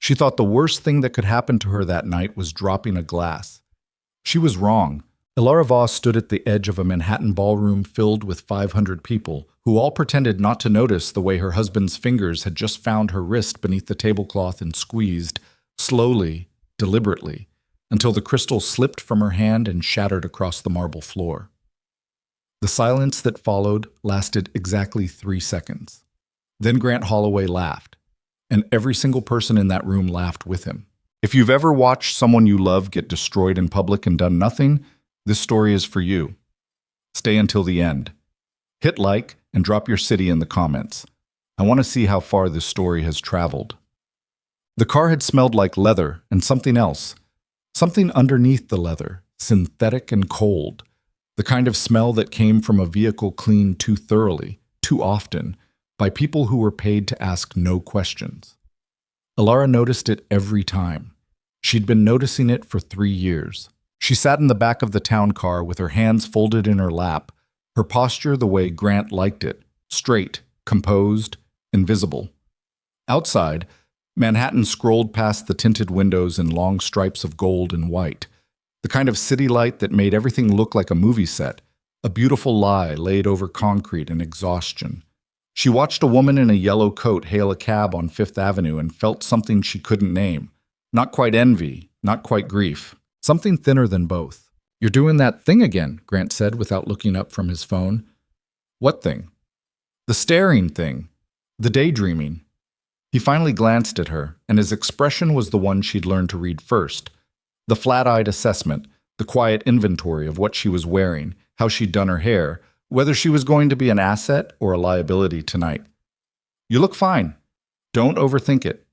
She thought the worst thing that could happen to her that night was dropping a glass. She was wrong. Ilara Voss stood at the edge of a Manhattan ballroom filled with 500 people, who all pretended not to notice the way her husband's fingers had just found her wrist beneath the tablecloth and squeezed, slowly, deliberately, until the crystal slipped from her hand and shattered across the marble floor. The silence that followed lasted exactly 3 seconds. Then Grant Holloway laughed, and every single person in that room laughed with him. If you've ever watched someone you love get destroyed in public and done nothing, this story is for you. Stay until the end. Hit like and drop your city in the comments. I want to see how far this story has traveled. The car had smelled like leather and something else. Something underneath the leather, synthetic and cold. The kind of smell that came from a vehicle cleaned too thoroughly, too often, by people who were paid to ask no questions. Ilara noticed it every time. She'd been noticing it for 3 years. She sat in the back of the town car with her hands folded in her lap, her posture the way Grant liked it, straight, composed, invisible. Outside, Manhattan scrolled past the tinted windows in long stripes of gold and white, the kind of city light that made everything look like a movie set, a beautiful lie laid over concrete and exhaustion. She watched a woman in a yellow coat hail a cab on Fifth Avenue and felt something she couldn't name. Not quite envy, not quite grief. Something thinner than both. "You're doing that thing again," Grant said without looking up from his phone. "What thing?" "The staring thing. The daydreaming." He finally glanced at her, and his expression was the one she'd learned to read first. The flat-eyed assessment, the quiet inventory of what she was wearing, how she'd done her hair, whether she was going to be an asset or a liability tonight. "You look fine. Don't overthink it."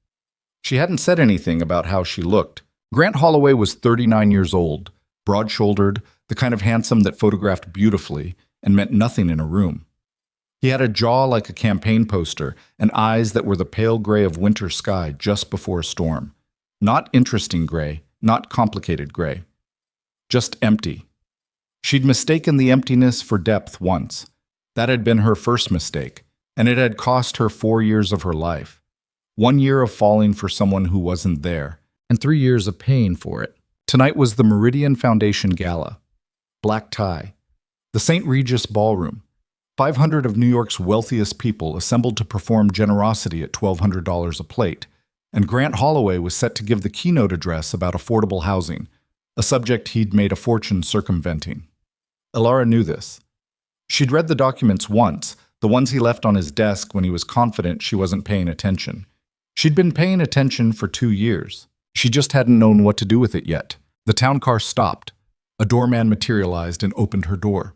She hadn't said anything about how she looked. Grant Holloway was 39 years old, broad-shouldered, the kind of handsome that photographed beautifully and meant nothing in a room. He had a jaw like a campaign poster and eyes that were the pale gray of winter sky just before a storm. Not interesting gray, not complicated gray. Just empty. She'd mistaken the emptiness for depth once. That had been her first mistake, and it had cost her 4 years of her life. 1 year of falling for someone who wasn't there, and 3 years of paying for it. Tonight was the Meridian Foundation Gala. Black tie. The St. Regis Ballroom. 500 of New York's wealthiest people assembled to perform generosity at $1,200 a plate, and Grant Holloway was set to give the keynote address about affordable housing, a subject he'd made a fortune circumventing. Ilara knew this. She'd read the documents once, the ones he left on his desk when he was confident she wasn't paying attention. She'd been paying attention for 2 years. She just hadn't known what to do with it yet. The town car stopped. A doorman materialized and opened her door.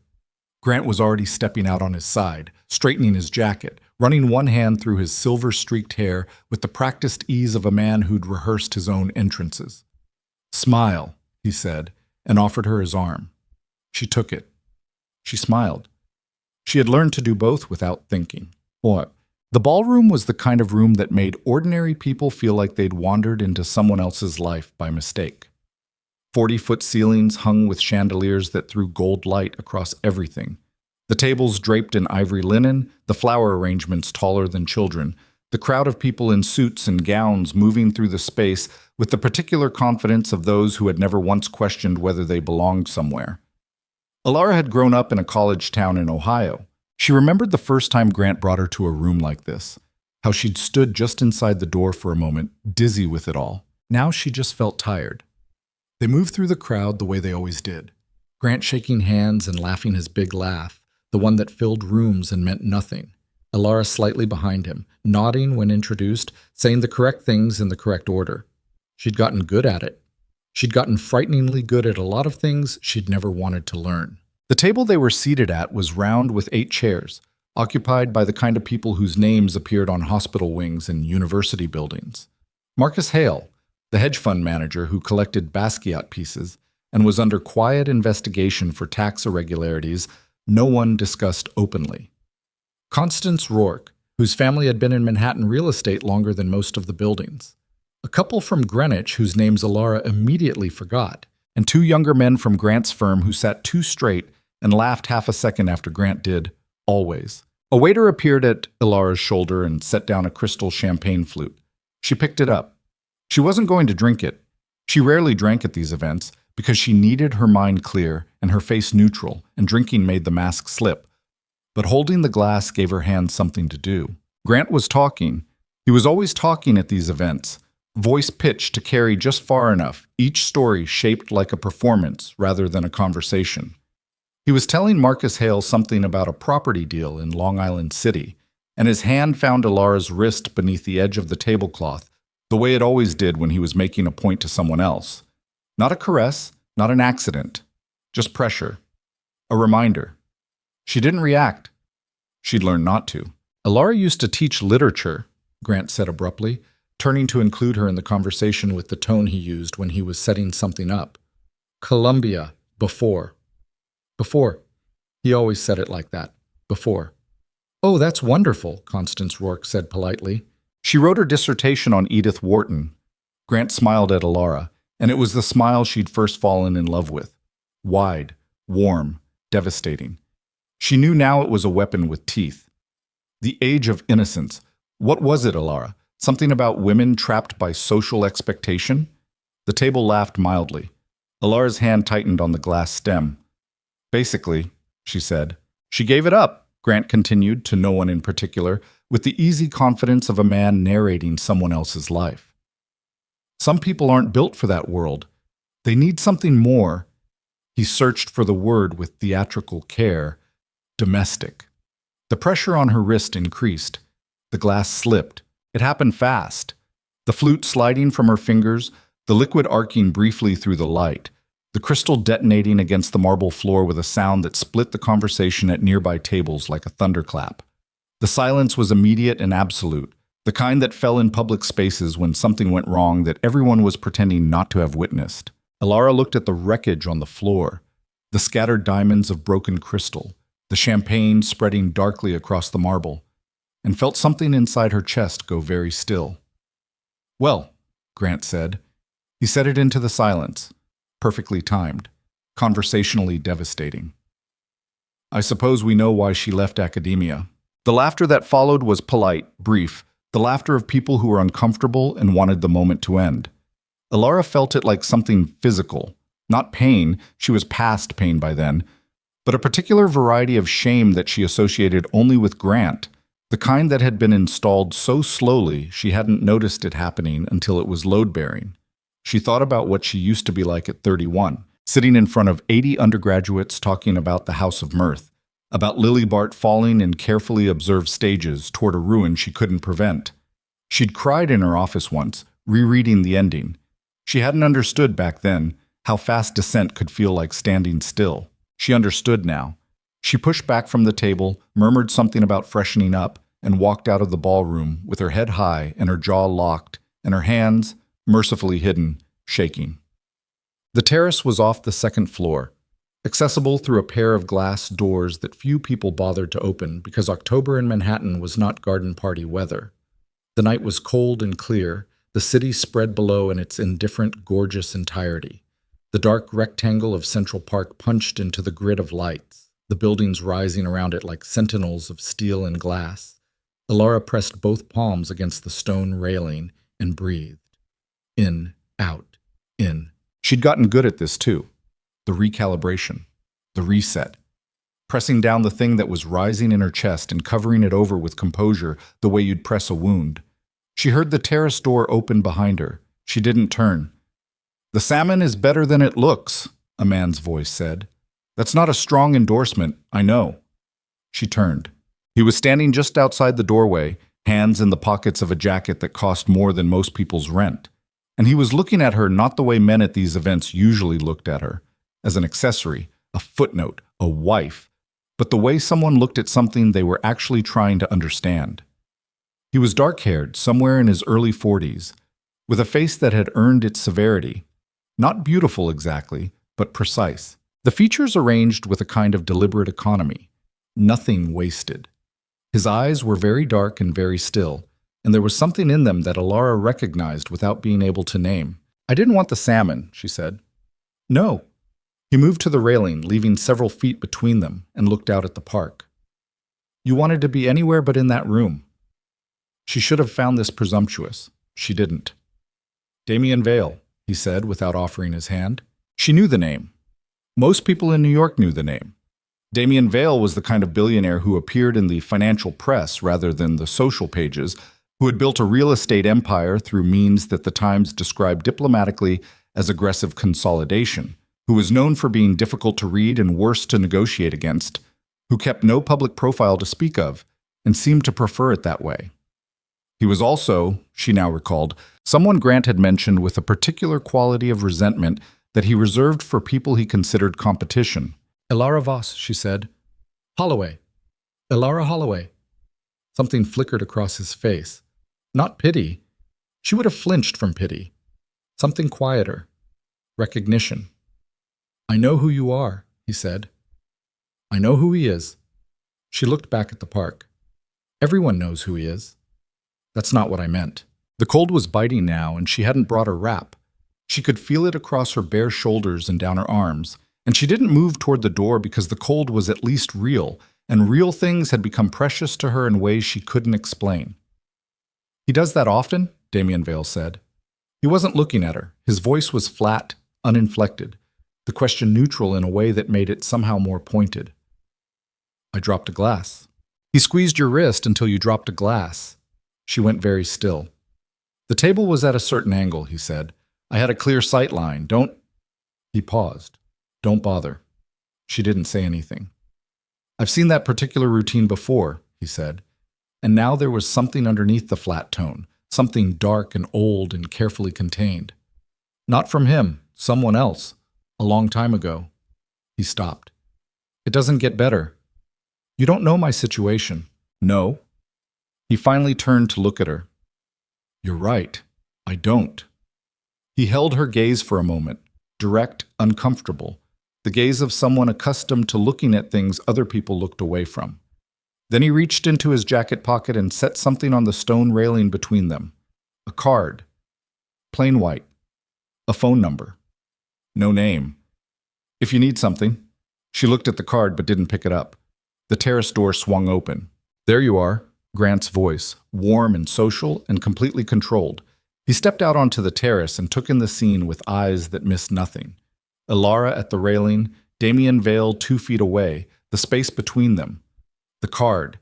Grant was already stepping out on his side, straightening his jacket, running one hand through his silver-streaked hair with the practiced ease of a man who'd rehearsed his own entrances. "Smile," he said, and offered her his arm. She took it. She smiled. She had learned to do both without thinking. What? The ballroom was the kind of room that made ordinary people feel like they'd wandered into someone else's life by mistake. 40-foot ceilings hung with chandeliers that threw gold light across everything. The tables draped in ivory linen, the flower arrangements taller than children, the crowd of people in suits and gowns moving through the space with the particular confidence of those who had never once questioned whether they belonged somewhere. Ilara had grown up in a college town in Ohio. She remembered the first time Grant brought her to a room like this, how she'd stood just inside the door for a moment, dizzy with it all. Now she just felt tired. They moved through the crowd the way they always did, Grant shaking hands and laughing his big laugh, the one that filled rooms and meant nothing. Ilara slightly behind him, nodding when introduced, saying the correct things in the correct order. She'd gotten good at it. She'd gotten frighteningly good at a lot of things she'd never wanted to learn. The table they were seated at was round with 8 chairs, occupied by the kind of people whose names appeared on hospital wings and university buildings. Marcus Hale, the hedge fund manager who collected Basquiat pieces and was under quiet investigation for tax irregularities no one discussed openly. Constance Rourke, whose family had been in Manhattan real estate longer than most of the buildings. A couple from Greenwich whose names Ilara immediately forgot, and 2 younger men from Grant's firm who sat too straight and laughed half a second after Grant did, always. A waiter appeared at Ilara's shoulder and set down a crystal champagne flute. She picked it up. She wasn't going to drink it. She rarely drank at these events because she needed her mind clear and her face neutral, and drinking made the mask slip. But holding the glass gave her hands something to do. Grant was talking. He was always talking at these events, voice pitched to carry just far enough, each story shaped like a performance rather than a conversation. He was telling Marcus Hale something about a property deal in Long Island City, and his hand found Alara's wrist beneath the edge of the tablecloth, the way it always did when he was making a point to someone else. Not a caress, not an accident, just pressure. A reminder. She didn't react. She'd learned not to. Alara used to teach literature, Grant said abruptly, turning to include her in the conversation with the tone he used when he was setting something up. Columbia, before. Before. He always said it like that. Before. Oh, that's wonderful, Constance Rourke said politely. She wrote her dissertation on Edith Wharton. Grant smiled at Alara, and it was the smile she'd first fallen in love with. Wide, warm, devastating. She knew now it was a weapon with teeth. The age of innocence. What was it, Alara? Something about women trapped by social expectation? The table laughed mildly. Alara's hand tightened on the glass stem. Basically, she said. She gave it up, Grant continued, to no one in particular, with the easy confidence of a man narrating someone else's life. Some people aren't built for that world. They need something more. He searched for the word with theatrical care. Domestic. The pressure on her wrist increased. The glass slipped. It happened fast. The flute sliding from her fingers, the liquid arcing briefly through the light, the crystal detonating against the marble floor with a sound that split the conversation at nearby tables like a thunderclap. The silence was immediate and absolute, the kind that fell in public spaces when something went wrong that everyone was pretending not to have witnessed. Alara looked at the wreckage on the floor, the scattered diamonds of broken crystal, the champagne spreading darkly across the marble, and felt something inside her chest go very still. Well, Grant said. He said it into the silence, perfectly timed, conversationally devastating. I suppose we know why she left academia. The laughter that followed was polite, brief, the laughter of people who were uncomfortable and wanted the moment to end. Alara felt it like something physical, not pain, she was past pain by then, but a particular variety of shame that she associated only with Grant, the kind that had been installed so slowly she hadn't noticed it happening until it was load-bearing. She thought about what she used to be like at 31, sitting in front of 80 undergraduates talking about the House of Mirth, about Lily Bart falling in carefully observed stages toward a ruin she couldn't prevent. She'd cried in her office once, rereading the ending. She hadn't understood back then how fast descent could feel like standing still. She understood now. She pushed back from the table, murmured something about freshening up, and walked out of the ballroom with her head high and her jaw locked, and her hands, mercifully hidden, shaking. The terrace was off the second floor, accessible through a pair of glass doors that few people bothered to open because October in Manhattan was not garden party weather. The night was cold and clear, the city spread below in its indifferent, gorgeous entirety. The dark rectangle of Central Park punched into the grid of lights, the buildings rising around it like sentinels of steel and glass. Alara pressed both palms against the stone railing and breathed. In, out, in. She'd gotten good at this too. The recalibration, the reset. Pressing down the thing that was rising in her chest and covering it over with composure the way you'd press a wound. She heard the terrace door open behind her. She didn't turn. The salmon is better than it looks, a man's voice said. That's not a strong endorsement, I know. She turned. He was standing just outside the doorway, hands in the pockets of a jacket that cost more than most people's rent. And he was looking at her not the way men at these events usually looked at her, as an accessory, a footnote, a wife, but the way someone looked at something they were actually trying to understand. He was dark-haired, somewhere in his early 40s, with a face that had earned its severity. Not beautiful exactly, but precise. The features arranged with a kind of deliberate economy. Nothing wasted. His eyes were very dark and very still, and there was something in them that Alara recognized without being able to name. I didn't want the salmon, she said. No. He moved to the railing, leaving several feet between them, and looked out at the park. You wanted to be anywhere but in that room. She should have found this presumptuous. She didn't. Damien Vale, he said without offering his hand. She knew the name. Most people in New York knew the name. Damien Vale was the kind of billionaire who appeared in the financial press rather than the social pages, who had built a real estate empire through means that the Times described diplomatically as aggressive consolidation, who was known for being difficult to read and worse to negotiate against, who kept no public profile to speak of, and seemed to prefer it that way. He was also, she now recalled, someone Grant had mentioned with a particular quality of resentment that he reserved for people he considered competition. Elara Voss, she said. Holloway. Elara Holloway. Something flickered across his face. Not pity. She would have flinched from pity. Something quieter. Recognition. I know who you are, he said. I know who he is. She looked back at the park. Everyone knows who he is. That's not what I meant. The cold was biting now, and she hadn't brought her wrap. She could feel it across her bare shoulders and down her arms, and she didn't move toward the door because the cold was at least real, and real things had become precious to her in ways she couldn't explain. He does that often, Damien Vale said. He wasn't looking at her. His voice was flat, uninflected, the question neutral in a way that made it somehow more pointed. I dropped a glass. He squeezed your wrist until you dropped a glass. She went very still. The table was at a certain angle, he said. I had a clear sight line. Don't... He paused. Don't bother. She didn't say anything. I've seen that particular routine before, he said. And now there was something underneath the flat tone, something dark and old and carefully contained. Not from him, someone else, a long time ago. He stopped. It doesn't get better. You don't know my situation. No. He finally turned to look at her. You're right. I don't. He held her gaze for a moment, direct, uncomfortable, the gaze of someone accustomed to looking at things other people looked away from. Then he reached into his jacket pocket and set something on the stone railing between them. A card. Plain white. A phone number. No name. If you need something. She looked at the card but didn't pick it up. The terrace door swung open. There you are, Grant's voice, warm and social and completely controlled. He stepped out onto the terrace and took in the scene with eyes that missed nothing. Elara at the railing, Damien Vale 2 feet away, the space between them. The card.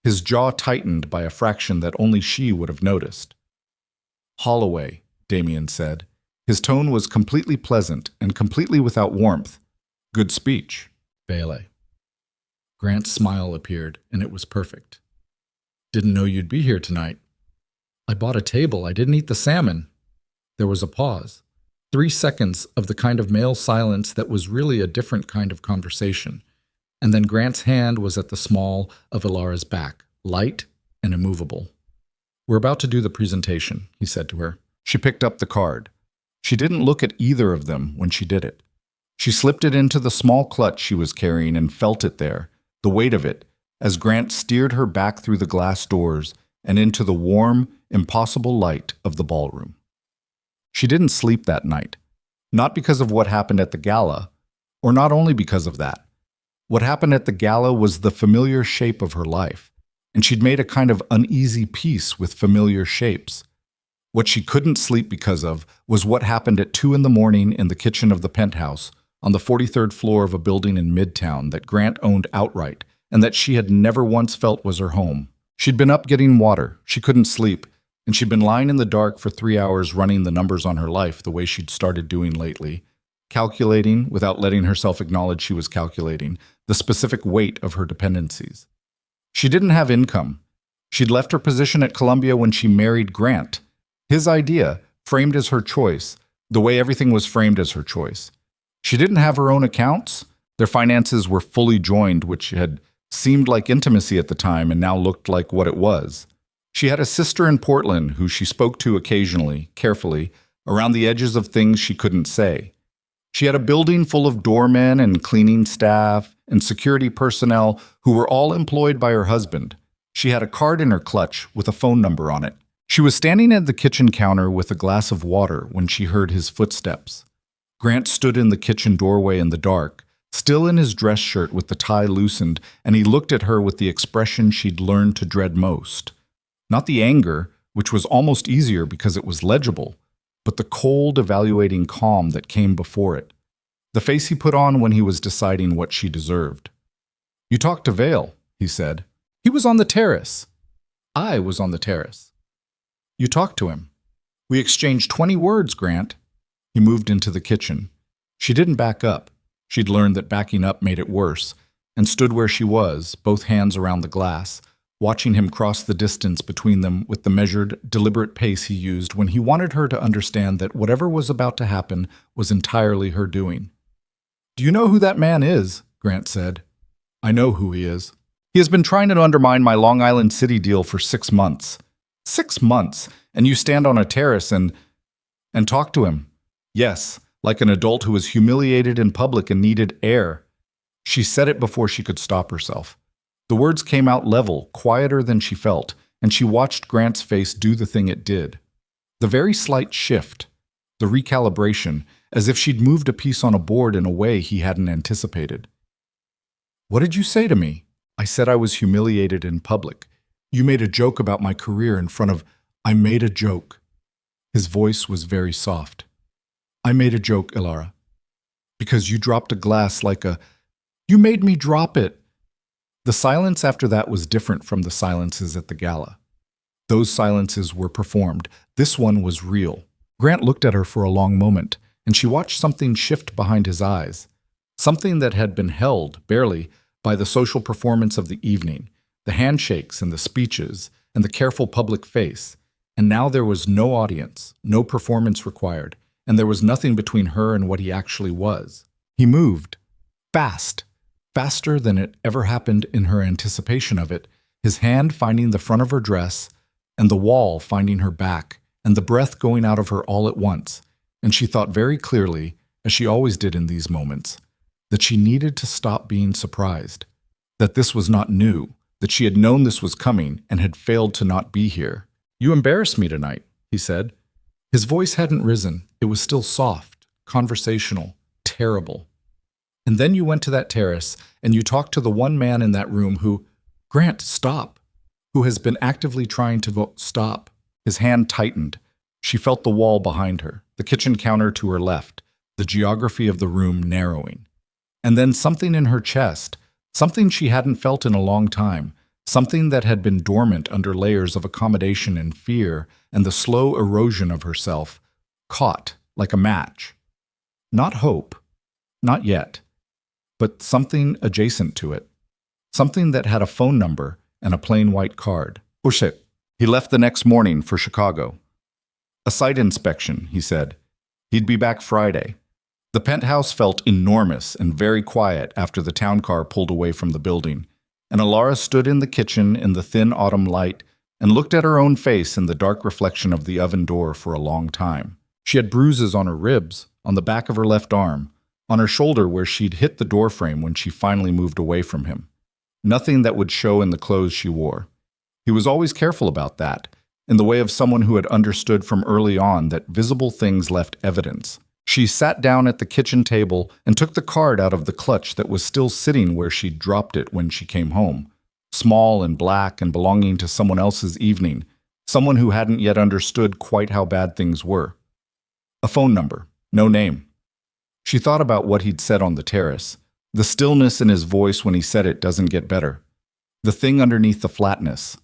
His jaw tightened by a fraction that only she would have noticed. Holloway, Damien said. His tone was completely pleasant and completely without warmth. Good speech, Vale. Grant's smile appeared, and it was perfect. Didn't know you'd be here tonight. I bought a table. I didn't eat the salmon. There was a pause. 3 seconds of the kind of male silence that was really a different kind of conversation. And then Grant's hand was at the small of Elara's back, light and immovable. We're about to do the presentation, he said to her. She picked up the card. She didn't look at either of them when she did it. She slipped it into the small clutch she was carrying and felt it there, the weight of it, as Grant steered her back through the glass doors and into the warm, impossible light of the ballroom. She didn't sleep that night, not because of what happened at the gala, or not only because of that. What happened at the gala was the familiar shape of her life, and she'd made a kind of uneasy peace with familiar shapes. What she couldn't sleep because of was what happened at 2 a.m. in the kitchen of the penthouse on the 43rd floor of a building in Midtown that Grant owned outright and that she had never once felt was her home. She'd been up getting water, she couldn't sleep, and she'd been lying in the dark for 3 hours running the numbers on her life the way she'd started doing lately, calculating, without letting herself acknowledge she was calculating, the specific weight of her dependencies. She didn't have income. She'd left her position at Columbia when she married Grant. His idea, framed as her choice, the way everything was framed as her choice. She didn't have her own accounts. Their finances were fully joined, which had seemed like intimacy at the time and now looked like what it was. She had a sister in Portland who she spoke to occasionally, carefully, around the edges of things she couldn't say. She had a building full of doormen and cleaning staff and security personnel who were all employed by her husband. She had a card in her clutch with a phone number on it. She was standing at the kitchen counter with a glass of water when she heard his footsteps. Grant stood in the kitchen doorway in the dark, still in his dress shirt with the tie loosened, and he looked at her with the expression she'd learned to dread most. Not the anger, which was almost easier because it was legible, but the cold, evaluating calm that came before it. The face he put on when he was deciding what she deserved. "You talked to Vale," he said. "He was on the terrace." "I was on the terrace." "You talked to him." "We exchanged 20 words, Grant." He moved into the kitchen. She didn't back up. She'd learned that backing up made it worse, and stood where she was, both hands around the glass, watching him cross the distance between them with the measured, deliberate pace he used when he wanted her to understand that whatever was about to happen was entirely her doing. "Do you know who that man is?" Grant said. "I know who he is. He has been trying to undermine my Long Island City deal for 6 months. 6 months, and you stand on a terrace and talk to him." "Yes, like an adult who was humiliated in public and needed air." She said it before she could stop herself. The words came out level, quieter than she felt, and she watched Grant's face do the thing it did. The very slight shift, the recalibration, as if she'd moved a piece on a board in a way he hadn't anticipated. "What did you say to me?" "I said I was humiliated in public. You made a joke about my career in front of—" "I made a joke." His voice was very soft. "I made a joke, Ilara. Because you dropped a glass like a— You made me drop it." The silence after that was different from the silences at the gala. Those silences were performed. This one was real. Grant looked at her for a long moment, and she watched something shift behind his eyes. Something that had been held, barely, by the social performance of the evening, the handshakes and the speeches, and the careful public face. And now there was no audience, no performance required, and there was nothing between her and what he actually was. He moved. Fast. Faster than it ever happened in her anticipation of it, his hand finding the front of her dress, and the wall finding her back, and the breath going out of her all at once. And she thought very clearly, as she always did in these moments, that she needed to stop being surprised, that this was not new, that she had known this was coming and had failed to not be here. "You embarrassed me tonight," he said. His voice hadn't risen. It was still soft, conversational, terrible. "And then you went to that terrace, and you talked to the one man in that room who—" "Grant, stop!" "Who has been actively trying to stop." His hand tightened. She felt the wall behind her, the kitchen counter to her left, the geography of the room narrowing. And then something in her chest, something she hadn't felt in a long time, something that had been dormant under layers of accommodation and fear and the slow erosion of herself, caught like a match. Not hope. Not yet. But something adjacent to it. Something that had a phone number and a plain white card. "Push it." He left the next morning for Chicago. "A site inspection," he said. He'd be back Friday. The penthouse felt enormous and very quiet after the town car pulled away from the building, and Ilara stood in the kitchen in the thin autumn light and looked at her own face in the dark reflection of the oven door for a long time. She had bruises on her ribs, on the back of her left arm, on her shoulder where she'd hit the doorframe when she finally moved away from him. Nothing that would show in the clothes she wore. He was always careful about that, in the way of someone who had understood from early on that visible things left evidence. She sat down at the kitchen table and took the card out of the clutch that was still sitting where she'd dropped it when she came home, small and black and belonging to someone else's evening, someone who hadn't yet understood quite how bad things were. A phone number, no name. She thought about what he'd said on the terrace. The stillness in his voice when he said it doesn't get better. The thing underneath the flatness.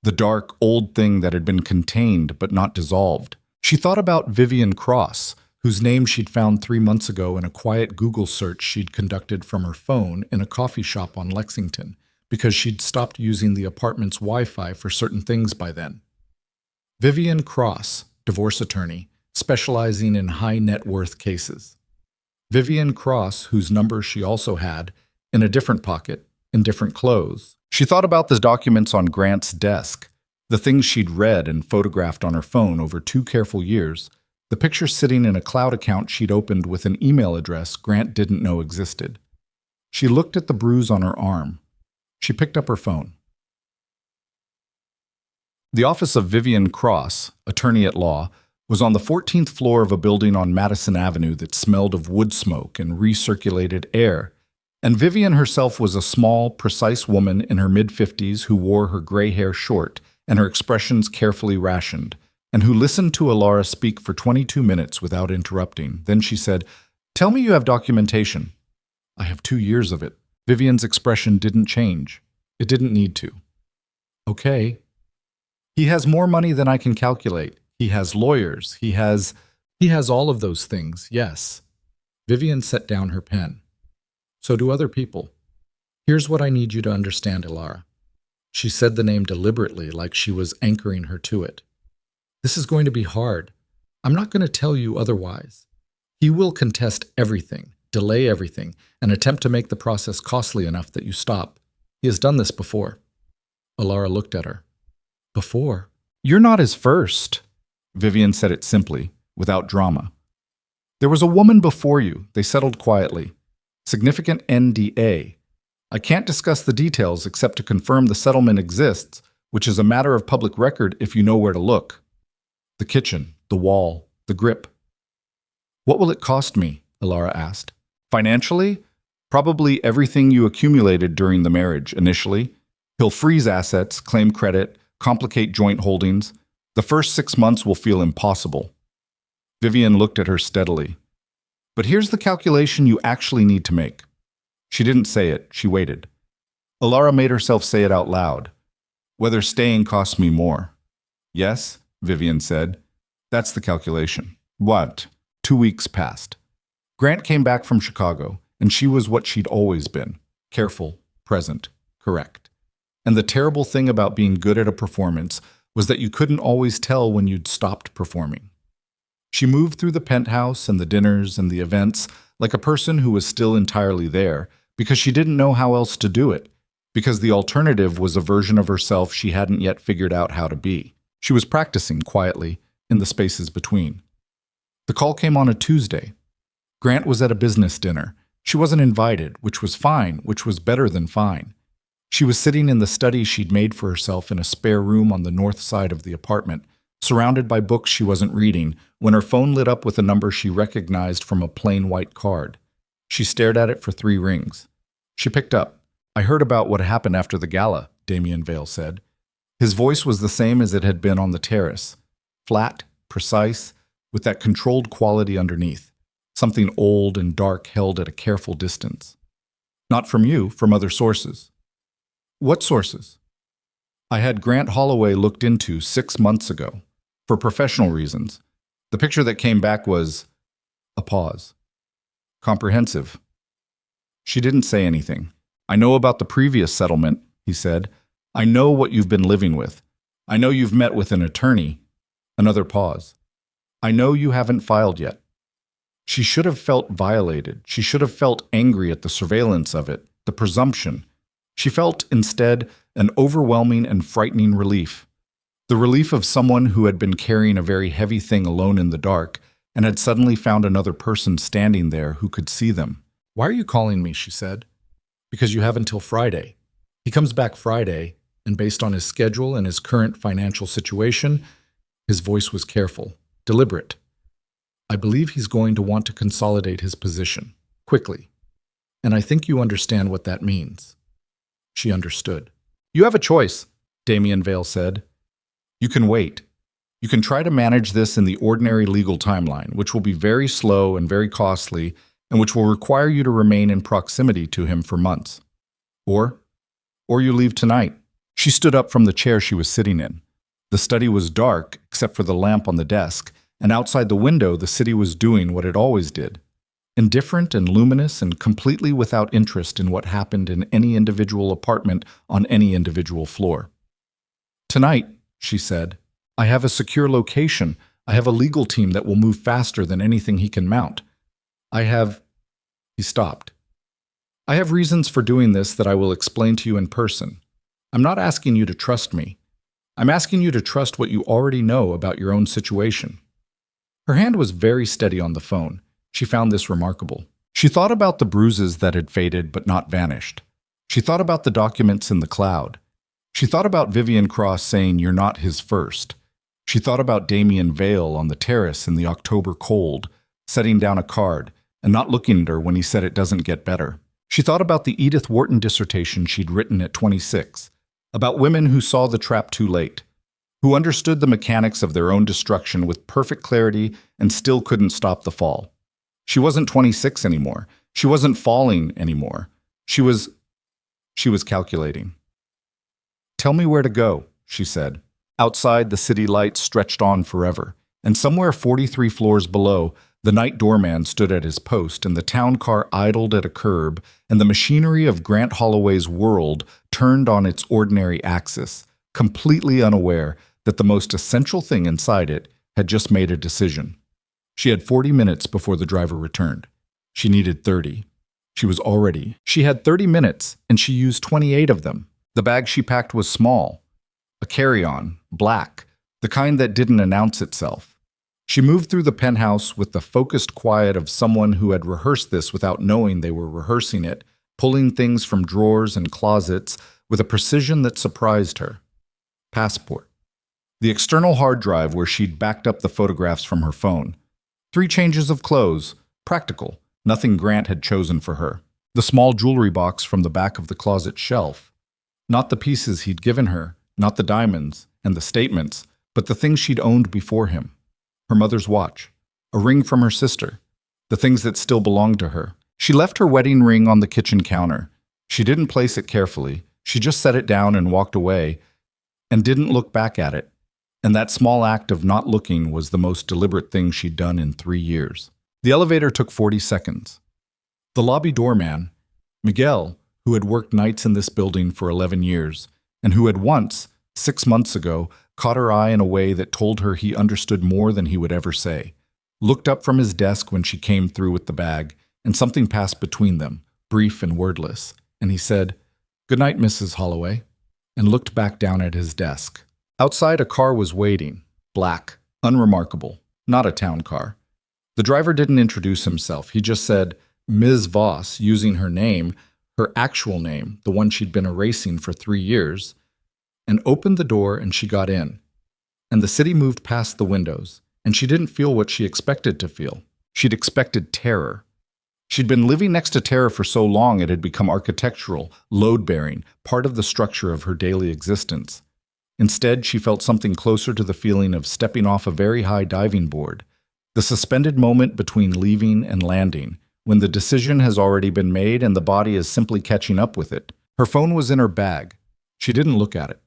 The dark, old thing that had been contained but not dissolved. She thought about Vivian Cross, whose name she'd found 3 months ago in a quiet Google search she'd conducted from her phone in a coffee shop on Lexington, because she'd stopped using the apartment's Wi-Fi for certain things by then. Vivian Cross, divorce attorney, specializing in high net worth cases. Vivian Cross, whose number she also had, in a different pocket, in different clothes. She thought about the documents on Grant's desk, the things she'd read and photographed on her phone over 2 careful years, the picture sitting in a cloud account she'd opened with an email address Grant didn't know existed. She looked at the bruise on her arm. She picked up her phone. The office of Vivian Cross, attorney at law, was on the 14th floor of a building on Madison Avenue that smelled of wood smoke and recirculated air, and Vivian herself was a small, precise woman in her mid-50s who wore her gray hair short and her expressions carefully rationed, and who listened to Alara speak for 22 minutes without interrupting. Then she said, "Tell me you have documentation." "I have 2 years of it." Vivian's expression didn't change. It didn't need to. "Okay." "He has more money than I can calculate. He has lawyers. He has all of those things, yes." Vivian set down her pen. "So do other people. Here's what I need you to understand, Alara." She said the name deliberately, like she was anchoring her to it. "This is going to be hard. I'm not going to tell you otherwise. He will contest everything, delay everything, and attempt to make the process costly enough that you stop. He has done this before." Alara looked at her. "Before?" "You're not his first." Vivian said it simply, without drama. "There was a woman before you. They settled quietly. Significant NDA. I can't discuss the details except to confirm the settlement exists, which is a matter of public record if you know where to look. The kitchen, the wall, the grip." "What will it cost me?" Alara asked. "Financially? Probably everything you accumulated during the marriage initially. He'll freeze assets, claim credit, complicate joint holdings. The first 6 months will feel impossible." Vivian looked at her steadily. "But here's the calculation you actually need to make." She didn't say it, she waited. Alara made herself say it out loud. "Whether staying costs me more." "Yes," Vivian said. "That's the calculation." What? 2 weeks passed. Grant came back from Chicago, and she was what she'd always been. Careful, present, correct. And the terrible thing about being good at a performance was that you couldn't always tell when you'd stopped performing. She moved through the penthouse and the dinners and the events like a person who was still entirely there, because she didn't know how else to do it, because the alternative was a version of herself she hadn't yet figured out how to be. She was practicing quietly in the spaces between. The call came on a Tuesday. Grant was at a business dinner. She wasn't invited, which was fine, which was better than fine. She was sitting in the study she'd made for herself in a spare room on the north side of the apartment, surrounded by books she wasn't reading, when her phone lit up with a number she recognized from a plain white card. She stared at it for 3 rings. She picked up. "I heard about what happened after the gala," Damien Vale said. His voice was the same as it had been on the terrace. Flat, precise, with that controlled quality underneath. Something old and dark held at a careful distance. "Not from you, from other sources." "What sources?" "I had Grant Holloway looked into 6 months ago. For professional reasons. The picture that came back was..." A pause. "Comprehensive." She didn't say anything. "I know about the previous settlement," he said. "I know what you've been living with. I know you've met with an attorney." Another pause. "I know you haven't filed yet." She should have felt violated. She should have felt angry at the surveillance of it, the presumption. She felt, instead, an overwhelming and frightening relief. The relief of someone who had been carrying a very heavy thing alone in the dark and had suddenly found another person standing there who could see them. "Why are you calling me?" she said. "Because you have until Friday. He comes back Friday, and based on his schedule and his current financial situation," his voice was careful, deliberate, "I believe he's going to want to consolidate his position, quickly. And I think you understand what that means." She understood. "You have a choice," Damien Vale said. "You can wait. You can try to manage this in the ordinary legal timeline, which will be very slow and very costly, and which will require you to remain in proximity to him for months. Or you leave tonight." She stood up from the chair she was sitting in. The study was dark, except for the lamp on the desk, and outside the window the city was doing what it always did. Indifferent and luminous and completely without interest in what happened in any individual apartment on any individual floor. "Tonight," she said, "I have a secure location. I have a legal team that will move faster than anything he can mount. I have..." He stopped. "I have reasons for doing this that I will explain to you in person. I'm not asking you to trust me. I'm asking you to trust what you already know about your own situation." Her hand was very steady on the phone. She found this remarkable. She thought about the bruises that had faded but not vanished. She thought about the documents in the cloud. She thought about Vivian Cross saying you're not his first. She thought about Damien Vale on the terrace in the October cold, setting down a card and not looking at her when he said it doesn't get better. She thought about the Edith Wharton dissertation she'd written at 26, about women who saw the trap too late, who understood the mechanics of their own destruction with perfect clarity and still couldn't stop the fall. She wasn't 26 anymore. She wasn't falling anymore. She was calculating. "Tell me where to go," she said. Outside, the city lights stretched on forever, and somewhere 43 floors below, the night doorman stood at his post, and the town car idled at a curb, and the machinery of Grant Holloway's world turned on its ordinary axis, completely unaware that the most essential thing inside it had just made a decision. She had 40 minutes before the driver returned. She needed 30. She had 30 minutes, and she used 28 of them. The bag she packed was small, a carry-on, black, the kind that didn't announce itself. She moved through the penthouse with the focused quiet of someone who had rehearsed this without knowing they were rehearsing it, pulling things from drawers and closets with a precision that surprised her. Passport. The external hard drive where she'd backed up the photographs from her phone. 3 changes of clothes, practical, nothing Grant had chosen for her. The small jewelry box from the back of the closet shelf. Not the pieces he'd given her, not the diamonds and the statements, but the things she'd owned before him. Her mother's watch, a ring from her sister, the things that still belonged to her. She left her wedding ring on the kitchen counter. She didn't place it carefully. She just set it down and walked away and didn't look back at it. And that small act of not looking was the most deliberate thing she'd done in 3 years. The elevator took 40 seconds. The lobby doorman, Miguel, who had worked nights in this building for 11 years, and who had once, 6 months ago, caught her eye in a way that told her he understood more than he would ever say, looked up from his desk when she came through with the bag, and something passed between them, brief and wordless, and he said, "Good night, Mrs. Holloway," and looked back down at his desk. Outside, a car was waiting, black, unremarkable, not a town car. The driver didn't introduce himself. He just said, "Ms. Voss," using her name, her actual name, the one she'd been erasing for 3 years, and opened the door, and she got in. And the city moved past the windows, and she didn't feel what she expected to feel. She'd expected terror. She'd been living next to terror for so long it had become architectural, load-bearing, part of the structure of her daily existence. Instead, she felt something closer to the feeling of stepping off a very high diving board, the suspended moment between leaving and landing, when the decision has already been made and the body is simply catching up with it. Her phone was in her bag. She didn't look at it.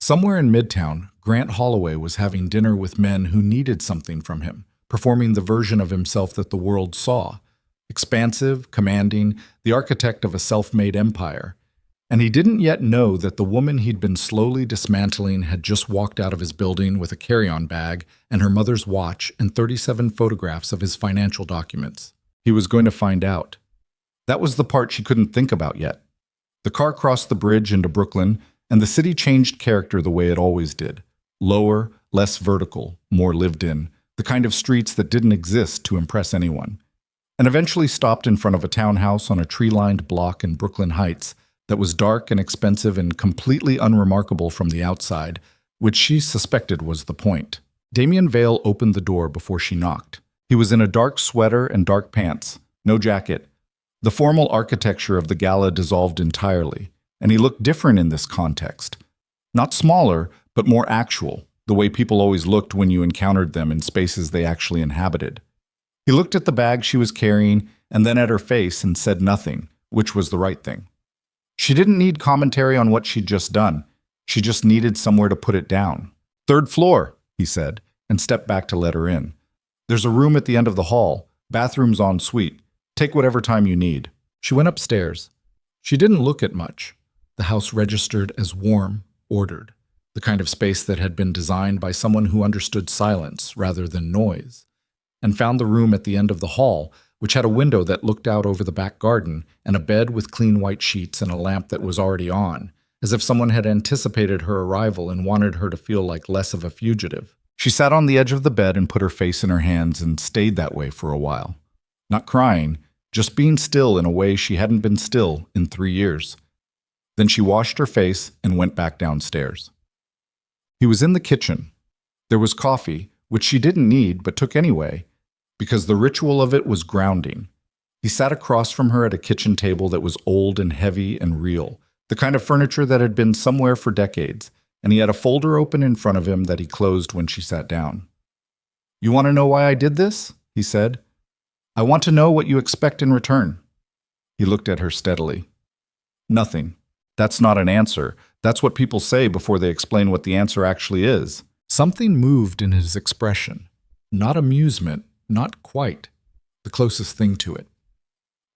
Somewhere in Midtown, Grant Holloway was having dinner with men who needed something from him, performing the version of himself that the world saw. Expansive, commanding, the architect of a self-made empire. And he didn't yet know that the woman he'd been slowly dismantling had just walked out of his building with a carry-on bag and her mother's watch and 37 photographs of his financial documents. He was going to find out. That was the part she couldn't think about yet. The car crossed the bridge into Brooklyn, and the city changed character the way it always did. Lower, less vertical, more lived in, the kind of streets that didn't exist to impress anyone. And eventually stopped in front of a townhouse on a tree-lined block in Brooklyn Heights that was dark and expensive and completely unremarkable from the outside, which she suspected was the point. Damian Vale opened the door before she knocked. He was in a dark sweater and dark pants, no jacket. The formal architecture of the gala dissolved entirely, and he looked different in this context. Not smaller, but more actual, the way people always looked when you encountered them in spaces they actually inhabited. He looked at the bag she was carrying and then at her face and said nothing, which was the right thing. She didn't need commentary on what she'd just done. She just needed somewhere to put it down. "Third floor," he said, and stepped back to let her in. "There's a room at the end of the hall, bathrooms en suite. Take whatever time you need." She went upstairs. She didn't look at much. The house registered as warm, ordered, the kind of space that had been designed by someone who understood silence rather than noise, and found the room at the end of the hall, which had a window that looked out over the back garden and a bed with clean white sheets and a lamp that was already on, as if someone had anticipated her arrival and wanted her to feel like less of a fugitive. She sat on the edge of the bed and put her face in her hands and stayed that way for a while. Not crying, just being still in a way she hadn't been still in 3 years. Then she washed her face and went back downstairs. He was in the kitchen. There was coffee, which she didn't need but took anyway, because the ritual of it was grounding. He sat across from her at a kitchen table that was old and heavy and real, the kind of furniture that had been somewhere for decades, and he had a folder open in front of him that he closed when she sat down. "You want to know why I did this?" he said. "I want to know what you expect in return." He looked at her steadily. "Nothing. That's not an answer. That's what people say before they explain what the answer actually is." Something moved in his expression. Not amusement, not quite. The closest thing to it.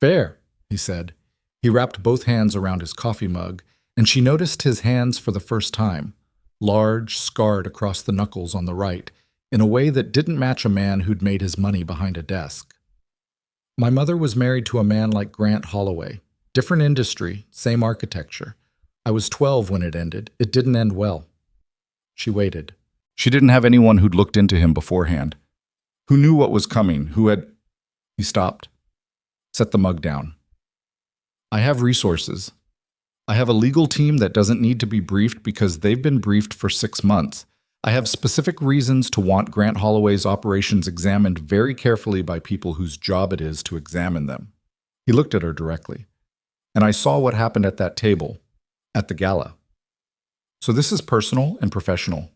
"Fair," he said. He wrapped both hands around his coffee mug, and she noticed his hands for the first time, large, scarred across the knuckles on the right, in a way that didn't match a man who'd made his money behind a desk. "My mother was married to a man like Grant Holloway. Different industry, same architecture. I was 12 when it ended. It didn't end well." She waited. She didn't have anyone who'd looked into him beforehand. Who knew what was coming, who had... He stopped. Set the mug down. "I have resources. I have a legal team that doesn't need to be briefed because they've been briefed for 6 months. I have specific reasons to want Grant Holloway's operations examined very carefully by people whose job it is to examine them." He looked at her directly. "And I saw what happened at that table, at the gala. So this is personal and professional."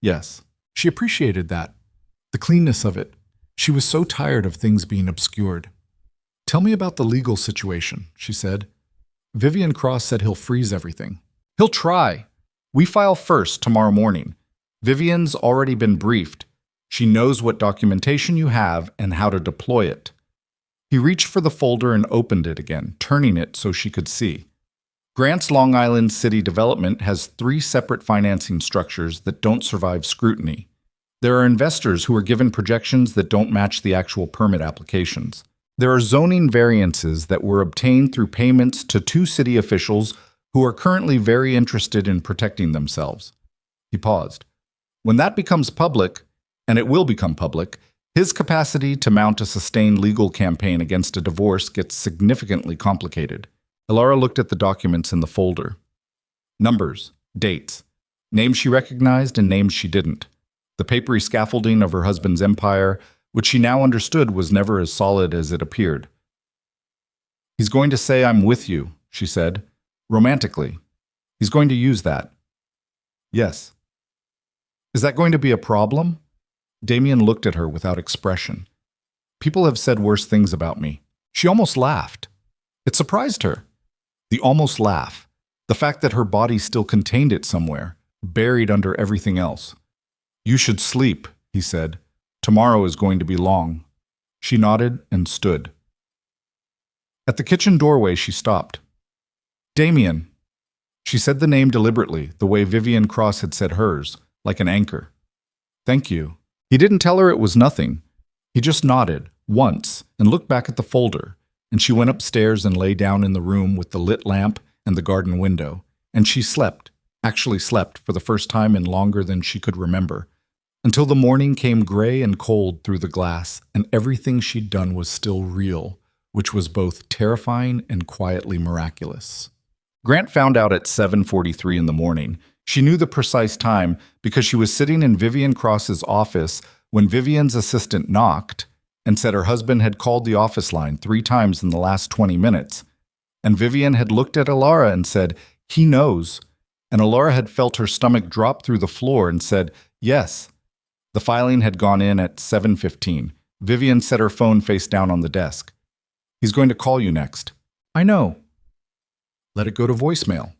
Yes. She appreciated that. The cleanness of it. She was so tired of things being obscured. "Tell me about the legal situation," she said. "Vivian Cross said he'll freeze everything." "He'll try. We file first tomorrow morning. Vivian's already been briefed. She knows what documentation you have and how to deploy it." He reached for the folder and opened it again, turning it so she could see. Grant's Long Island City development has 3 separate financing structures that don't survive scrutiny. There are investors who are given projections that don't match the actual permit applications. There are zoning variances that were obtained through payments to 2 city officials who are currently very interested in protecting themselves. He paused. When that becomes public, and it will become public, his capacity to mount a sustained legal campaign against a divorce gets significantly complicated. Elara looked at the documents in the folder. Numbers, dates, names she recognized and names she didn't. The papery scaffolding of her husband's empire, which she now understood was never as solid as it appeared. "He's going to say I'm with you," she said, romantically. "He's going to use that." "Yes." "Is that going to be a problem?" Damien looked at her without expression. "People have said worse things about me." She almost laughed. It surprised her. The almost laugh. The fact that her body still contained it somewhere, buried under everything else. "You should sleep," he said. "Tomorrow is going to be long." She nodded and stood. At the kitchen doorway, she stopped. "Damien." She said the name deliberately, the way Vivian Cross had said hers, like an anchor. "Thank you." He didn't tell her it was nothing. He just nodded, once, and looked back at the folder, and she went upstairs and lay down in the room with the lit lamp and the garden window, and she slept, actually slept for the first time in longer than she could remember, until the morning came gray and cold through the glass, and everything she'd done was still real, which was both terrifying and quietly miraculous. Grant found out at 7:43 in the morning. She knew the precise time because she was sitting in Vivian Cross's office when Vivian's assistant knocked and said her husband had called the office line 3 times in the last 20 minutes. And Vivian had looked at Elara and said, "He knows." And Elara had felt her stomach drop through the floor and said, "Yes." The filing had gone in at 7:15. Vivian set her phone face down on the desk. "He's going to call you next." "I know." "Let it go to voicemail.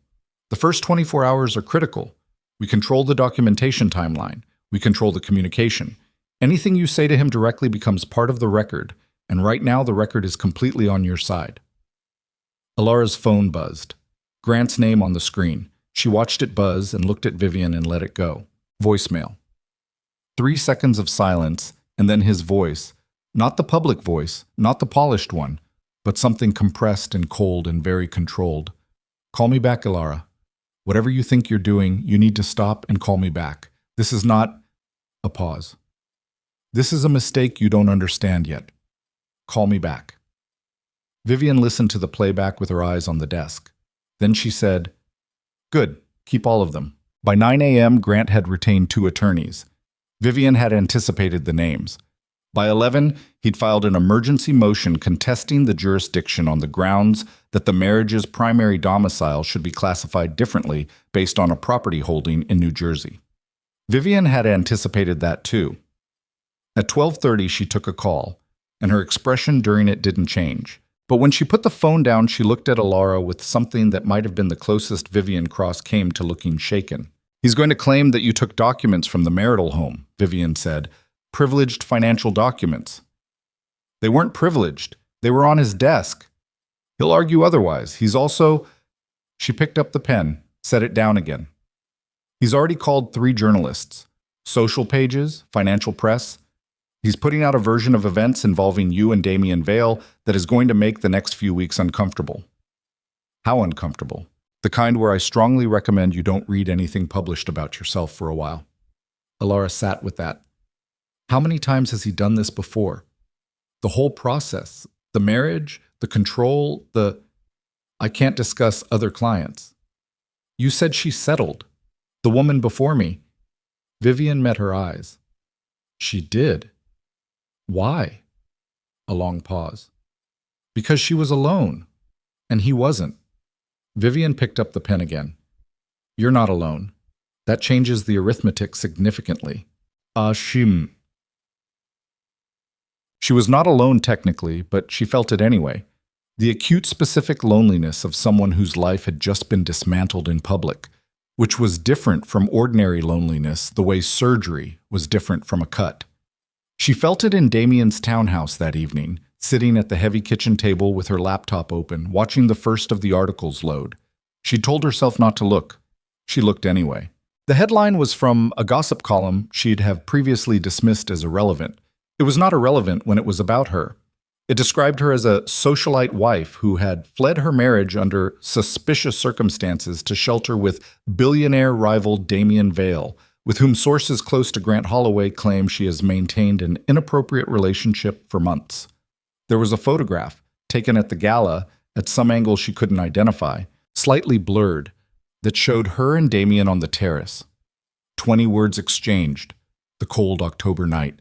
The first 24 hours are critical. We control the documentation timeline. We control the communication. Anything you say to him directly becomes part of the record, and right now the record is completely on your side." Elara's phone buzzed. Grant's name on the screen. She watched it buzz and looked at Vivian and let it go. Voicemail. 3 seconds of silence, and then his voice. Not the public voice, not the polished one, but something compressed and cold and very controlled. "Call me back, Elara. Whatever you think you're doing, you need to stop and call me back. This is not..." A pause. "This is a mistake you don't understand yet. Call me back." Vivian listened to the playback with her eyes on the desk. Then she said, "Good, keep all of them." By 9 a.m., Grant had retained 2 attorneys. Vivian had anticipated the names. By 11, he'd filed an emergency motion contesting the jurisdiction on the grounds that the marriage's primary domicile should be classified differently based on a property holding in New Jersey. Vivian had anticipated that too. At 12:30, she took a call, and her expression during it didn't change. But when she put the phone down, she looked at Alara with something that might have been the closest Vivian Cross came to looking shaken. "He's going to claim that you took documents from the marital home," Vivian said. "Privileged financial documents." "They weren't privileged. They were on his desk. He'll argue otherwise. He's also—" She picked up the pen, set it down again. "He's already called 3 journalists. Social pages, financial press. He's putting out a version of events involving you and Damien Vale that is going to make the next few weeks uncomfortable." "How uncomfortable?" "The kind where I strongly recommend you don't read anything published about yourself for a while." Alara sat with that. How many times has he done this before? The whole process, the marriage, the control, I can't discuss other clients. You said she settled. The woman before me. Vivian met her eyes. She did. Why? A long pause. Because she was alone, and he wasn't. Vivian picked up the pen again. "You're not alone. That changes the arithmetic significantly." Ashim. She was not alone technically, but she felt it anyway. The acute specific loneliness of someone whose life had just been dismantled in public, which was different from ordinary loneliness the way surgery was different from a cut. She felt it in Damien's townhouse that evening, sitting at the heavy kitchen table with her laptop open, watching the first of the articles load. She told herself not to look. She looked anyway. The headline was from a gossip column she'd have previously dismissed as irrelevant. It was not irrelevant when it was about her. It described her as a socialite wife who had fled her marriage under suspicious circumstances to shelter with billionaire rival Damien Vale, with whom sources close to Grant Holloway claim she has maintained an inappropriate relationship for months. There was a photograph, taken at the gala, at some angle she couldn't identify, slightly blurred, that showed her and Damien on the terrace. 20 words exchanged, the cold October night.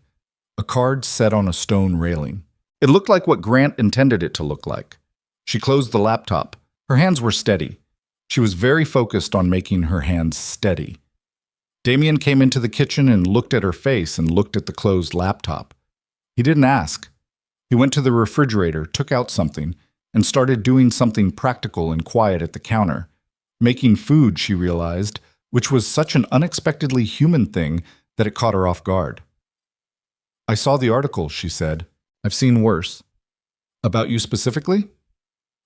A card set on a stone railing. It looked like what Grant intended it to look like. She closed the laptop. Her hands were steady. She was very focused on making her hands steady. Damien came into the kitchen and looked at her face and looked at the closed laptop. He didn't ask. He went to the refrigerator, took out something, and started doing something practical and quiet at the counter. Making food, she realized, which was such an unexpectedly human thing that it caught her off guard. "I saw the article," she said. "I've seen worse." "About you specifically?"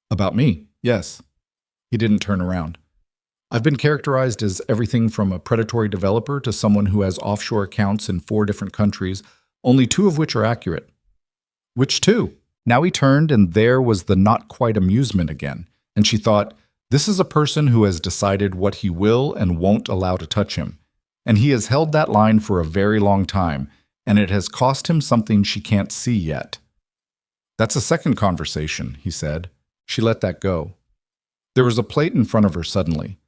"About me, yes." He didn't turn around. "I've been characterized as everything from a predatory developer to someone who has offshore accounts in 4 different countries, only 2 of which are accurate." "Which 2? Now he turned, and there was the not quite amusement again, and she thought, this is a person who has decided what he will and won't allow to touch him, and he has held that line for a very long time, and it has cost him something she can't see yet. "That's a second conversation," he said. She let that go. There was a plate in front of her suddenly.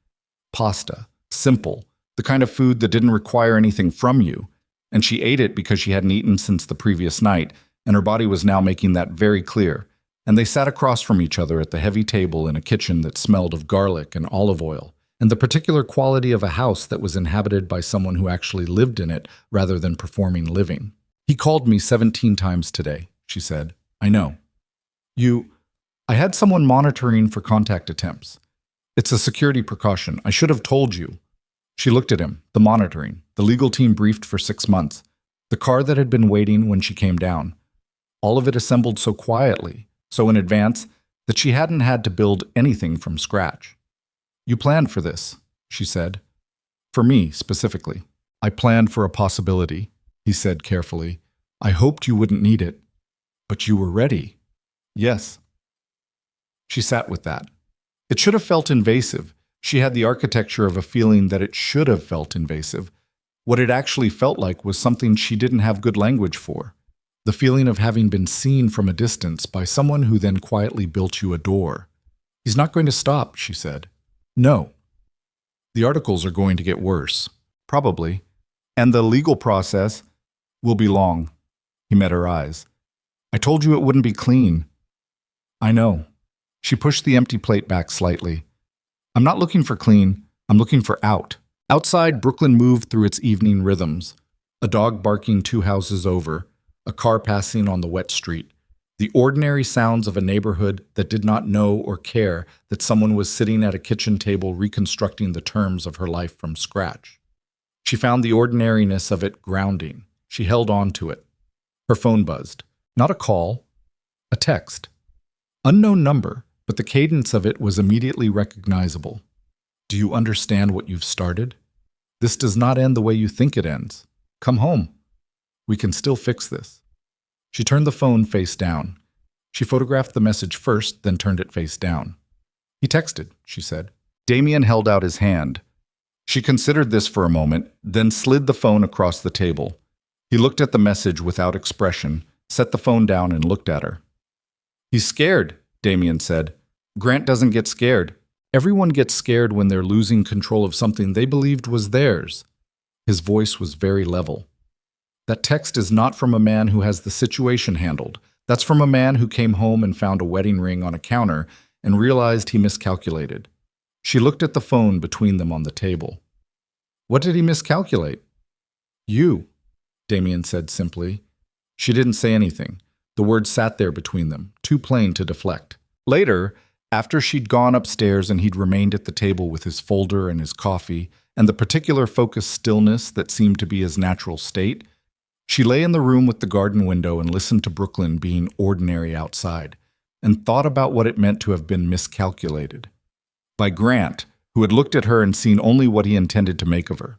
Pasta, simple, the kind of food that didn't require anything from you, and she ate it because she hadn't eaten since the previous night, and her body was now making that very clear, and they sat across from each other at the heavy table in a kitchen that smelled of garlic and olive oil, and the particular quality of a house that was inhabited by someone who actually lived in it rather than performing living. "He called me 17 times today," she said. "I know." I had someone monitoring for contact attempts. It's a security precaution. I should have told you." She looked at him, the monitoring, the legal team briefed for 6 months, the car that had been waiting when she came down. All of it assembled so quietly, so in advance, that she hadn't had to build anything from scratch. "You planned for this," she said. "For me, specifically." "I planned for a possibility," he said carefully. "I hoped you wouldn't need it. But you were ready." "Yes." She sat with that. It should have felt invasive. She had the architecture of a feeling that it should have felt invasive. What it actually felt like was something she didn't have good language for. The feeling of having been seen from a distance by someone who then quietly built you a door. "He's not going to stop," she said. "No. The articles are going to get worse. Probably. And the legal process will be long." He met her eyes. I told you it wouldn't be clean. I know. She pushed the empty plate back slightly. I'm not looking for clean. I'm looking for out. Outside, Brooklyn moved through its evening rhythms. A dog barking 2 houses over, a car passing on the wet street. The ordinary sounds of a neighborhood that did not know or care that someone was sitting at a kitchen table reconstructing the terms of her life from scratch. She found the ordinariness of it grounding. She held on to it. Her phone buzzed. Not a call, a text. Unknown number, but the cadence of it was immediately recognizable. Do you understand what you've started? This does not end the way you think it ends. Come home. We can still fix this. She turned the phone face down. She photographed the message first, then turned it face down. He texted, she said. Damien held out his hand. She considered this for a moment, then slid the phone across the table. He looked at the message without expression, set the phone down, and looked at her. He's scared, Damien said. Grant doesn't get scared. Everyone gets scared when they're losing control of something they believed was theirs. His voice was very level. That text is not from a man who has the situation handled. That's from a man who came home and found a wedding ring on a counter and realized he miscalculated. She looked at the phone between them on the table. What did he miscalculate? You, Damien said simply. She didn't say anything. The words sat there between them, too plain to deflect. Later, after she'd gone upstairs and he'd remained at the table with his folder and his coffee, and the particular focused stillness that seemed to be his natural state, she lay in the room with the garden window and listened to Brooklyn being ordinary outside, and thought about what it meant to have been miscalculated. By Grant, who had looked at her and seen only what he intended to make of her.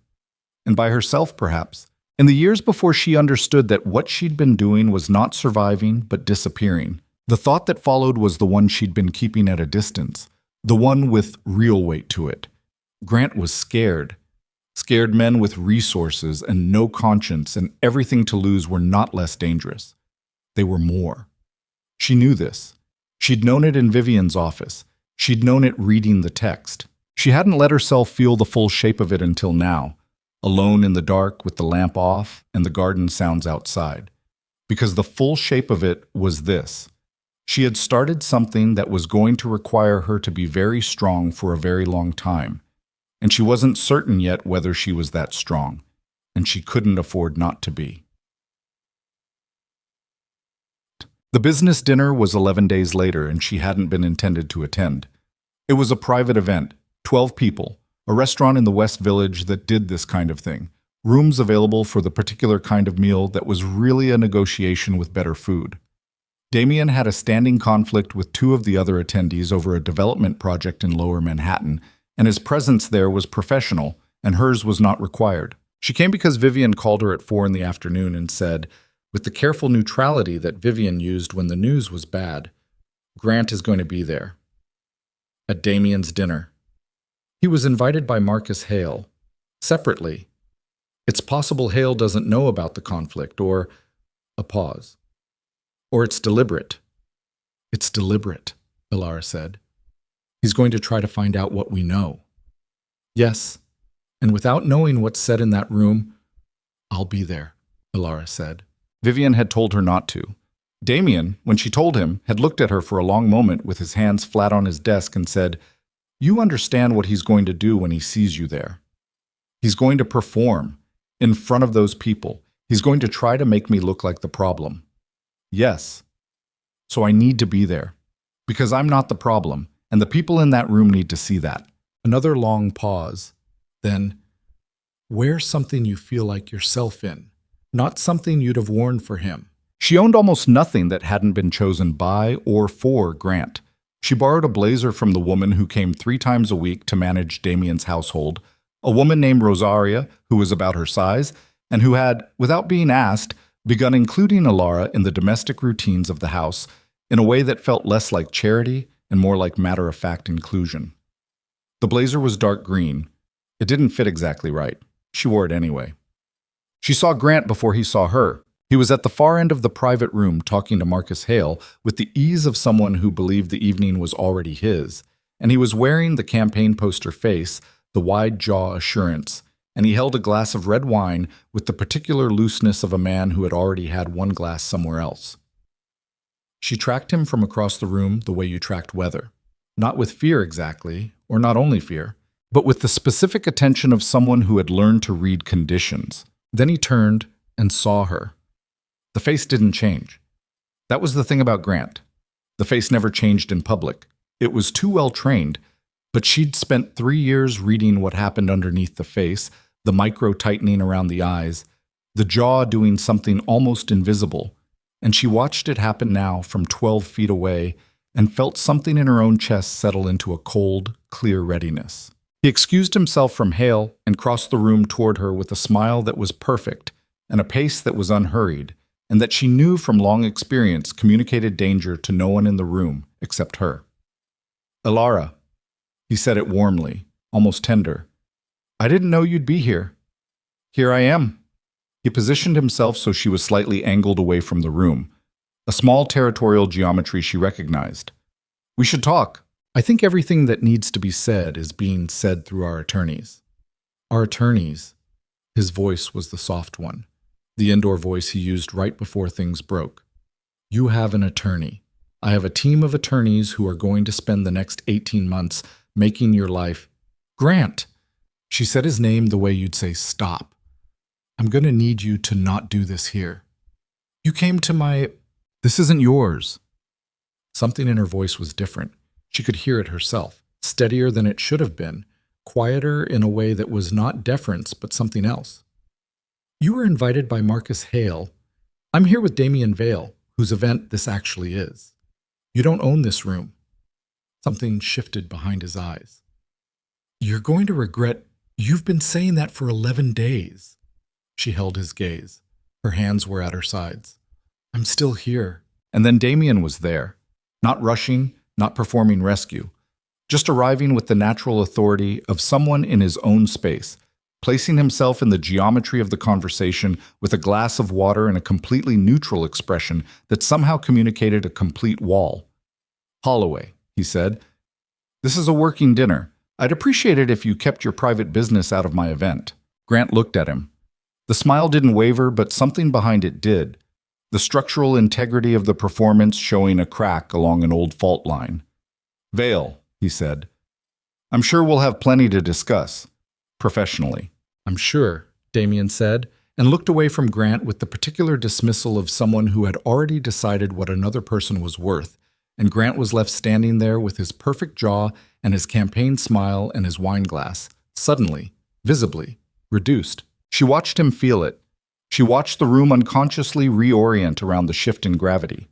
And by herself, perhaps. In the years before she understood that what she'd been doing was not surviving, but disappearing. The thought that followed was the one she'd been keeping at a distance, the one with real weight to it. Grant was scared. Scared men with resources and no conscience and everything to lose were not less dangerous. They were more. She knew this. She'd known it in Vivian's office. She'd known it reading the text. She hadn't let herself feel the full shape of it until now, alone in the dark with the lamp off and the garden sounds outside. Because the full shape of it was this. She had started something that was going to require her to be very strong for a very long time. And she wasn't certain yet whether she was that strong, and she couldn't afford not to be. The business dinner was 11 days later, and she hadn't been intended to attend. It was a private event, 12 people, a restaurant in the West Village that did this kind of thing, rooms available for the particular kind of meal that was really a negotiation with better food. Damien had a standing conflict with 2 of the other attendees over a development project in Lower Manhattan, and his presence there was professional, and hers was not required. She came because Vivian called her at 4 in the afternoon and said, with the careful neutrality that Vivian used when the news was bad, Grant is going to be there. At Damien's dinner. He was invited by Marcus Hale. Separately. It's possible Hale doesn't know about the conflict, or a pause. Or it's deliberate. It's deliberate, Ilara said. He's going to try to find out what we know. Yes, and without knowing what's said in that room, I'll be there, Ilara said. Vivian had told her not to. Damien, when she told him, had looked at her for a long moment with his hands flat on his desk and said, You understand what he's going to do when he sees you there. He's going to perform in front of those people. He's going to try to make me look like the problem. Yes. So I need to be there. Because I'm not the problem. And the people in that room need to see that. Another long pause. Then, wear something you feel like yourself in, not something you'd have worn for him. She owned almost nothing that hadn't been chosen by or for Grant. She borrowed a blazer from the woman who came 3 times a week to manage Damien's household, a woman named Rosaria, who was about her size, and who had, without being asked, begun including Ilara in the domestic routines of the house in a way that felt less like charity and more like matter-of-fact inclusion. The blazer was dark green. It didn't fit exactly right. She wore it anyway. She saw Grant before he saw her. He was at the far end of the private room talking to Marcus Hale with the ease of someone who believed the evening was already his, and he was wearing the campaign poster face, the wide jaw assurance. and he held a glass of red wine with the particular looseness of a man who had already had one glass somewhere else. She tracked him from across the room the way you tracked weather. Not with fear exactly, or not only fear, but with the specific attention of someone who had learned to read conditions. Then he turned and saw her. The face didn't change. That was the thing about Grant. The face never changed in public. It was too well trained, but she'd spent 3 years reading what happened underneath the face, the micro-tightening around the eyes, the jaw doing something almost invisible, and she watched it happen now from 12 feet away and felt something in her own chest settle into a cold, clear readiness. He excused himself from Hale and crossed the room toward her with a smile that was perfect and a pace that was unhurried, and that she knew from long experience communicated danger to no one in the room except her. "Elara," he said it warmly, almost tender. "I didn't know you'd be here." "Here I am." He positioned himself so she was slightly angled away from the room, a small territorial geometry she recognized. "We should talk. I think everything that needs to be said is being said through our attorneys." "Our attorneys?" His voice was the soft one, the indoor voice he used right before things broke. "You have an attorney. I have a team of attorneys who are going to spend the next 18 months making your life—" "Grant!" She said his name the way you'd say stop. "I'm going to need you to not do this here. You came to my— This isn't yours." Something in her voice was different. She could hear it herself, steadier than it should have been, quieter in a way that was not deference but something else. "You were invited by Marcus Hale. I'm here with Damien Vale, whose event this actually is. You don't own this room." Something shifted behind his eyes. "You're going to regret— You've been saying that for 11 days. She held his gaze. Her hands were at her sides. "I'm still here." And then Damien was there, not rushing, not performing rescue, just arriving with the natural authority of someone in his own space, placing himself in the geometry of the conversation with a glass of water and a completely neutral expression that somehow communicated a complete wall. "Holloway," he said, "this is a working dinner. I'd appreciate it if you kept your private business out of my event." Grant looked at him. The smile didn't waver, but something behind it did. The structural integrity of the performance showing a crack along an old fault line. "Vale," he said, "I'm sure we'll have plenty to discuss. Professionally." "I'm sure," Damien said, and looked away from Grant with the particular dismissal of someone who had already decided what another person was worth, and Grant was left standing there with his perfect jaw and his campaign smile and his wine glass, suddenly, visibly, reduced. She watched him feel it. She watched the room unconsciously reorient around the shift in gravity.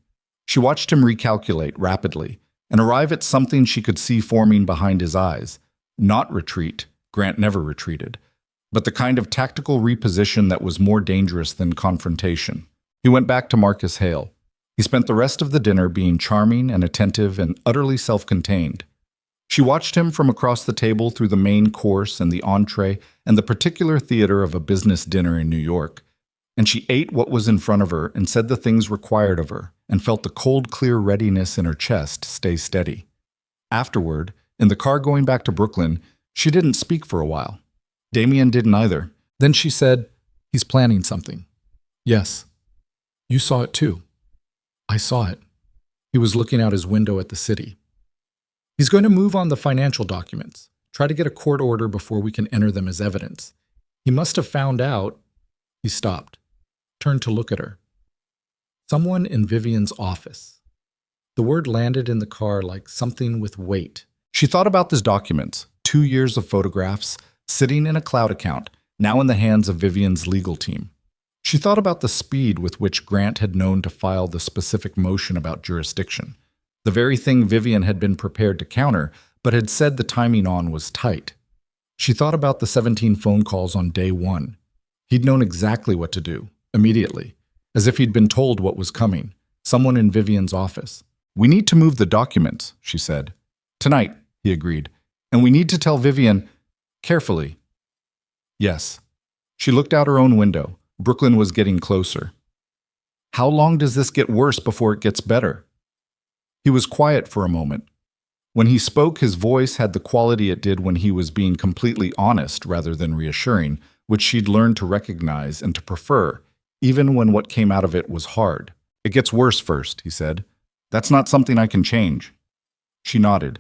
She watched him recalculate rapidly and arrive at something she could see forming behind his eyes. Not retreat, Grant never retreated, but the kind of tactical reposition that was more dangerous than confrontation. He went back to Marcus Hale. He spent the rest of the dinner being charming and attentive and utterly self-contained. She watched him from across the table through the main course and the entree and the particular theater of a business dinner in New York, and she ate what was in front of her and said the things required of her and felt the cold, clear readiness in her chest stay steady. Afterward, in the car going back to Brooklyn, she didn't speak for a while. Damien didn't either. Then she said, "He's planning something." "Yes. You saw it too." "I saw it." He was looking out his window at the city. "He's going to move on the financial documents, try to get a court order before we can enter them as evidence. He must have found out—" He stopped, turned to look at her. "Someone in Vivian's office." The word landed in the car like something with weight. She thought about these documents, 2 years of photographs, sitting in a cloud account, now in the hands of Vivian's legal team. She thought about the speed with which Grant had known to file the specific motion about jurisdiction, the very thing Vivian had been prepared to counter, but had said the timing on was tight. She thought about the 17 phone calls on day 1. He'd known exactly what to do, immediately, as if he'd been told what was coming. Someone in Vivian's office. "We need to move the documents," she said. "Tonight," he agreed. "And we need to tell Vivian carefully." Yes. She looked out her own window. Brooklyn was getting closer. How long does this get worse before it gets better? He was quiet for a moment. When he spoke, his voice had the quality it did when he was being completely honest rather than reassuring, which she'd learned to recognize and to prefer, even when what came out of it was hard. "It gets worse first," he said. "That's not something I can change." She nodded.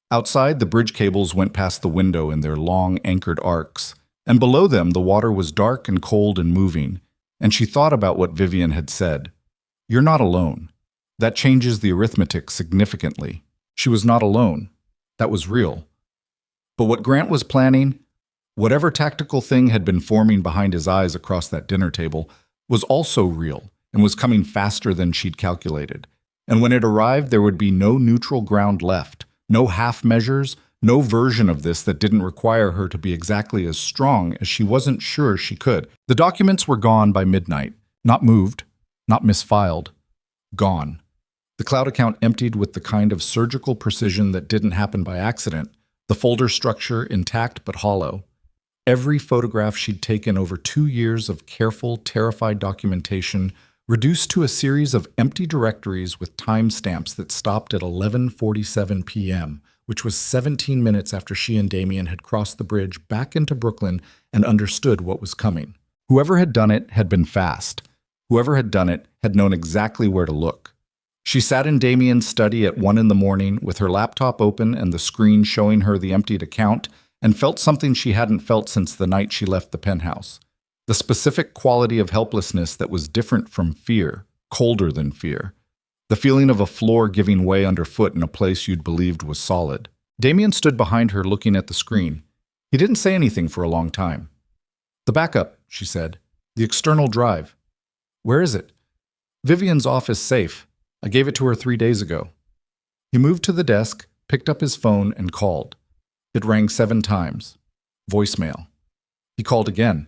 Outside, the bridge cables went past the window in their long, anchored arcs, and below them the water was dark and cold and moving, and she thought about what Vivian had said. "You're not alone." That changes the arithmetic significantly. She was not alone. That was real. But what Grant was planning, whatever tactical thing had been forming behind his eyes across that dinner table, was also real and was coming faster than she'd calculated. And when it arrived, there would be no neutral ground left, no half measures, no version of this that didn't require her to be exactly as strong as she wasn't sure she could. The documents were gone by midnight, not moved, not misfiled, gone. The cloud account emptied with the kind of surgical precision that didn't happen by accident, the folder structure intact but hollow. Every photograph she'd taken over 2 years of careful, terrified documentation reduced to a series of empty directories with timestamps that stopped at 11:47 p.m., which was 17 minutes after she and Damien had crossed the bridge back into Brooklyn and understood what was coming. Whoever had done it had been fast. Whoever had done it had known exactly where to look. She sat in Damien's study at 1 in the morning with her laptop open and the screen showing her the emptied account, and felt something she hadn't felt since the night she left the penthouse. The specific quality of helplessness that was different from fear, colder than fear. The feeling of a floor giving way underfoot in a place you'd believed was solid. Damien stood behind her looking at the screen. He didn't say anything for a long time. "The backup," she said. "The external drive." "Where is it?" "Vivian's office safe. I gave it to her 3 days ago." He moved to the desk, picked up his phone, and called. It rang 7 times. Voicemail. He called again.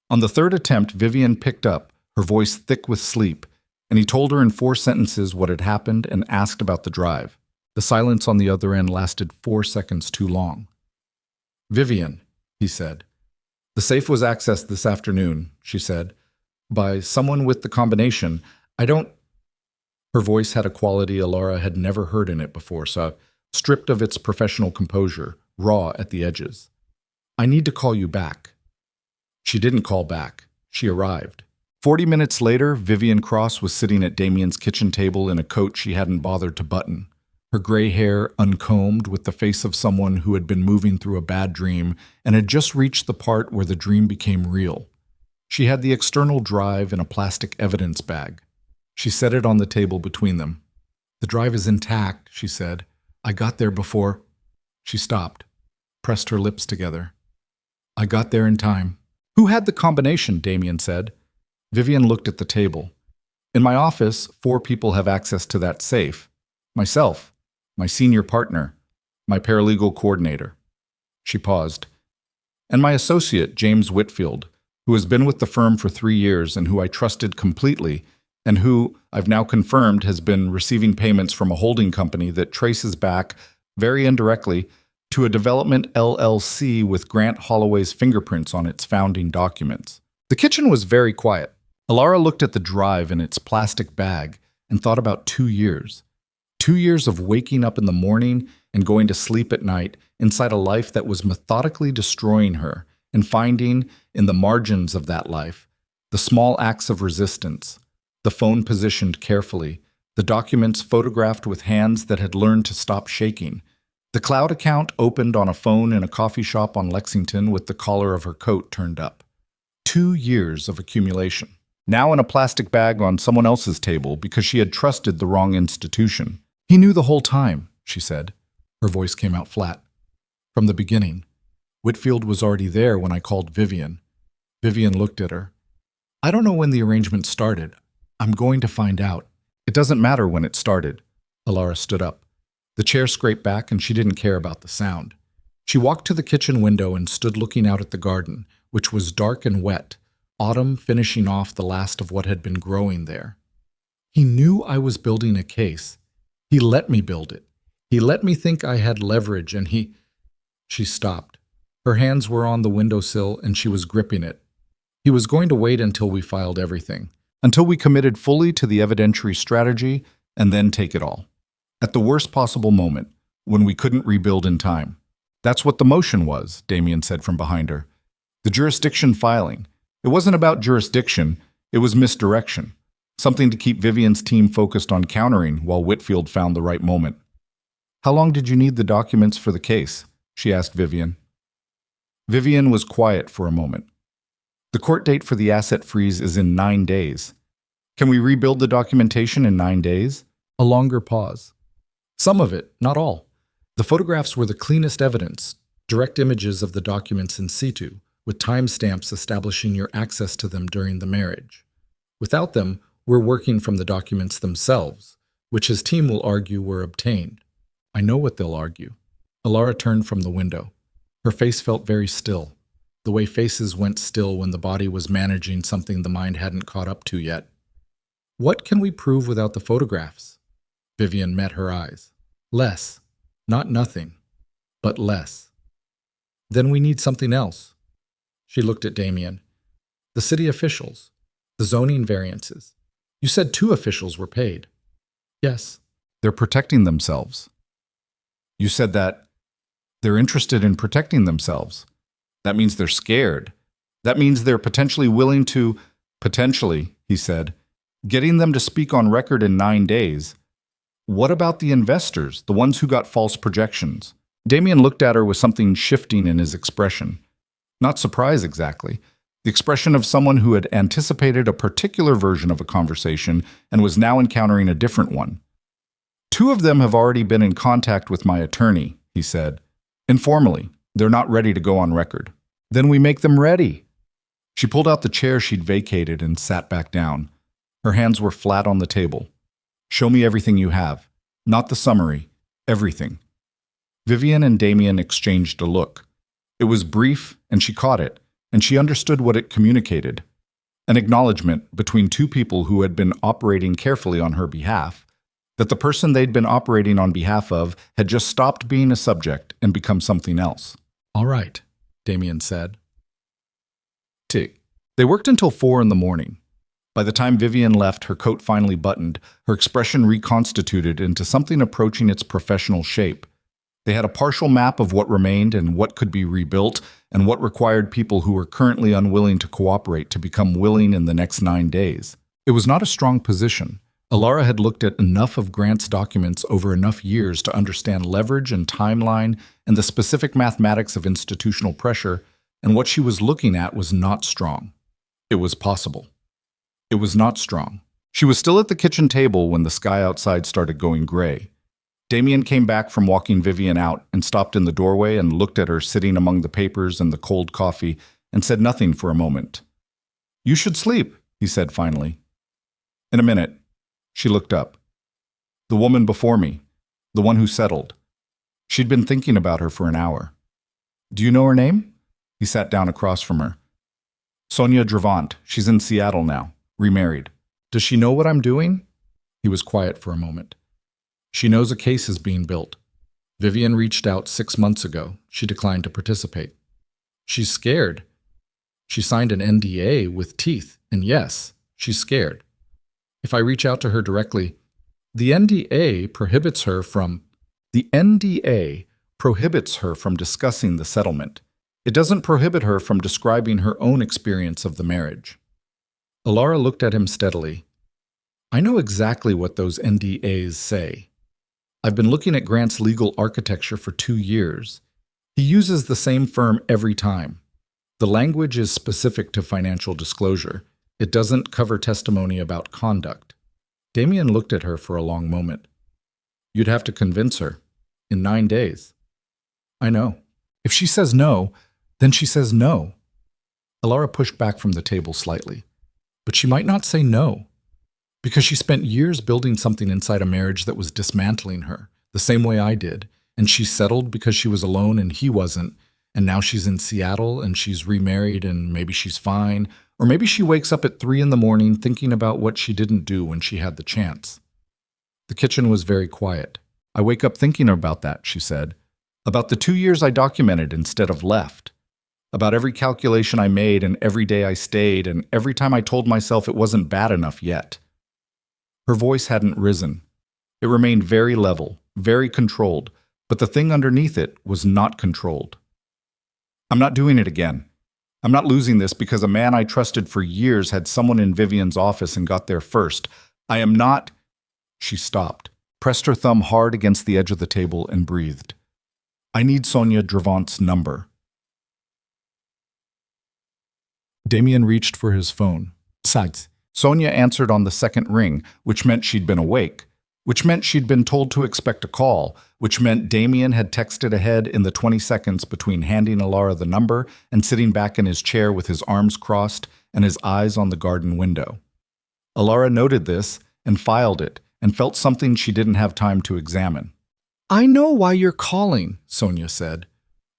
On the 3rd attempt, Vivian picked up, her voice thick with sleep, and he told her in 4 sentences what had happened and asked about the drive. The silence on the other end lasted 4 seconds too long. "Vivian," he said. "The safe was accessed this afternoon," she said, "by someone with the combination. I don't—" Her voice had a quality Alara had never heard in it before, so stripped of its professional composure, raw at the edges. "I need to call you back." She didn't call back. She arrived. 40 minutes later, Vivian Cross was sitting at Damien's kitchen table in a coat she hadn't bothered to button, her gray hair uncombed with the face of someone who had been moving through a bad dream and had just reached the part where the dream became real. She had the external drive in a plastic evidence bag. She set it on the table between them. "The drive is intact," she said. "I got there before—" She stopped, pressed her lips together. "I got there in time." "Who had the combination?" Damien said. Vivian looked at the table. "In my office, 4 people have access to that safe. Myself, my senior partner, my paralegal coordinator." She paused. "And my associate, James Whitfield, who has been with the firm for 3 years and who I trusted completely, and who, I've now confirmed, has been receiving payments from a holding company that traces back, very indirectly, to a development LLC with Grant Holloway's fingerprints on its founding documents." The kitchen was very quiet. Alara looked at the drive in its plastic bag and thought about 2 years. 2 years of waking up in the morning and going to sleep at night inside a life that was methodically destroying her, and finding, in the margins of that life, the small acts of resistance, the phone positioned carefully, the documents photographed with hands that had learned to stop shaking, the cloud account opened on a phone in a coffee shop on Lexington with the collar of her coat turned up. 2 years of accumulation. Now in a plastic bag on someone else's table because she had trusted the wrong institution. "He knew the whole time," she said. Her voice came out flat. "From the beginning. Whitfield was already there when I called Vivian." Vivian looked at her. "I don't know when the arrangement started. I'm going to find out." "It doesn't matter when it started." Alara stood up. The chair scraped back and she didn't care about the sound. She walked to the kitchen window and stood looking out at the garden, which was dark and wet, autumn finishing off the last of what had been growing there. "He knew I was building a case. He let me build it. He let me think I had leverage and he—" She stopped. Her hands were on the windowsill and she was gripping it. "He was going to wait until we filed everything, until we committed fully to the evidentiary strategy, and then take it all. At the worst possible moment, when we couldn't rebuild in time." "That's what the motion was," Damien said from behind her. The jurisdiction filing. It wasn't about jurisdiction, it was misdirection. Something to keep Vivian's team focused on countering while Whitfield found the right moment. How long did you need the documents for the case? She asked Vivian. Vivian was quiet for a moment. The court date for the asset freeze is in 9 days. Can we rebuild the documentation in 9 days? A longer pause. Some of it, not all. The photographs were the cleanest evidence, direct images of the documents in situ, with timestamps establishing your access to them during the marriage. Without them, we're working from the documents themselves, which his team will argue were obtained. I know what they'll argue. Alara turned from the window. Her face felt very still, the way faces went still when the body was managing something the mind hadn't caught up to yet. What can we prove without the photographs? Vivian met her eyes. Less. Not nothing, but less. Then we need something else. She looked at Damien. The city officials. The zoning variances. You said 2 officials were paid. Yes. They're protecting themselves. You said that they're interested in protecting themselves. That means they're scared. That means they're potentially willing to, potentially, he said, getting them to speak on record in 9 days. What about the investors, the ones who got false projections? Damien looked at her with something shifting in his expression. Not surprise exactly. The expression of someone who had anticipated a particular version of a conversation and was now encountering a different one. 2 of them have already been in contact with my attorney, he said. Informally, they're not ready to go on record. Then we make them ready. She pulled out the chair she'd vacated and sat back down. Her hands were flat on the table. Show me everything you have. Not the summary. Everything. Vivian and Damien exchanged a look. It was brief, and she caught it, and she understood what it communicated. An acknowledgement between 2 people who had been operating carefully on her behalf, that the person they'd been operating on behalf of had just stopped being a subject and become something else. All right, Damien said. Tick. They worked until 4 in the morning. By the time Vivian left, her coat finally buttoned, her expression reconstituted into something approaching its professional shape. They had a partial map of what remained and what could be rebuilt, and what required people who were currently unwilling to cooperate to become willing in the next 9 days. It was not a strong position. Alara had looked at enough of Grant's documents over enough years to understand leverage and timeline and the specific mathematics of institutional pressure, and what she was looking at was not strong. It was possible. It was not strong. She was still at the kitchen table when the sky outside started going gray. Damien came back from walking Vivian out and stopped in the doorway and looked at her sitting among the papers and the cold coffee and said nothing for a moment. You should sleep, he said finally. In a minute. She looked up. The woman before me, the one who settled. She'd been thinking about her for an hour. Do you know her name? He sat down across from her. Sonia Dravant. She's in Seattle now, remarried. Does she know what I'm doing? He was quiet for a moment. She knows a case is being built. Vivian reached out 6 months ago. She declined to participate. She's scared. She signed an NDA with teeth, and yes, she's scared. If I reach out to her directly, the NDA prohibits her from discussing the settlement. It doesn't prohibit her from describing her own experience of the marriage. Alara looked at him steadily. I know exactly what those NDAs say. I've been looking at Grant's legal architecture for 2 years. He uses the same firm every time. The language is specific to financial disclosure. It doesn't cover testimony about conduct. Damien looked at her for a long moment. You'd have to convince her. In 9 days. I know. If she says no, then she says no. Alara pushed back from the table slightly. But she might not say no. Because she spent years building something inside a marriage that was dismantling her, the same way I did, and she settled because she was alone and he wasn't, and now she's in Seattle and she's remarried and maybe she's fine, or maybe she wakes up at 3 in the morning thinking about what she didn't do when she had the chance. The kitchen was very quiet. I wake up thinking about that, she said. About the 2 years I documented instead of left. About every calculation I made and every day I stayed and every time I told myself it wasn't bad enough yet. Her voice hadn't risen. It remained very level, very controlled, but the thing underneath it was not controlled. I'm not doing it again. I'm not losing this because a man I trusted for years had someone in Vivian's office and got there first. I am not. She stopped, pressed her thumb hard against the edge of the table, and breathed. I need Sonia Dravant's number. Damien reached for his phone. Sags. Sonia answered on the second ring, which meant she'd been awake, which meant she'd been told to expect a call, which meant Damien had texted ahead in the 20 seconds between handing Alara the number and sitting back in his chair with his arms crossed and his eyes on the garden window. Alara noted this and filed it and felt something she didn't have time to examine. I know why you're calling, Sonia said.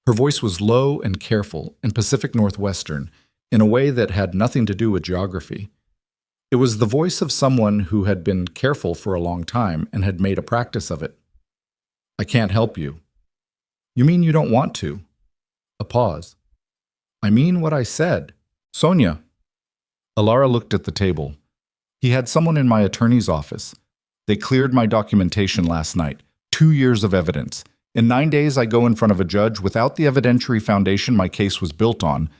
Her voice was low and careful and Pacific Northwestern, in a way that had nothing to do with geography. It was the voice of someone who had been careful for a long time and had made a practice of it. I can't help you. You mean you don't want to? A pause. I mean what I said. Sonia. Alara looked at the table. He had someone in my attorney's office. They cleared my documentation last night. 2 years of evidence. In 9 days, I go in front of a judge without the evidentiary foundation my case was built on,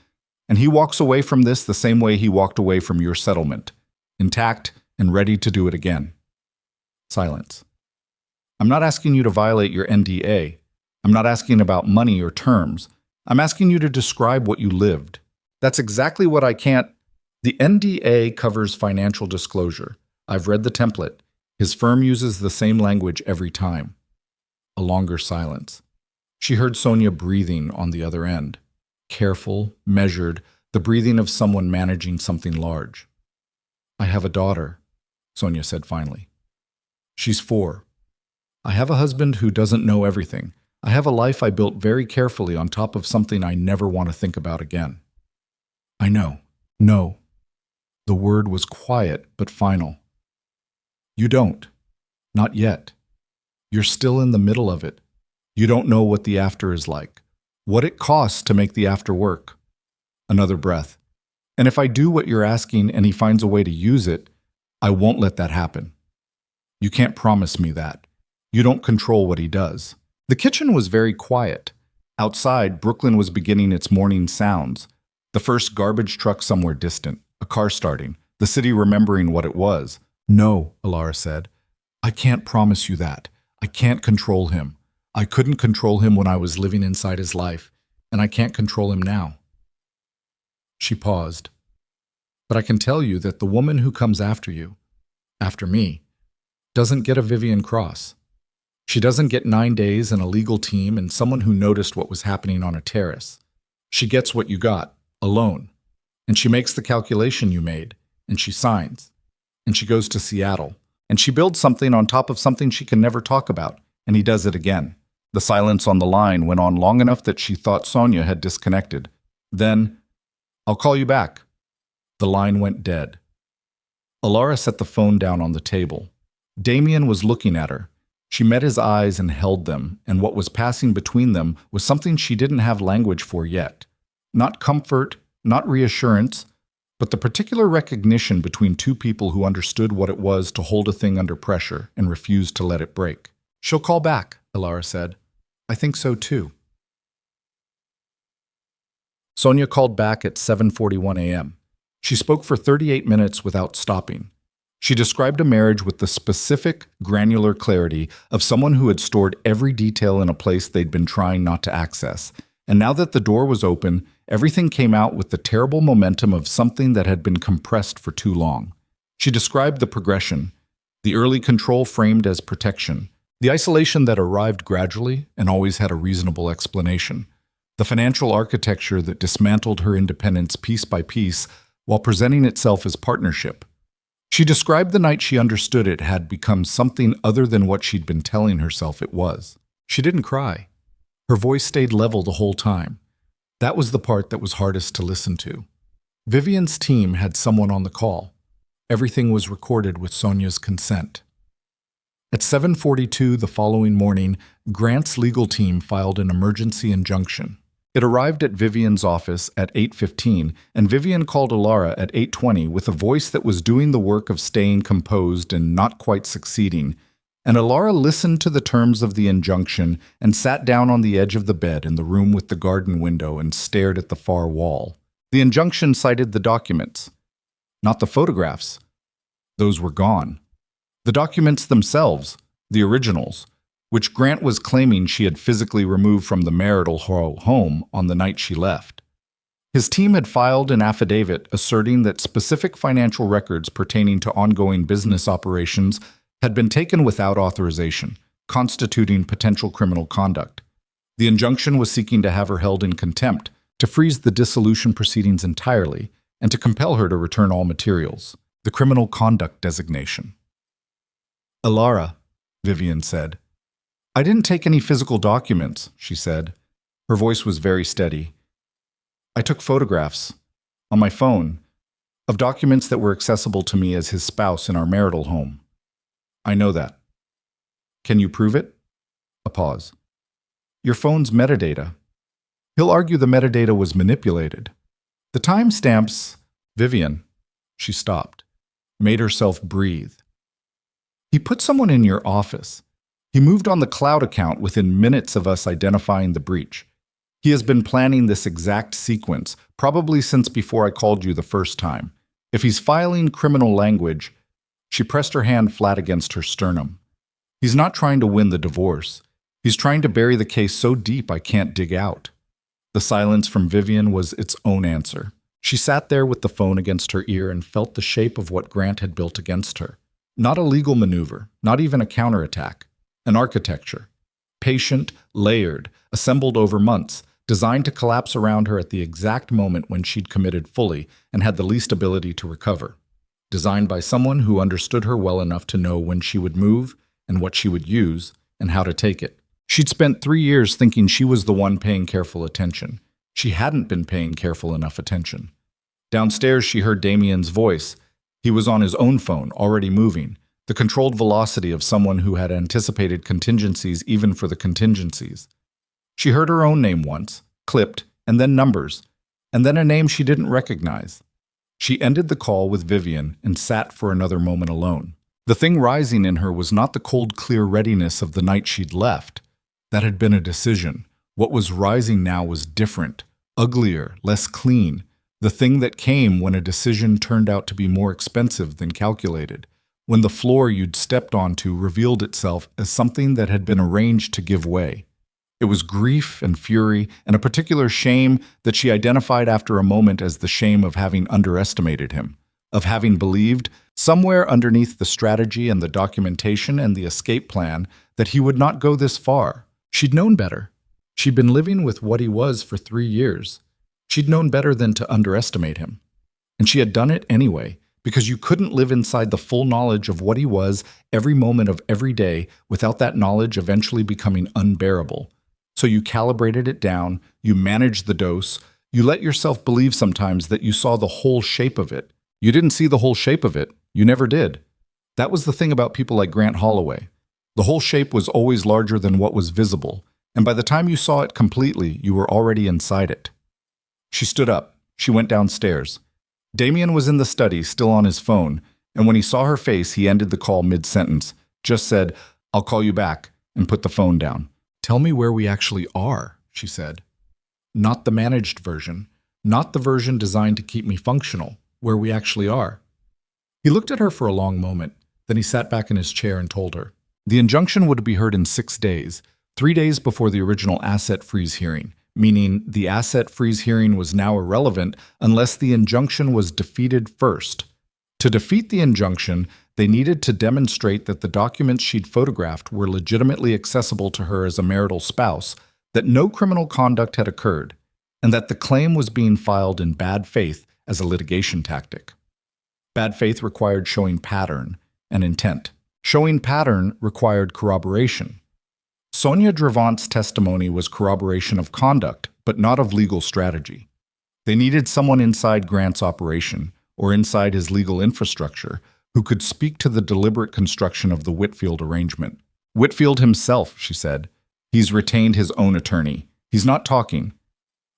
and he walks away from this the same way he walked away from your settlement, intact and ready to do it again. Silence. I'm not asking you to violate your NDA. I'm not asking about money or terms. I'm asking you to describe what you lived. That's exactly what I can't. The NDA covers financial disclosure. I've read the template. His firm uses the same language every time. A longer silence. She heard Sonia breathing on the other end. Careful, measured, the breathing of someone managing something large. I have a daughter, Sonia said finally. She's 4. I have a husband who doesn't know everything. I have a life I built very carefully on top of something I never want to think about again. I know. No. The word was quiet but final. You don't. Not yet. You're still in the middle of it. You don't know what the after is like. What it costs to make the after work. Another breath. And if I do what you're asking and he finds a way to use it, I won't let that happen. You can't promise me that. You don't control what he does. The kitchen was very quiet. Outside, Brooklyn was beginning its morning sounds. The first garbage truck somewhere distant, a car starting, the city remembering what it was. No, Alara said. I can't promise you that. I can't control him. I couldn't control him when I was living inside his life, and I can't control him now. She paused. But I can tell you that the woman who comes after you, after me, doesn't get a Vivian Cross. She doesn't get 9 days and a legal team and someone who noticed what was happening on a terrace. She gets what you got, alone. And she makes the calculation you made, and she signs. And she goes to Seattle, and she builds something on top of something she can never talk about, and he does it again. The silence on the line went on long enough that she thought Sonia had disconnected. Then, I'll call you back. The line went dead. Alara set the phone down on the table. Damien was looking at her. She met his eyes and held them, and what was passing between them was something she didn't have language for yet. Not comfort, not reassurance, but the particular recognition between two people who understood what it was to hold a thing under pressure and refuse to let it break. She'll call back, Alara said. I think so too. Sonia called back at 7:41 a.m. She spoke for 38 minutes without stopping. She described a marriage with the specific, granular clarity of someone who had stored every detail in a place they'd been trying not to access. And now that the door was open, everything came out with the terrible momentum of something that had been compressed for too long. She described the progression, the early control framed as protection, the isolation that arrived gradually and always had a reasonable explanation, the financial architecture that dismantled her independence piece by piece while presenting itself as partnership. She described the night she understood it had become something other than what she'd been telling herself it was. She didn't cry. Her voice stayed level the whole time. That was the part that was hardest to listen to. Vivian's team had someone on the call. Everything was recorded with Sonia's consent. At 7:42 the following morning, Grant's legal team filed an emergency injunction. It arrived at Vivian's office at 8:15, and Vivian called Alara at 8:20 with a voice that was doing the work of staying composed and not quite succeeding. And Alara listened to the terms of the injunction and sat down on the edge of the bed in the room with the garden window and stared at the far wall. The injunction cited the documents, not the photographs. Those were gone. The documents themselves, the originals, which Grant was claiming she had physically removed from the marital home on the night she left. His team had filed an affidavit asserting that specific financial records pertaining to ongoing business operations had been taken without authorization, constituting potential criminal conduct. The injunction was seeking to have her held in contempt, to freeze the dissolution proceedings entirely, and to compel her to return all materials, the criminal conduct designation. "Ilara," Vivian said. "I didn't take any physical documents," she said. Her voice was very steady. "I took photographs, on my phone, of documents that were accessible to me as his spouse in our marital home. I know that. Can you prove it?" A pause. "Your phone's metadata. He'll argue the metadata was manipulated. The timestamps..." Vivian, she stopped, made herself breathe. "He put someone in your office. He moved on the cloud account within minutes of us identifying the breach. He has been planning this exact sequence, probably since before I called you the first time. If he's filing criminal language..." She pressed her hand flat against her sternum. "He's not trying to win the divorce. He's trying to bury the case so deep I can't dig out." The silence from Vivian was its own answer. She sat there with the phone against her ear and felt the shape of what Grant had built against her. Not a legal maneuver, not even a counterattack. An architecture. Patient, layered, assembled over months, designed to collapse around her at the exact moment when she'd committed fully and had the least ability to recover. Designed by someone who understood her well enough to know when she would move and what she would use and how to take it. She'd spent 3 years thinking she was the one paying careful attention. She hadn't been paying careful enough attention. Downstairs, she heard Damien's voice. He was on his own phone, already moving, the controlled velocity of someone who had anticipated contingencies even for the contingencies. She heard her own name once, clipped, and then numbers, and then a name she didn't recognize. She ended the call with Vivian and sat for another moment alone. The thing rising in her was not the cold, clear readiness of the night she'd left. That had been a decision. What was rising now was different, uglier, less clean. The thing that came when a decision turned out to be more expensive than calculated. When the floor you'd stepped onto revealed itself as something that had been arranged to give way. It was grief and fury and a particular shame that she identified after a moment as the shame of having underestimated him, of having believed, somewhere underneath the strategy and the documentation and the escape plan, that he would not go this far. She'd known better. She'd been living with what he was for 3 years. She'd known better than to underestimate him. And she had done it anyway, because you couldn't live inside the full knowledge of what he was every moment of every day without that knowledge eventually becoming unbearable. So you calibrated it down, you managed the dose, you let yourself believe sometimes that you saw the whole shape of it. You didn't see the whole shape of it. You never did. That was the thing about people like Grant Holloway. The whole shape was always larger than what was visible, and by the time you saw it completely, you were already inside it. She stood up. She went downstairs. Damien was in the study, still on his phone, and when he saw her face, he ended the call mid-sentence, just said, "I'll call you back," and put the phone down. "Tell me where we actually are," she said. "Not the managed version, not the version designed to keep me functional, where we actually are." He looked at her for a long moment, then he sat back in his chair and told her. The injunction would be heard in 6 days, 3 days before the original asset freeze hearing, meaning the asset freeze hearing was now irrelevant unless the injunction was defeated first. To defeat the injunction, they needed to demonstrate that the documents she'd photographed were legitimately accessible to her as a marital spouse, that no criminal conduct had occurred, and that the claim was being filed in bad faith as a litigation tactic. Bad faith required showing pattern and intent. Showing pattern required corroboration. Sonia Dravant's testimony was corroboration of conduct, but not of legal strategy. They needed someone inside Grant's operation, or inside his legal infrastructure, who could speak to the deliberate construction of the Whitfield arrangement. "Whitfield himself," she said. "He's retained his own attorney. He's not talking."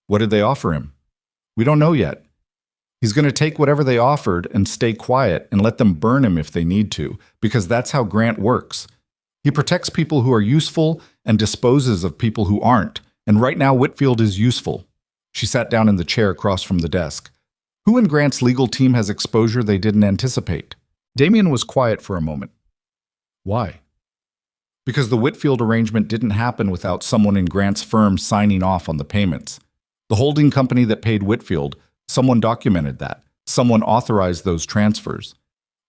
"What did they offer him?" "We don't know yet. He's going to take whatever they offered and stay quiet and let them burn him if they need to, because that's how Grant works. He protects people who are useful and disposes of people who aren't, and right now Whitfield is useful." She sat down in the chair across from the desk. Who in Grant's legal team has exposure they didn't anticipate? Damien was quiet for a moment. Why? Because the Whitfield arrangement didn't happen without someone in Grant's firm signing off on the payments. The holding company that paid Whitfield, someone documented that. Someone authorized those transfers.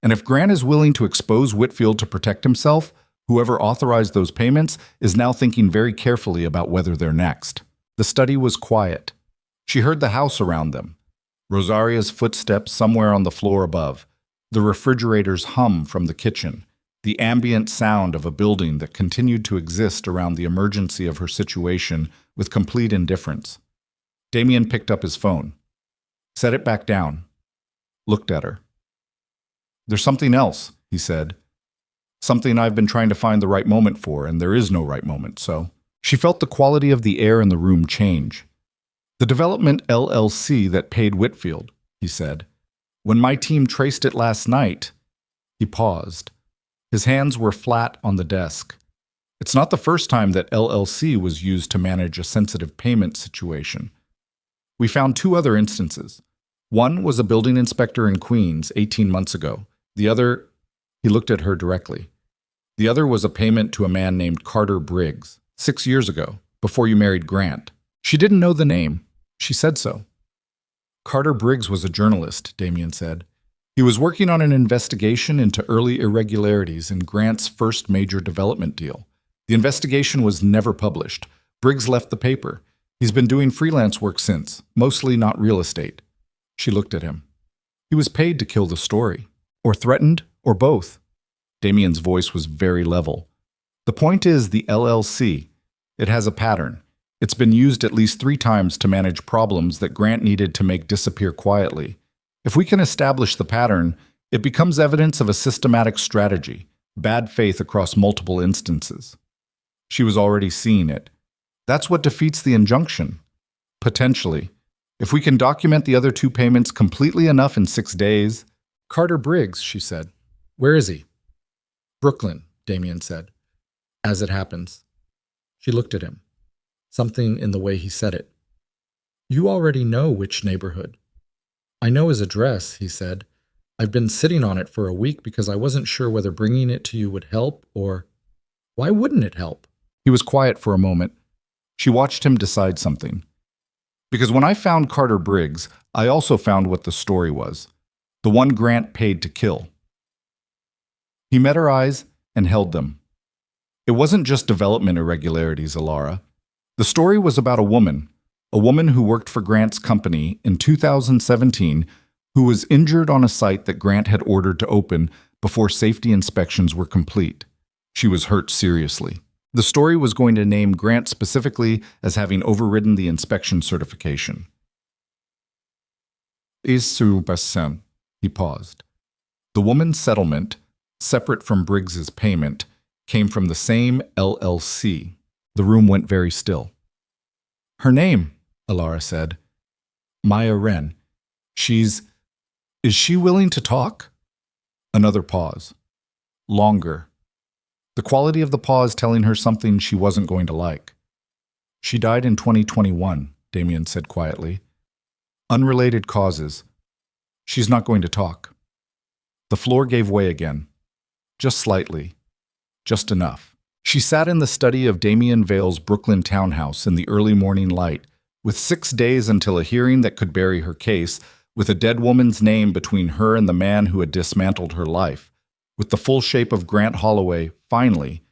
And if Grant is willing to expose Whitfield to protect himself, whoever authorized those payments is now thinking very carefully about whether they're next. The study was quiet. She heard the house around them. Rosaria's footsteps somewhere on the floor above. The refrigerator's hum from the kitchen. The ambient sound of a building that continued to exist around the emergency of her situation with complete indifference. Damien picked up his phone. Set it back down. Looked at her. There's something else, he said. Something I've been trying to find the right moment for, and there is no right moment, so. She felt the quality of the air in the room change. The development LLC that paid Whitfield, he said. When my team traced it last night, he paused. His hands were flat on the desk. It's not the first time that LLC was used to manage a sensitive payment situation. We found two other instances. One was a building inspector in Queens 18 months ago. The other, he looked at her directly. The other was a payment to a man named Carter Briggs, 6 years ago, before you married Grant. She didn't know the name. She said so. Carter Briggs was a journalist, Damien said. He was working on an investigation into early irregularities in Grant's first major development deal. The investigation was never published. Briggs left the paper. He's been doing freelance work since, mostly not real estate. She looked at him. He was paid to kill the story, or threatened, or both. Damien's voice was very level. The point is the LLC. It has a pattern. It's been used at least 3 times to manage problems that Grant needed to make disappear quietly. If we can establish the pattern, it becomes evidence of a systematic strategy, bad faith across multiple instances. She was already seeing it. That's what defeats the injunction. Potentially. If we can document the other 2 payments completely enough in 6 days. Carter Briggs, she said. Where is he? Brooklyn, Damien said. As it happens. She looked at him. Something in the way he said it. You already know which neighborhood. I know his address, he said. I've been sitting on it for a week because I wasn't sure whether bringing it to you would help or... Why wouldn't it help? He was quiet for a moment. She watched him decide something. Because when I found Carter Briggs, I also found what the story was. The one Grant paid to kill. He met her eyes and held them. It wasn't just development irregularities, Alara. The story was about a woman who worked for Grant's company in 2017 who was injured on a site that Grant had ordered to open before safety inspections were complete. She was hurt seriously. The story was going to name Grant specifically as having overridden the inspection certification. Is-sur-bassin, he paused. The woman's settlement, separate from Briggs's payment, came from the same LLC. The room went very still. Her name, Alara said. Maya Wren. Is she willing to talk? Another pause. Longer. The quality of the pause telling her something she wasn't going to like. She died in 2021, Damien said quietly. Unrelated causes. She's not going to talk. The floor gave way again. Just slightly. Just enough. She sat in the study of Damien Vale's Brooklyn townhouse in the early morning light, with 6 days until a hearing that could bury her case, with a dead woman's name between her and the man who had dismantled her life, with the full shape of Grant Holloway finally,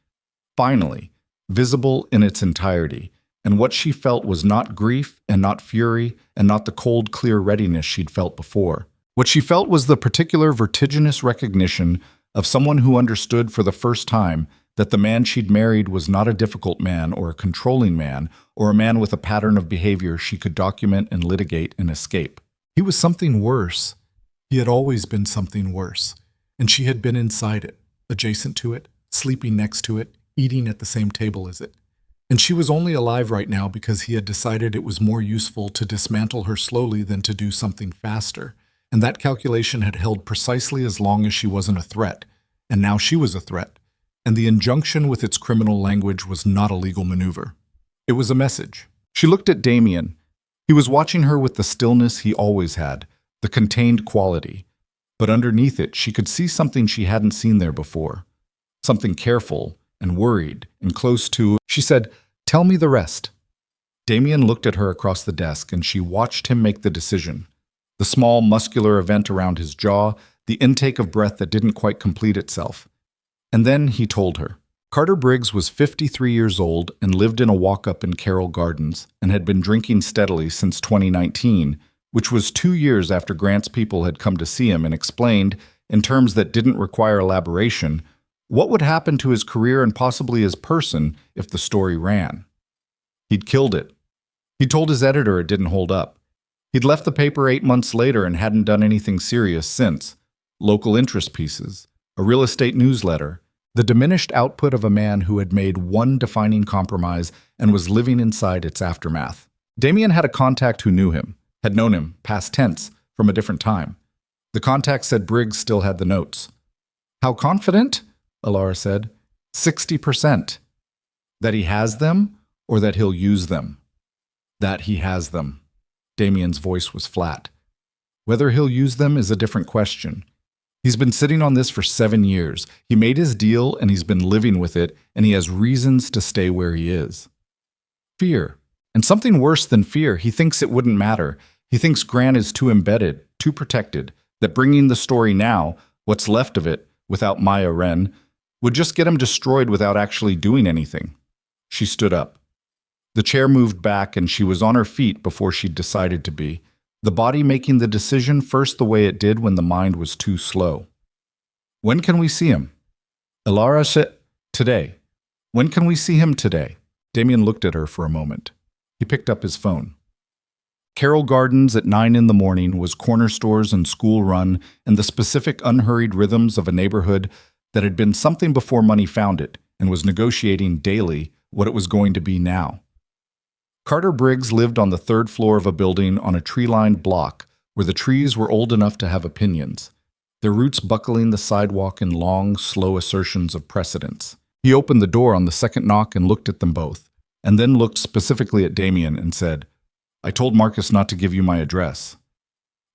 visible in its entirety, and what she felt was not grief and not fury and not the cold, clear readiness she'd felt before. What she felt was the particular vertiginous recognition of someone who understood for the first time that the man she'd married was not a difficult man or a controlling man or a man with a pattern of behavior she could document and litigate and escape. He was something worse. He had always been something worse, and she had been inside it, adjacent to it, sleeping next to it, eating at the same table as it. And she was only alive right now because he had decided it was more useful to dismantle her slowly than to do something faster. And that calculation had held precisely as long as she wasn't a threat. And now she was a threat. And the injunction with its criminal language was not a legal maneuver. It was a message. She looked at Damien. He was watching her with the stillness he always had, the contained quality. But underneath it, she could see something she hadn't seen there before. Something careful and worried and close to. She said, "Tell me the rest." Damien looked at her across the desk, and she watched him make the decision. The small, muscular event around his jaw, the intake of breath that didn't quite complete itself. And then he told her. Carter Briggs was 53 years old and lived in a walk-up in Carroll Gardens and had been drinking steadily since 2019, which was 2 years after Grant's people had come to see him and explained, in terms that didn't require elaboration, what would happen to his career and possibly his person if the story ran. He'd killed it. He told his editor it didn't hold up. He'd left the paper 8 months later and hadn't done anything serious since. Local interest pieces, a real estate newsletter, the diminished output of a man who had made one defining compromise and was living inside its aftermath. Damien had a contact who knew him, had known him, past tense, from a different time. The contact said Briggs still had the notes. "How confident?" Alara said. 60%. That he has them, or that he'll use them? That he has them. Damien's voice was flat. Whether he'll use them is a different question. He's been sitting on this for 7 years. He made his deal, and he's been living with it, and he has reasons to stay where he is. Fear. And something worse than fear, he thinks it wouldn't matter. He thinks Grant is too embedded, too protected, that bringing the story now, what's left of it, without Maya Wren, would just get him destroyed without actually doing anything. She stood up. The chair moved back, and she was on her feet before she'd decided to be, the body making the decision first the way it did when the mind was too slow. "When can we see him?" Alara said, "Today." "When can we see him today?" Damien looked at her for a moment. He picked up his phone. Carroll Gardens at 9 in the morning was corner stores and school run and the specific unhurried rhythms of a neighborhood that had been something before money found it and was negotiating daily what it was going to be now. Carter Briggs lived on the 3rd floor of a building on a tree-lined block where the trees were old enough to have opinions, their roots buckling the sidewalk in long, slow assertions of precedence. He opened the door on the second knock and looked at them both, and then looked specifically at Damien and said, "I told Marcus not to give you my address."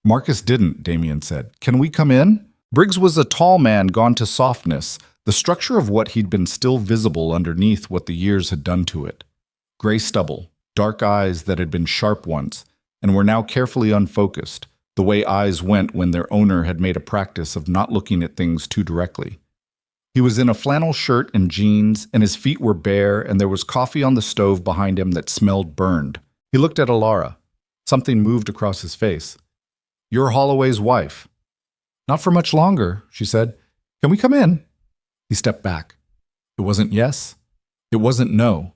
"Marcus didn't," Damien said. "Can we come in?" Briggs was a tall man gone to softness, the structure of what he'd been still visible underneath what the years had done to it. Gray stubble, dark eyes that had been sharp once, and were now carefully unfocused, the way eyes went when their owner had made a practice of not looking at things too directly. He was in a flannel shirt and jeans, and his feet were bare, and there was coffee on the stove behind him that smelled burned. He looked at Alara. Something moved across his face. "You're Holloway's wife." "Not for much longer," she said. "Can we come in?" He stepped back. It wasn't yes. It wasn't no.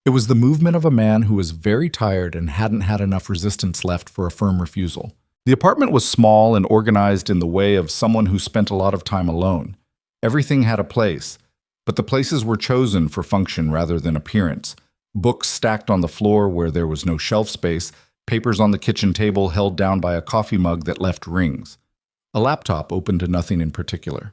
It was the movement of a man who was very tired and hadn't had enough resistance left for a firm refusal. The apartment was small and organized in the way of someone who spent a lot of time alone. Everything had a place, but the places were chosen for function rather than appearance. Books stacked on the floor where there was no shelf space, papers on the kitchen table held down by a coffee mug that left rings. A laptop open to nothing in particular.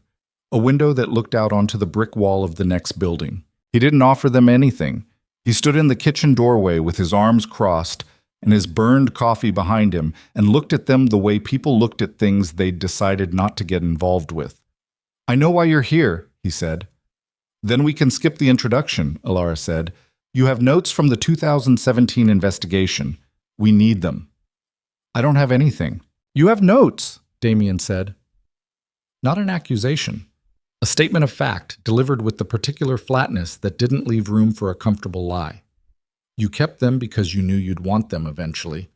A window that looked out onto the brick wall of the next building. He didn't offer them anything. He stood in the kitchen doorway with his arms crossed and his burned coffee behind him and looked at them the way people looked at things they'd decided not to get involved with. "I know why you're here," he said. "Then we can skip the introduction," Alara said. "You have notes from the 2017 investigation. We need them." "I don't have anything." "You have notes," Damien said. Not an accusation. A statement of fact delivered with the particular flatness that didn't leave room for a comfortable lie. You kept them because you knew you'd want them eventually,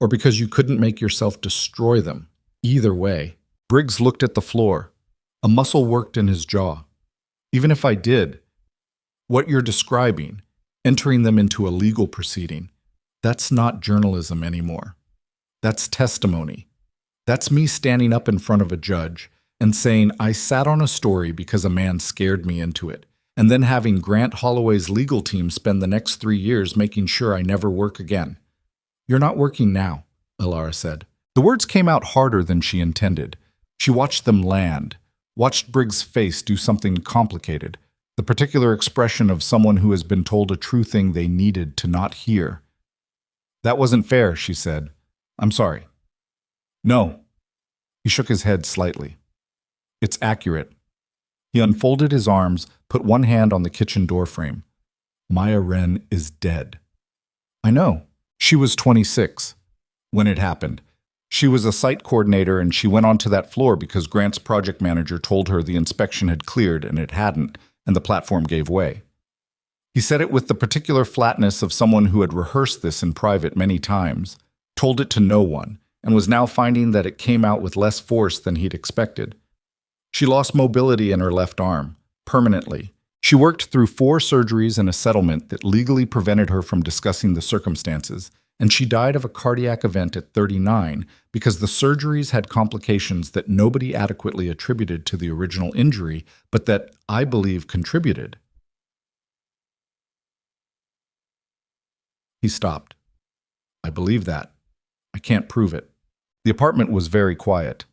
or because you couldn't make yourself destroy them. Either way, Briggs looked at the floor. A muscle worked in his jaw. "Even if I did, what you're describing, entering them into a legal proceeding, that's not journalism anymore. That's testimony. That's me standing up in front of a judge and saying I sat on a story because a man scared me into it, and then having Grant Holloway's legal team spend the next 3 years making sure I never work again." "You're not working now," Alara said. The words came out harder than she intended. She watched them land, watched Briggs' face do something complicated, the particular expression of someone who has been told a true thing they needed to not hear. That wasn't fair, she said. I'm sorry. No. He shook his head slightly. It's accurate. He unfolded his arms, put one hand on the kitchen doorframe. Maya Wren is dead. I know. She was 26 when it happened. She was a site coordinator and she went onto that floor because Grant's project manager told her the inspection had cleared and it hadn't, and the platform gave way. He said it with the particular flatness of someone who had rehearsed this in private many times, told it to no one, and was now finding that it came out with less force than he'd expected. She lost mobility in her left arm, permanently. She worked through 4 surgeries and a settlement that legally prevented her from discussing the circumstances, and she died of a cardiac event at 39 because the surgeries had complications that nobody adequately attributed to the original injury, but that I believe contributed. He stopped. I believe that. I can't prove it. The apartment was very quiet.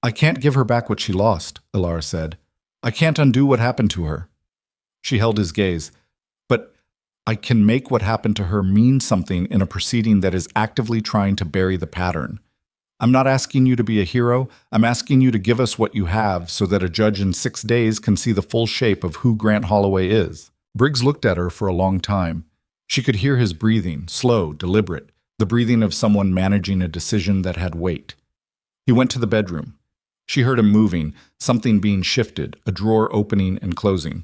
I can't give her back what she lost, Ilara said. I can't undo what happened to her. She held his gaze. But I can make what happened to her mean something in a proceeding that is actively trying to bury the pattern. I'm not asking you to be a hero. I'm asking you to give us what you have so that a judge in 6 days can see the full shape of who Grant Holloway is. Briggs looked at her for a long time. She could hear his breathing, slow, deliberate, the breathing of someone managing a decision that had weight. He went to the bedroom. She heard him moving, something being shifted, a drawer opening and closing.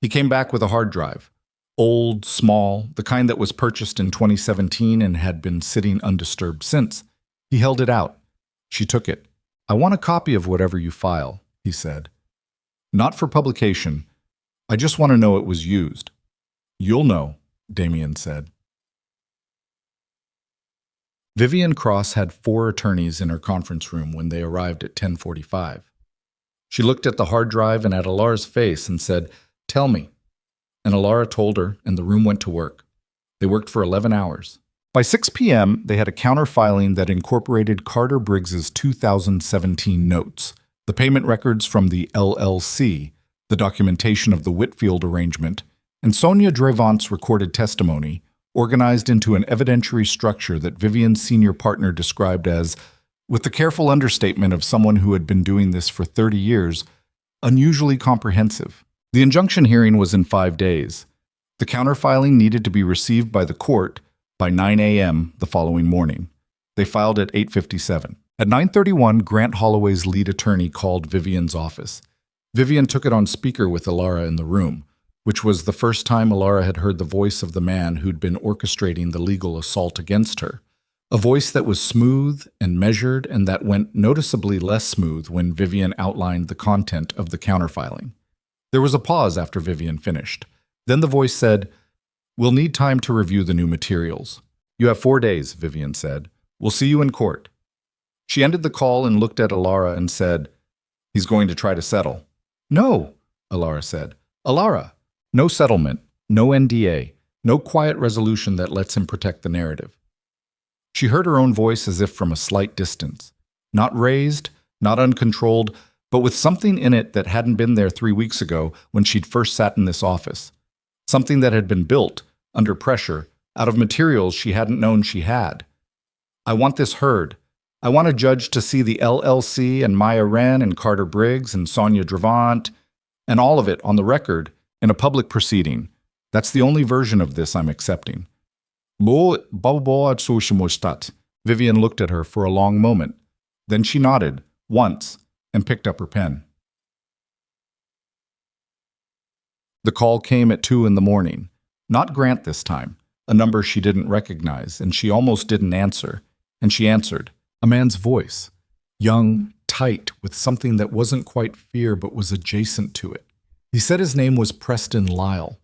He came back with a hard drive. Old, small, the kind that was purchased in 2017 and had been sitting undisturbed since. He held it out. She took it. I want a copy of whatever you file, he said. Not for publication. I just want to know it was used. You'll know, Damien said. Vivian Cross had 4 attorneys in her conference room when they arrived at 10:45. She looked at the hard drive and at Ilara's face and said, "Tell me." And Ilara told her, and the room went to work. They worked for 11 hours. By 6 p.m., they had a counterfiling that incorporated Carter Briggs's 2017 notes, the payment records from the LLC, the documentation of the Whitfield arrangement, and Sonia Drevant's recorded testimony, organized into an evidentiary structure that Vivian's senior partner described as, with the careful understatement of someone who had been doing this for 30 years, unusually comprehensive. The injunction hearing was in 5 days. The counterfiling needed to be received by the court by 9 a.m. the following morning. They filed at 8:57. At 9:31, Grant Holloway's lead attorney called Vivian's office. Vivian took it on speaker with Ilara in the room, which was the first time Ilara had heard the voice of the man who'd been orchestrating the legal assault against her. A voice that was smooth and measured and that went noticeably less smooth when Vivian outlined the content of the counterfiling. There was a pause after Vivian finished. Then the voice said, "We'll need time to review the new materials. You have 4 days," Vivian said. "We'll see you in court." She ended the call and looked at Ilara and said, "He's going to try to settle." "No," Ilara said. "Ilara, no settlement, no NDA, no quiet resolution that lets him protect the narrative." She heard her own voice as if from a slight distance. Not raised, not uncontrolled, but with something in it that hadn't been there 3 weeks ago when she'd first sat in this office. Something that had been built, under pressure, out of materials she hadn't known she had. "I want this heard. I want a judge to see the LLC and Maya Wren and Carter Briggs and Sonia Drevant, and all of it on the record in a public proceeding. That's the only version of this I'm accepting." Vivian looked at her for a long moment. Then she nodded, once, and picked up her pen. The call came at 2 in the morning. Not Grant this time, a number she didn't recognize, and she almost didn't answer. And she answered. A man's voice. Young, tight, with something that wasn't quite fear but was adjacent to it. He said his name was Preston Lyle.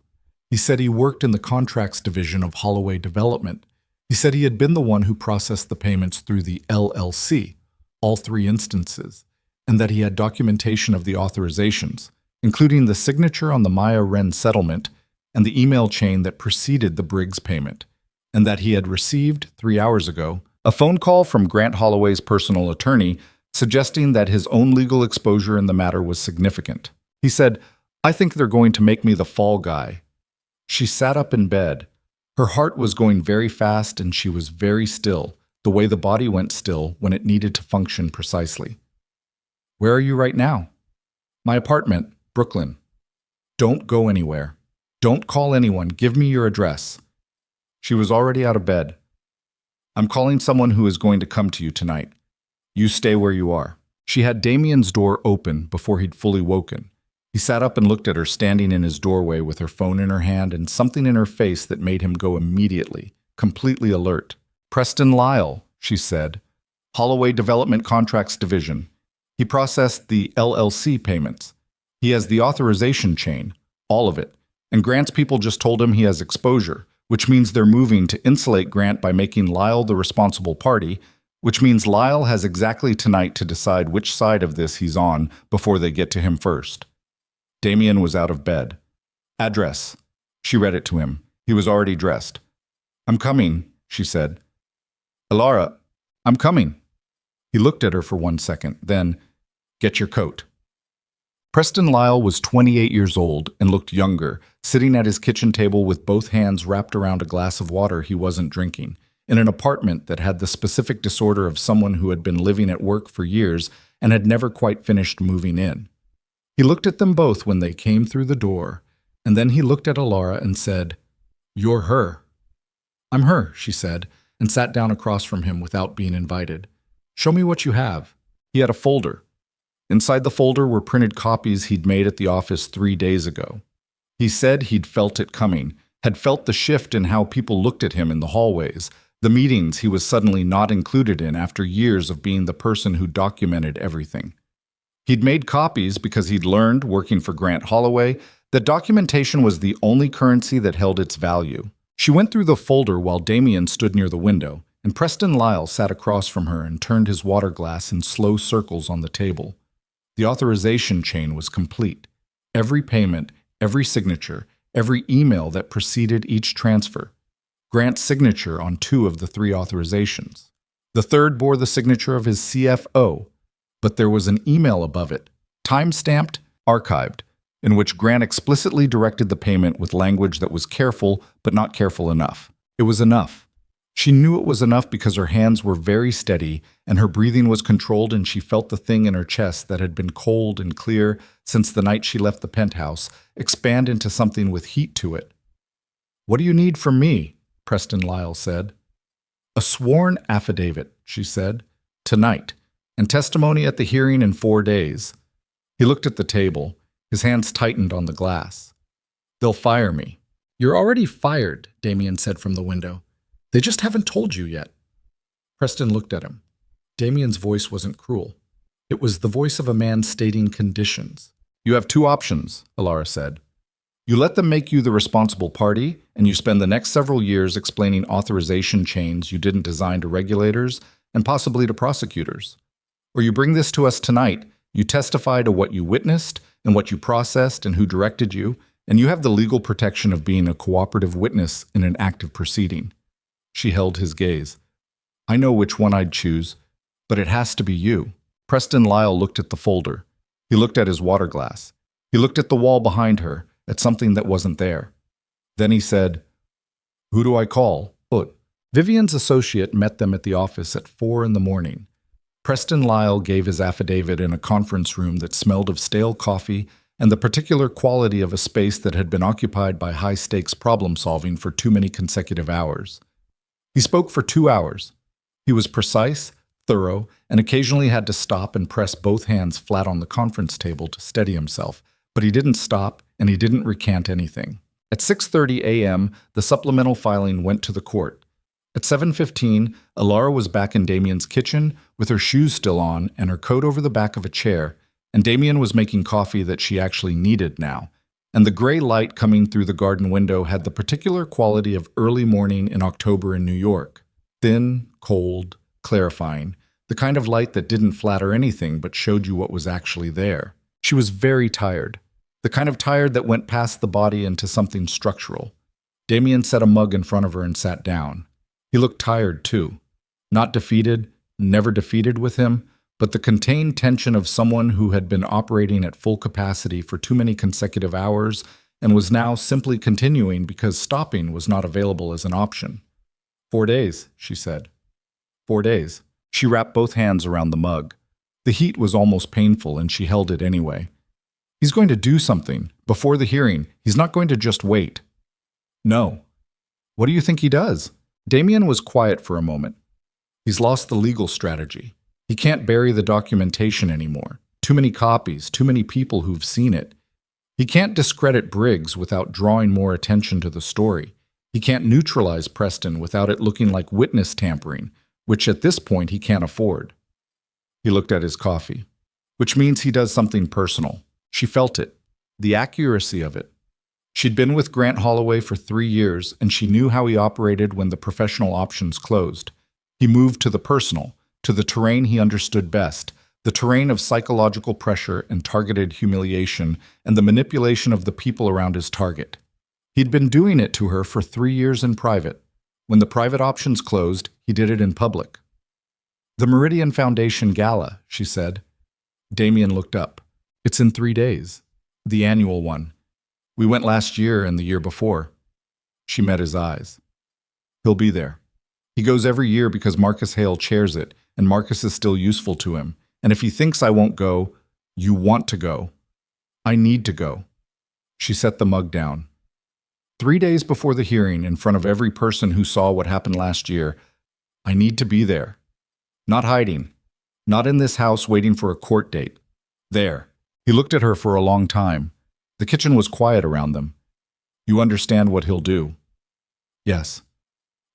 He said he worked in the contracts division of Holloway Development. He said he had been the one who processed the payments through the LLC, all 3 instances, and that he had documentation of the authorizations, including the signature on the Maya Wren settlement and the email chain that preceded the Briggs payment, and that he had received, 3 hours ago, a phone call from Grant Holloway's personal attorney suggesting that his own legal exposure in the matter was significant. He said, "I think they're going to make me the fall guy." She sat up in bed. Her heart was going very fast and she was very still, the way the body went still when it needed to function precisely. Where are you right now? My apartment, Brooklyn. Don't go anywhere. Don't call anyone. Give me your address. She was already out of bed. I'm calling someone who is going to come to you tonight. You stay where you are. She had Damien's door open before he'd fully woken. He sat up and looked at her standing in his doorway with her phone in her hand and something in her face that made him go immediately, completely alert. Preston Lyle, she said. Holloway Development Contracts Division. He processed the LLC payments. He has the authorization chain, all of it. And Grant's people just told him he has exposure, which means they're moving to insulate Grant by making Lyle the responsible party, which means Lyle has exactly tonight to decide which side of this he's on before they get to him first. Damien was out of bed. Address. She read it to him. He was already dressed. I'm coming, she said. Elara, I'm coming. He looked at her for 1 second, then, get your coat. Preston Lyle was 28 years old and looked younger, sitting at his kitchen table with both hands wrapped around a glass of water he wasn't drinking, in an apartment that had the specific disorder of someone who had been living at work for years and had never quite finished moving in. He looked at them both when they came through the door, and then he looked at Elara and said, You're her. I'm her, she said, and sat down across from him without being invited. Show me what you have. He had a folder. Inside the folder were printed copies he'd made at the office 3 days ago. He said he'd felt it coming, had felt the shift in how people looked at him in the hallways, the meetings he was suddenly not included in after years of being the person who documented everything. He'd made copies because he'd learned, working for Grant Holloway, that documentation was the only currency that held its value. She went through the folder while Damien stood near the window, and Preston Lyle sat across from her and turned his water glass in slow circles on the table. The authorization chain was complete. Every payment, every signature, every email that preceded each transfer. Grant's signature on 2 of the 3 authorizations. The third bore the signature of his CFO, but there was an email above it, time-stamped, archived, in which Grant explicitly directed the payment with language that was careful but not careful enough. It was enough. She knew it was enough because her hands were very steady and her breathing was controlled, and she felt the thing in her chest that had been cold and clear since the night she left the penthouse expand into something with heat to it. What do you need from me? Preston Lyle said. A sworn affidavit, she said, tonight, and testimony at the hearing in 4 days. He looked at the table. His hands tightened on the glass. They'll fire me. You're already fired, Damien said from the window. They just haven't told you yet. Preston looked at him. Damien's voice wasn't cruel. It was the voice of a man stating conditions. You have 2 options, Elara said. You let them make you the responsible party, and you spend the next several years explaining authorization chains you didn't design to regulators and possibly to prosecutors. Or you bring this to us tonight, you testify to what you witnessed and what you processed and who directed you, and you have the legal protection of being a cooperative witness in an active proceeding. She held his gaze. I know which one I'd choose, but it has to be you. Preston Lyle looked at the folder. He looked at his water glass. He looked at the wall behind her, at something that wasn't there. Then he said, Who do I call? Vivian's associate met them at the office at 4 a.m. Preston Lyle gave his affidavit in a conference room that smelled of stale coffee and the particular quality of a space that had been occupied by high-stakes problem-solving for too many consecutive hours. He spoke for 2 hours. He was precise, thorough, and occasionally had to stop and press both hands flat on the conference table to steady himself, but he didn't stop and he didn't recant anything. At 6:30 a.m., the supplemental filing went to the court. At 7:15, Elara was back in Damien's kitchen with her shoes still on and her coat over the back of a chair, and Damien was making coffee that she actually needed now. And the gray light coming through the garden window had the particular quality of early morning in October in New York. Thin, cold, clarifying, the kind of light that didn't flatter anything but showed you what was actually there. She was very tired, the kind of tired that went past the body into something structural. Damien set a mug in front of her and sat down. He looked tired, too. Not defeated, never defeated with him, but the contained tension of someone who had been operating at full capacity for too many consecutive hours and was now simply continuing because stopping was not available as an option. 4 days, she said. 4 days. She wrapped both hands around the mug. The heat was almost painful, and she held it anyway. He's going to do something. Before the hearing, he's not going to just wait. No. What do you think he does? Damien was quiet for a moment. He's lost the legal strategy. He can't bury the documentation anymore. Too many copies, too many people who've seen it. He can't discredit Briggs without drawing more attention to the story. He can't neutralize Preston without it looking like witness tampering, which at this point he can't afford. He looked at his coffee, which means he does something personal. She felt it, the accuracy of it. She'd been with Grant Holloway for 3 years, and she knew how he operated when the professional options closed. He moved to the personal, to the terrain he understood best, the terrain of psychological pressure and targeted humiliation and the manipulation of the people around his target. He'd been doing it to her for 3 years in private. When the private options closed, he did it in public. The Meridian Foundation Gala, she said. Damien looked up. It's in 3 days. The annual one. We went last year and the year before. She met his eyes. He'll be there. He goes every year because Marcus Hale chairs it, and Marcus is still useful to him. And if he thinks I won't go, you want to go. I need to go. She set the mug down. 3 days before the hearing, in front of every person who saw what happened last year, I need to be there. Not hiding. Not in this house waiting for a court date. There. He looked at her for a long time. The kitchen was quiet around them. You understand what he'll do? Yes.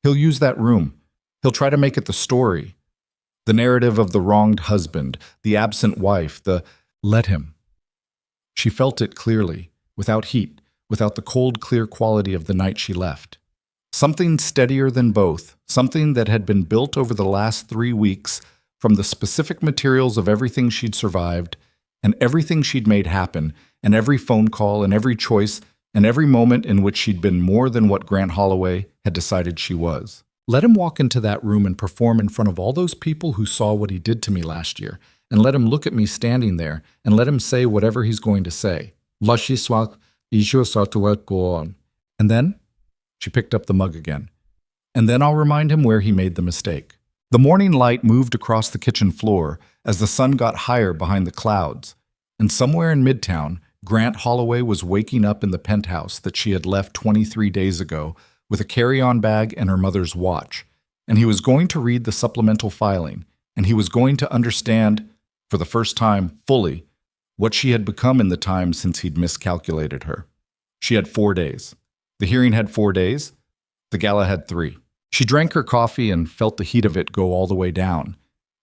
He'll use that room. He'll try to make it the story. The narrative of the wronged husband, the absent wife, let him. She felt it clearly, without heat, without the cold, clear quality of the night she left. Something steadier than both, something that had been built over the last 3 weeks from the specific materials of everything she'd survived and everything she'd made happen, and every phone call and every choice and every moment in which she'd been more than what Grant Holloway had decided she was. Let him walk into that room and perform in front of all those people who saw what he did to me last year, and let him look at me standing there, and let him say whatever he's going to say. And then, she picked up the mug again. And then I'll remind him where he made the mistake. The morning light moved across the kitchen floor as the sun got higher behind the clouds, and somewhere in Midtown, Grant Holloway was waking up in the penthouse that she had left 23 days ago with a carry-on bag and her mother's watch, and he was going to read the supplemental filing, and he was going to understand, for the first time fully, what she had become in the time since he'd miscalculated her. She had 4 days. The hearing had 4 days. The gala had 3. She drank her coffee and felt the heat of it go all the way down.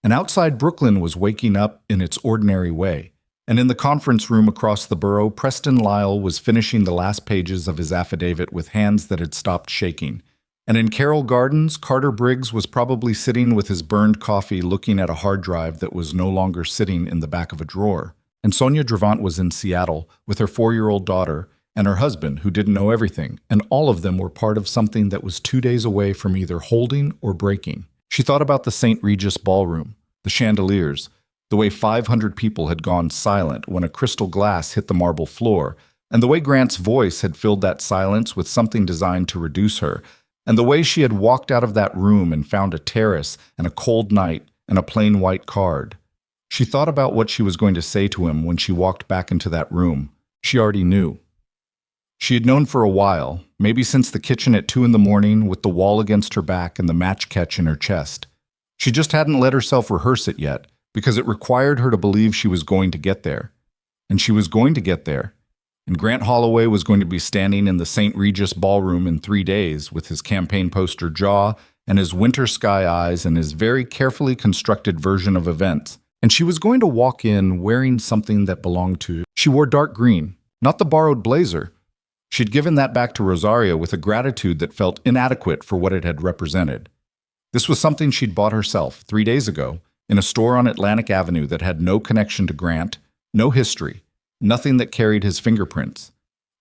And outside Brooklyn was waking up in its ordinary way. And in the conference room across the borough, Preston Lyle was finishing the last pages of his affidavit with hands that had stopped shaking. And in Carroll Gardens, Carter Briggs was probably sitting with his burned coffee looking at a hard drive that was no longer sitting in the back of a drawer. And Sonia Dravant was in Seattle with her 4-year-old daughter and her husband, who didn't know everything, and all of them were part of something that was 2 days away from either holding or breaking. She thought about the St. Regis ballroom, the chandeliers, the way 500 people had gone silent when a crystal glass hit the marble floor, and the way Grant's voice had filled that silence with something designed to reduce her, and the way she had walked out of that room and found a terrace and a cold night and a plain white card. She thought about what she was going to say to him when she walked back into that room. She already knew. She had known for a while, maybe since the kitchen at 2 a.m. with the wall against her back and the match catch in her chest. She just hadn't let herself rehearse it yet, because it required her to believe she was going to get there. And she was going to get there. And Grant Holloway was going to be standing in the St. Regis ballroom in 3 days with his campaign poster jaw and his winter sky eyes and his very carefully constructed version of events. And she was going to walk in wearing something that belonged to. She wore dark green, not the borrowed blazer. She'd given that back to Rosaria with a gratitude that felt inadequate for what it had represented. This was something she'd bought herself 3 days ago in a store on Atlantic Avenue that had no connection to Grant, no history, nothing that carried his fingerprints.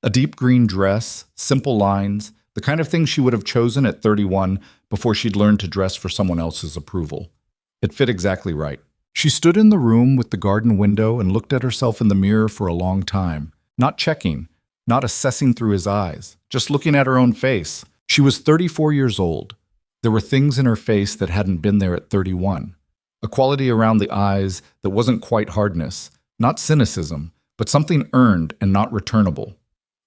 A deep green dress, simple lines, the kind of thing she would have chosen at 31 before she'd learned to dress for someone else's approval. It fit exactly right. She stood in the room with the garden window and looked at herself in the mirror for a long time, not checking, not assessing through his eyes, just looking at her own face. She was 34 years old. There were things in her face that hadn't been there at 31. A quality around the eyes that wasn't quite hardness, not cynicism, but something earned and not returnable.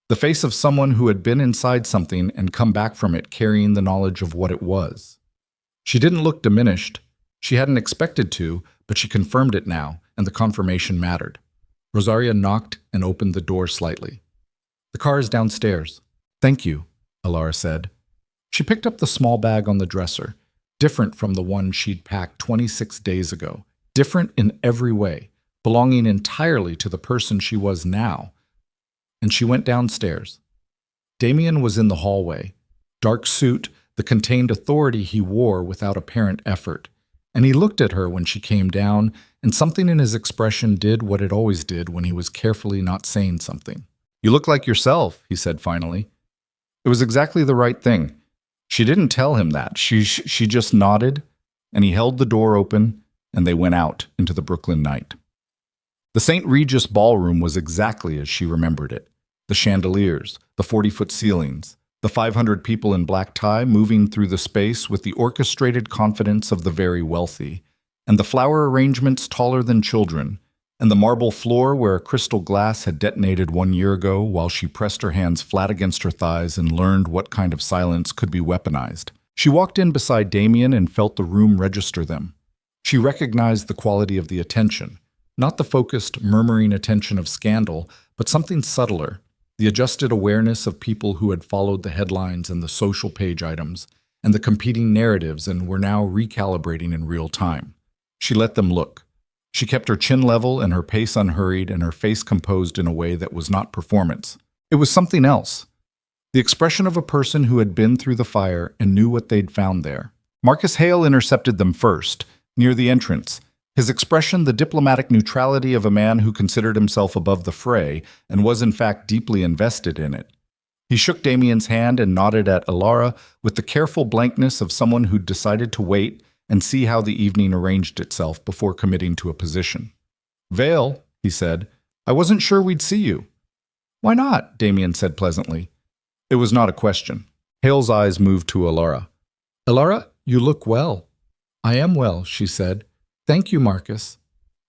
The face of someone who had been inside something and come back from it carrying the knowledge of what it was. She didn't look diminished. She hadn't expected to, but she confirmed it now, and the confirmation mattered. Rosaria knocked and opened the door slightly. "The car is downstairs." "Thank you," Alara said. She picked up the small bag on the dresser, different from the one she'd packed 26 days ago, different in every way, belonging entirely to the person she was now. And she went downstairs. Damien was in the hallway, dark suit, the contained authority he wore without apparent effort. And he looked at her when she came down, and something in his expression did what it always did when he was carefully not saying something. "You look like yourself," he said finally. It was exactly the right thing. She didn't tell him that. She just nodded, and he held the door open, and they went out into the Brooklyn night. The St. Regis ballroom was exactly as she remembered it. The chandeliers, the 40-foot ceilings, the 500 people in black tie moving through the space with the orchestrated confidence of the very wealthy, and the flower arrangements taller than children, and the marble floor where a crystal glass had detonated 1 year ago while she pressed her hands flat against her thighs and learned what kind of silence could be weaponized. She walked in beside Damien and felt the room register them. She recognized the quality of the attention, not the focused, murmuring attention of scandal, but something subtler, the adjusted awareness of people who had followed the headlines and the social page items and the competing narratives and were now recalibrating in real time. She let them look. She kept her chin level and her pace unhurried and her face composed in a way that was not performance. It was something else. The expression of a person who had been through the fire and knew what they'd found there. Marcus Hale intercepted them first, near the entrance. His expression the diplomatic neutrality of a man who considered himself above the fray and was in fact deeply invested in it. He shook Damien's hand and nodded at Alara with the careful blankness of someone who'd decided to wait and see how the evening arranged itself before committing to a position. "Vale," he said, "I wasn't sure we'd see you." "Why not?" Damien said pleasantly. It was not a question. Hale's eyes moved to Alara. "Alara, you look well." "I am well," she said. "Thank you, Marcus."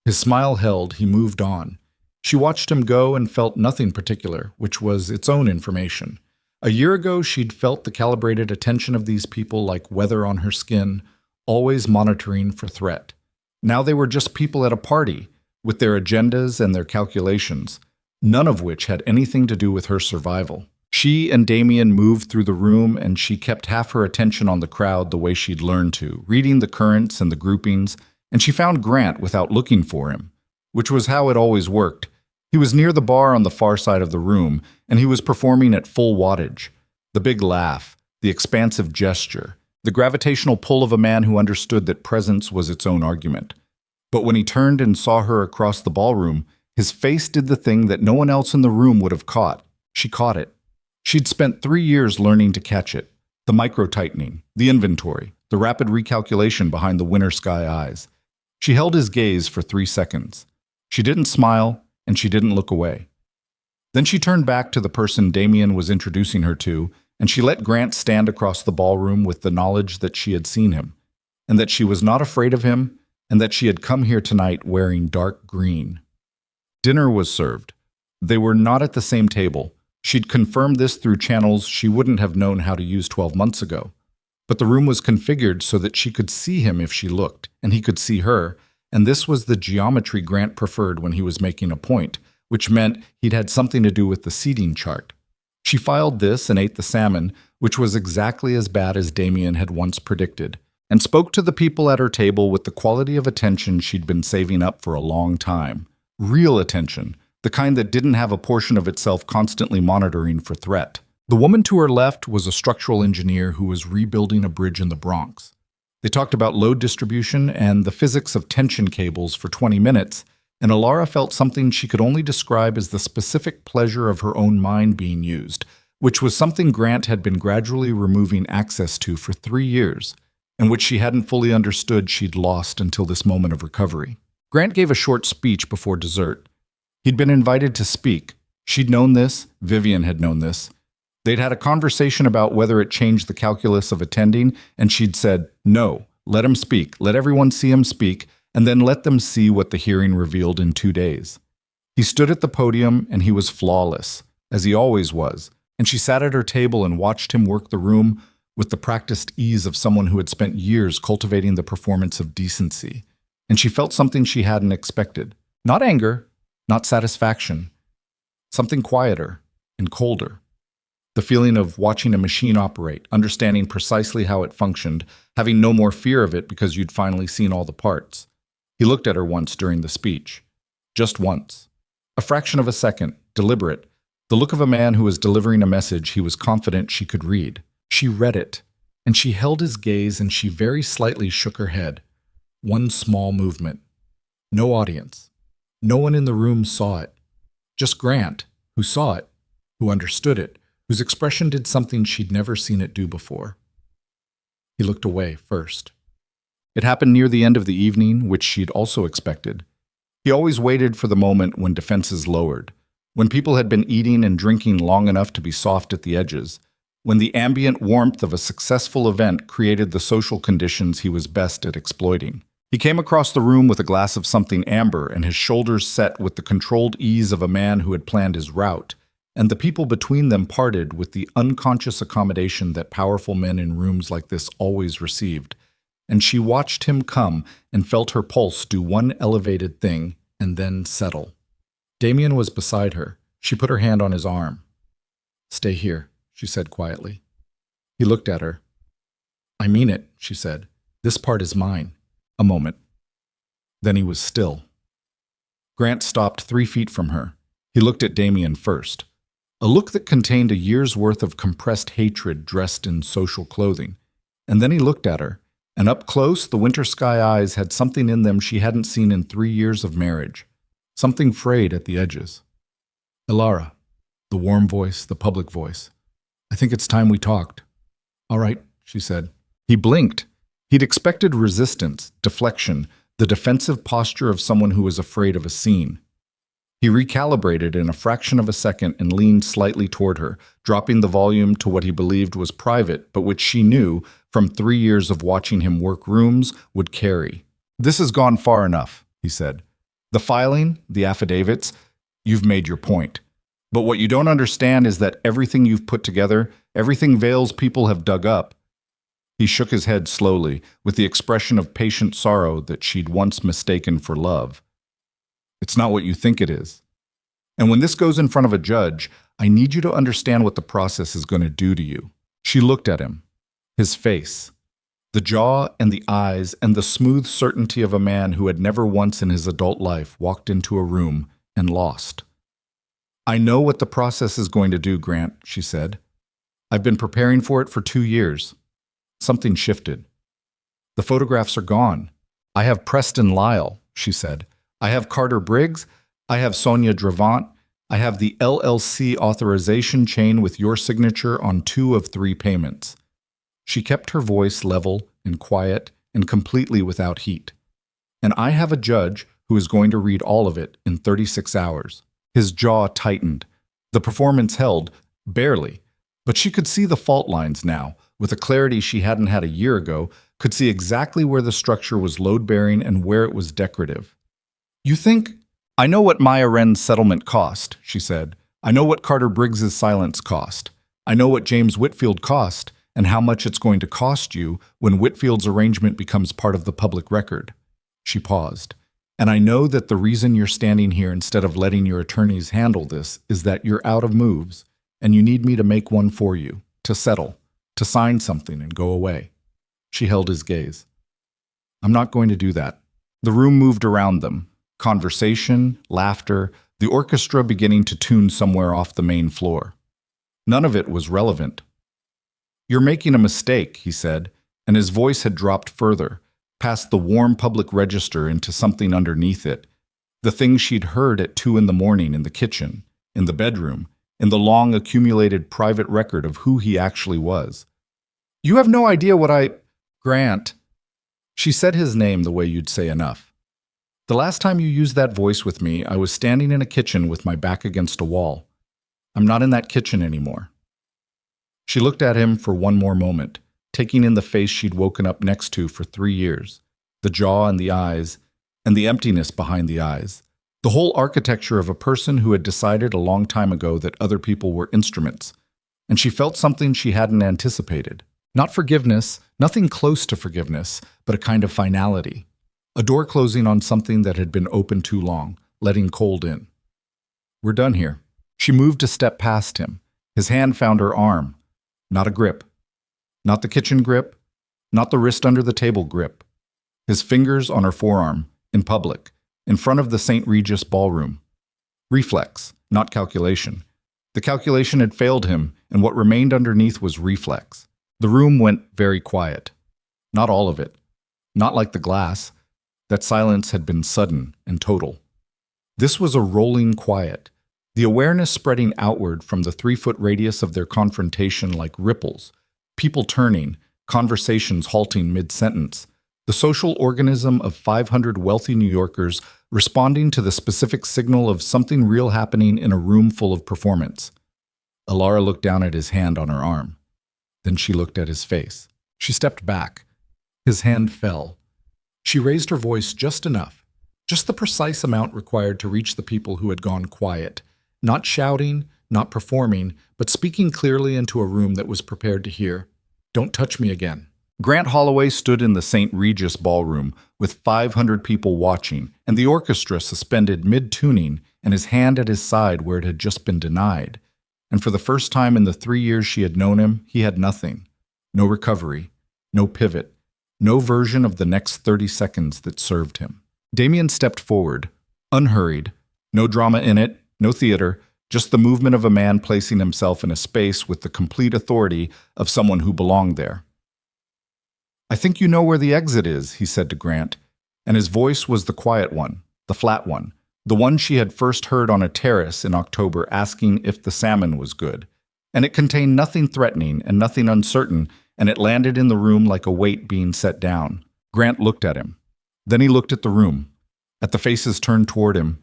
His smile held, he moved on. She watched him go and felt nothing particular, which was its own information. A year ago, she'd felt the calibrated attention of these people like weather on her skin, always monitoring for threat. Now they were just people at a party, with their agendas and their calculations, none of which had anything to do with her survival. She and Damien moved through the room, and she kept half her attention on the crowd the way she'd learned to, reading the currents and the groupings, and she found Grant without looking for him, which was how it always worked. He was near the bar on the far side of the room, and he was performing at full wattage. The big laugh, the expansive gesture, the gravitational pull of a man who understood that presence was its own argument. But when he turned and saw her across the ballroom, his face did the thing that no one else in the room would have caught. She caught it. She'd spent 3 years learning to catch it. The micro-tightening, the inventory, the rapid recalculation behind the winter sky eyes. She held his gaze for 3 seconds. She didn't smile, and she didn't look away. Then she turned back to the person Damien was introducing her to, and she let Grant stand across the ballroom with the knowledge that she had seen him, and that she was not afraid of him, and that she had come here tonight wearing dark green. Dinner was served. They were not at the same table. She'd confirmed this through channels she wouldn't have known how to use 12 months ago. But the room was configured so that she could see him if she looked, and he could see her, and this was the geometry Grant preferred when he was making a point, which meant he'd had something to do with the seating chart. She filed this and ate the salmon, which was exactly as bad as Damien had once predicted, and spoke to the people at her table with the quality of attention she'd been saving up for a long time. Real attention, the kind that didn't have a portion of itself constantly monitoring for threat. The woman to her left was a structural engineer who was rebuilding a bridge in the Bronx. They talked about load distribution and the physics of tension cables for 20 minutes, and Alara felt something she could only describe as the specific pleasure of her own mind being used, which was something Grant had been gradually removing access to for 3 years, and which she hadn't fully understood she'd lost until this moment of recovery. Grant gave a short speech before dessert. He'd been invited to speak. She'd known this, Vivian had known this. They'd had a conversation about whether it changed the calculus of attending, and she'd said, no, let him speak, let everyone see him speak, and then let them see what the hearing revealed in 2 days. He stood at the podium, and he was flawless, as he always was, and she sat at her table and watched him work the room with the practiced ease of someone who had spent years cultivating the performance of decency. And she felt something she hadn't expected. Not anger, not satisfaction. Something quieter and colder. The feeling of watching a machine operate, understanding precisely how it functioned, having no more fear of it because you'd finally seen all the parts. He looked at her once during the speech. Just once. A fraction of a second, deliberate. The look of a man who was delivering a message he was confident she could read. She read it, and she held his gaze and she very slightly shook her head. One small movement. No audience. No one in the room saw it. Just Grant, who saw it, who understood it, whose expression did something she'd never seen it do before. He looked away first. It happened near the end of the evening, which she'd also expected. He always waited for the moment when defenses lowered, when people had been eating and drinking long enough to be soft at the edges, when the ambient warmth of a successful event created the social conditions he was best at exploiting. He came across the room with a glass of something amber and his shoulders set with the controlled ease of a man who had planned his route, and the people between them parted with the unconscious accommodation that powerful men in rooms like this always received. And she watched him come and felt her pulse do one elevated thing and then settle. Damien was beside her. She put her hand on his arm. "Stay here," she said quietly. He looked at her. "I mean it," she said. "This part is mine." A moment. Then he was still. Grant stopped 3 feet from her. He looked at Damien first. A look that contained a year's worth of compressed hatred dressed in social clothing. And then he looked at her, and up close the winter sky eyes had something in them she hadn't seen in 3 years of marriage. Something frayed at the edges. "Elara," the warm voice, the public voice. "I think it's time we talked." "All right," she said. He blinked. He'd expected resistance, deflection, the defensive posture of someone who was afraid of a scene. He recalibrated in a fraction of a second and leaned slightly toward her, dropping the volume to what he believed was private, but which she knew, from 3 years of watching him work rooms, would carry. "This has gone far enough," he said. "The filing, the affidavits, you've made your point. But what you don't understand is that everything you've put together, everything Vale's people have dug up." He shook his head slowly, with the expression of patient sorrow that she'd once mistaken for love. "It's not what you think it is. And when this goes in front of a judge, I need you to understand what the process is going to do to you." She looked at him. His face. The jaw and the eyes and the smooth certainty of a man who had never once in his adult life walked into a room and lost. "I know what the process is going to do, Grant," she said. "I've been preparing for it for 2 years. Something shifted. The photographs are gone. I have Preston Lyle," she said. "I have Carter Briggs. I have Sonia Dravant. I have the LLC authorization chain with your signature on 2 of 3 payments." She kept her voice level and quiet and completely without heat. "And I have a judge who is going to read all of it in 36 hours. His jaw tightened. The performance held, barely, but she could see the fault lines now, with a clarity she hadn't had a year ago, could see exactly where the structure was load-bearing and where it was decorative. "You think, I know what Maya Wren's settlement cost," she said. "I know what Carter Briggs's silence cost. I know what James Whitfield cost, and how much it's going to cost you when Whitfield's arrangement becomes part of the public record." She paused. "And I know that the reason you're standing here instead of letting your attorneys handle this is that you're out of moves, and you need me to make one for you, to settle, to sign something and go away." She held his gaze. "I'm not going to do that." The room moved around them. Conversation, laughter, the orchestra beginning to tune somewhere off the main floor. None of it was relevant. "You're making a mistake," he said, and his voice had dropped further, past the warm public register into something underneath it, the thing she'd heard at 2 in the morning in the kitchen, in the bedroom, in the long accumulated private record of who he actually was. "You have no idea what Grant." She said his name the way you'd say enough. "The last time you used that voice with me, I was standing in a kitchen with my back against a wall. I'm not in that kitchen anymore. She looked at him for one more moment, taking in the face she'd woken up next to for 3 years, the jaw and the eyes, and the emptiness behind the eyes, the whole architecture of a person who had decided a long time ago that other people were instruments, and she felt something she hadn't anticipated. Not forgiveness, nothing close to forgiveness, but a kind of finality. A door closing on something that had been open too long, letting cold in. We're done here. She moved a step past him. His hand found her arm. Not a grip. Not the kitchen grip. Not the wrist under the table grip. His fingers on her forearm, in public, in front of the St. Regis ballroom. Reflex, not calculation. The calculation had failed him, and what remained underneath was reflex. The room went very quiet. Not all of it. Not like the glass. That silence had been sudden and total. This was a rolling quiet, the awareness spreading outward from the 3-foot radius of their confrontation like ripples, people turning, conversations halting mid-sentence, the social organism of 500 wealthy New Yorkers responding to the specific signal of something real happening in a room full of performance. Alara looked down at his hand on her arm. Then she looked at his face. She stepped back. His hand fell. She raised her voice just enough, just the precise amount required to reach the people who had gone quiet, not shouting, not performing, but speaking clearly into a room that was prepared to hear. Don't touch me again. Grant Holloway stood in the St. Regis ballroom with 500 people watching and the orchestra suspended mid-tuning and his hand at his side where it had just been denied. And for the first time in the 3 years she had known him, he had nothing. No recovery, no pivot, no version of the next 30 seconds that served him. Damien stepped forward, unhurried, no drama in it, no theater, just the movement of a man placing himself in a space with the complete authority of someone who belonged there. I think you know where the exit is, he said to Grant, and his voice was the quiet one, the flat one, the one she had first heard on a terrace in October asking if the salmon was good. And it contained nothing threatening and nothing uncertain, and it landed in the room like a weight being set down. Grant looked at him. Then he looked at the room, at the faces turned toward him,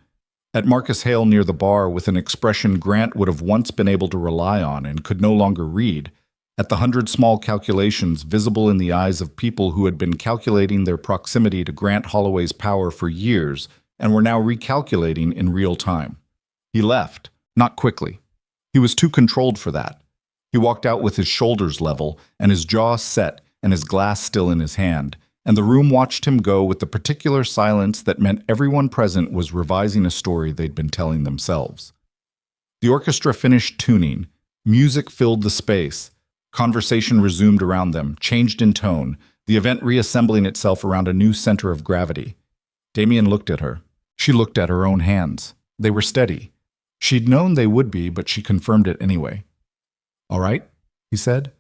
at Marcus Hale near the bar with an expression Grant would have once been able to rely on and could no longer read, at the 100 small calculations visible in the eyes of people who had been calculating their proximity to Grant Holloway's power for years and were now recalculating in real time. He left, not quickly. He was too controlled for that. He walked out with his shoulders level and his jaw set and his glass still in his hand, and the room watched him go with the particular silence that meant everyone present was revising a story they'd been telling themselves. The orchestra finished tuning. Music filled the space. Conversation resumed around them, changed in tone, the event reassembling itself around a new center of gravity. Damien looked at her. She looked at her own hands. They were steady. She'd known they would be, but she confirmed it anyway. All right, he said.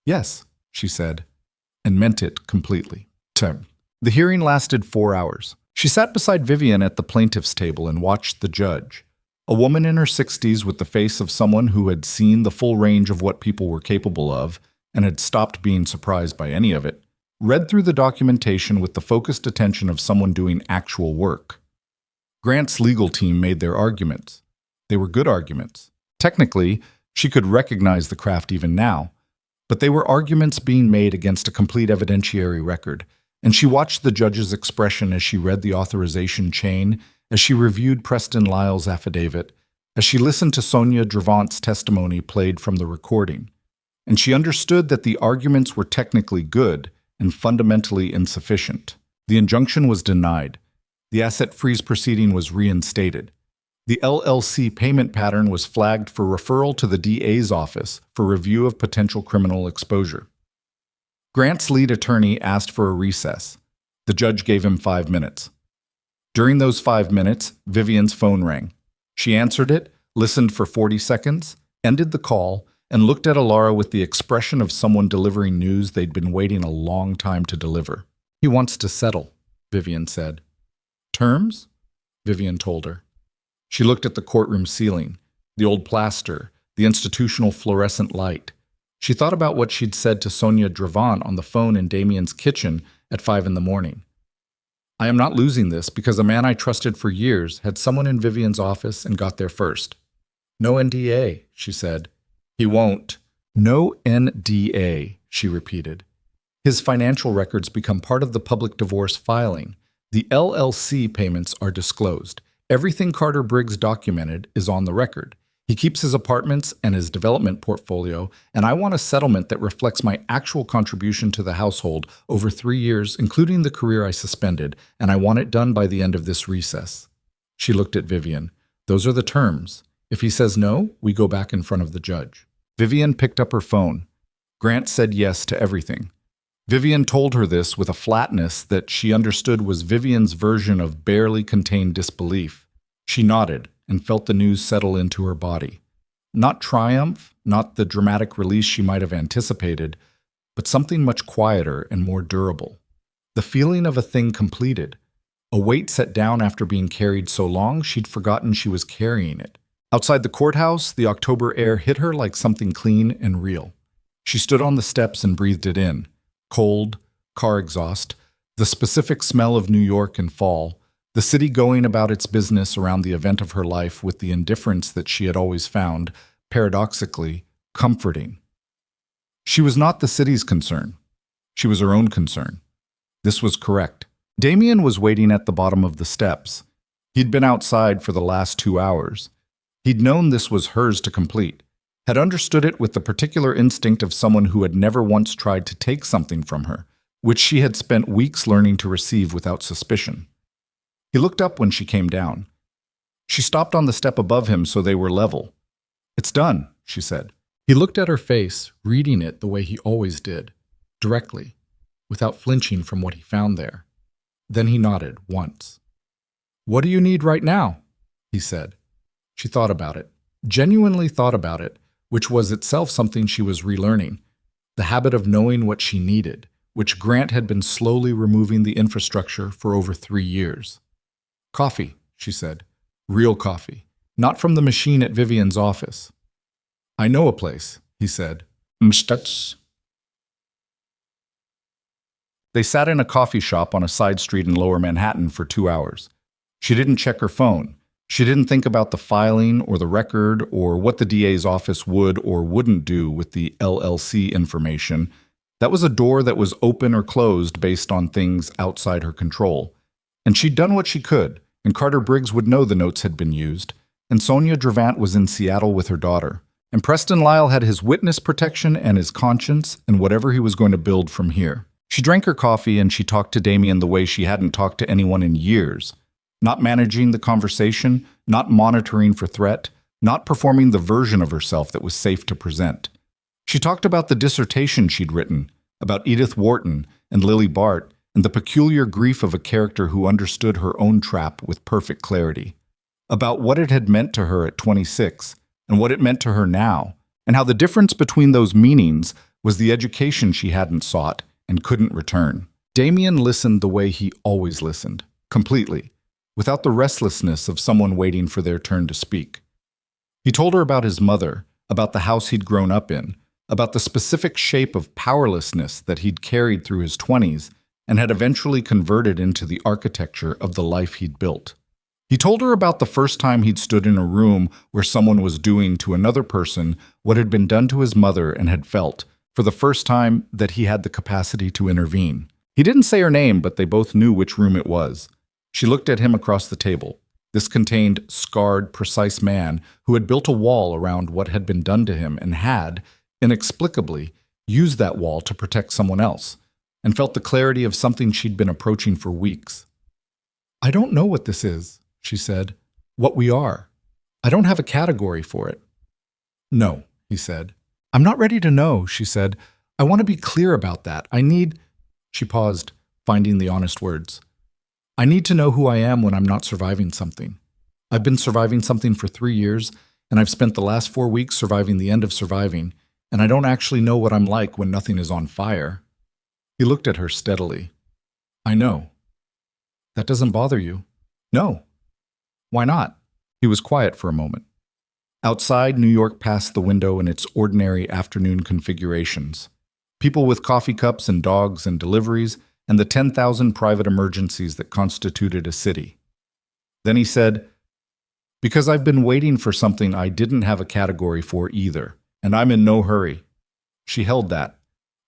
Yes, she said, and meant it completely. The hearing lasted 4 hours. She sat beside Vivian at the plaintiff's table and watched the judge, a woman in her 60s with the face of someone who had seen the full range of what people were capable of and had stopped being surprised by any of it, read through the documentation with the focused attention of someone doing actual work. Grant's legal team made their arguments. They were good arguments. Technically, she could recognize the craft even now, but they were arguments being made against a complete evidentiary record, and she watched the judge's expression as she read the authorization chain, as she reviewed Preston Lyle's affidavit, as she listened to Sonia Dravant's testimony played from the recording. And she understood that the arguments were technically good and fundamentally insufficient. The injunction was denied. The asset freeze proceeding was reinstated. The LLC payment pattern was flagged for referral to the DA's office for review of potential criminal exposure. Grant's lead attorney asked for a recess. The judge gave him 5 minutes. During those 5 minutes, Vivian's phone rang. She answered it, listened for 40 seconds, ended the call, and looked at Alara with the expression of someone delivering news they'd been waiting a long time to deliver. He wants to settle, Vivian said. Terms? Vivian told her. She looked at the courtroom ceiling, the old plaster, the institutional fluorescent light. She thought about what she'd said to Sonia Dravant on the phone in Damien's kitchen at 5 a.m. I am not losing this because a man I trusted for years had someone in Vivian's office and got there first. No NDA, she said. He won't. No NDA, she repeated. His financial records become part of the public divorce filing. The LLC payments are disclosed. Everything Carter Briggs documented is on the record. He keeps his apartments and his development portfolio, and I want a settlement that reflects my actual contribution to the household over 3 years, including the career I suspended, and I want it done by the end of this recess. She looked at Vivian. Those are the terms. If he says no, we go back in front of the judge. Vivian picked up her phone. Grant said yes to everything. Vivian told her this with a flatness that she understood was Vivian's version of barely contained disbelief. She nodded and felt the news settle into her body. Not triumph, not the dramatic release she might have anticipated, but something much quieter and more durable. The feeling of a thing completed. A weight set down after being carried so long she'd forgotten she was carrying it. Outside the courthouse, the October air hit her like something clean and real. She stood on the steps and breathed it in. Cold, car exhaust, the specific smell of New York in fall, the city going about its business around the event of her life with the indifference that she had always found, paradoxically, comforting. She was not the city's concern. She was her own concern. This was correct. Damien was waiting at the bottom of the steps. He'd been outside for the last 2 hours. He'd known this was hers to complete, had understood it with the particular instinct of someone who had never once tried to take something from her, which she had spent weeks learning to receive without suspicion. He looked up when she came down. She stopped on the step above him so they were level. "It's done," she said. He looked at her face, reading it the way he always did, directly, without flinching from what he found there. Then he nodded once. "What do you need right now?" he said. She thought about it, genuinely thought about it, which was itself something she was relearning, the habit of knowing what she needed, which Grant had been slowly removing the infrastructure for over 3 years. "Coffee," she said. "Real coffee, not from the machine at Vivian's office." "I know a place," he said. "Mstats." They sat in a coffee shop on a side street in Lower Manhattan for 2 hours. She didn't check her phone. She didn't think about the filing or the record or what the DA's office would or wouldn't do with the LLC information. That was a door that was open or closed based on things outside her control. And she'd done what she could, and Carter Briggs would know the notes had been used, and Sonia Dravant was in Seattle with her daughter, and Preston Lyle had his witness protection and his conscience and whatever he was going to build from here. She drank her coffee and she talked to Damien the way she hadn't talked to anyone in years. Not managing the conversation, not monitoring for threat, not performing the version of herself that was safe to present. She talked about the dissertation she'd written, about Edith Wharton and Lily Bart, and the peculiar grief of a character who understood her own trap with perfect clarity. About what it had meant to her at 26, and what it meant to her now, and how the difference between those meanings was the education she hadn't sought and couldn't return. Damien listened the way he always listened, completely, without the restlessness of someone waiting for their turn to speak. He told her about his mother, about the house he'd grown up in, about the specific shape of powerlessness that he'd carried through his 20s and had eventually converted into the architecture of the life he'd built. He told her about the first time he'd stood in a room where someone was doing to another person what had been done to his mother and had felt, for the first time, that he had the capacity to intervene. He didn't say her name, but they both knew which room it was. She looked at him across the table. This contained scarred, precise man who had built a wall around what had been done to him and had, inexplicably, used that wall to protect someone else, and felt the clarity of something she'd been approaching for weeks. "I don't know what this is," she said. "What we are. I don't have a category for it." "No," he said. "I'm not ready to know," she said. "I want to be clear about that. I need—" She paused, finding the honest words. "I need to know who I am when I'm not surviving something. I've been surviving something for 3 years, and I've spent the last 4 weeks surviving the end of surviving, and I don't actually know what I'm like when nothing is on fire." He looked at her steadily. "I know." "That doesn't bother you?" "No." "Why not?" He was quiet for a moment. Outside, New York passed the window in its ordinary afternoon configurations. People with coffee cups and dogs and deliveries, and the 10,000 private emergencies that constituted a city. Then he said, Because I've been waiting for something I didn't have a category for either, and I'm in no hurry. She held that,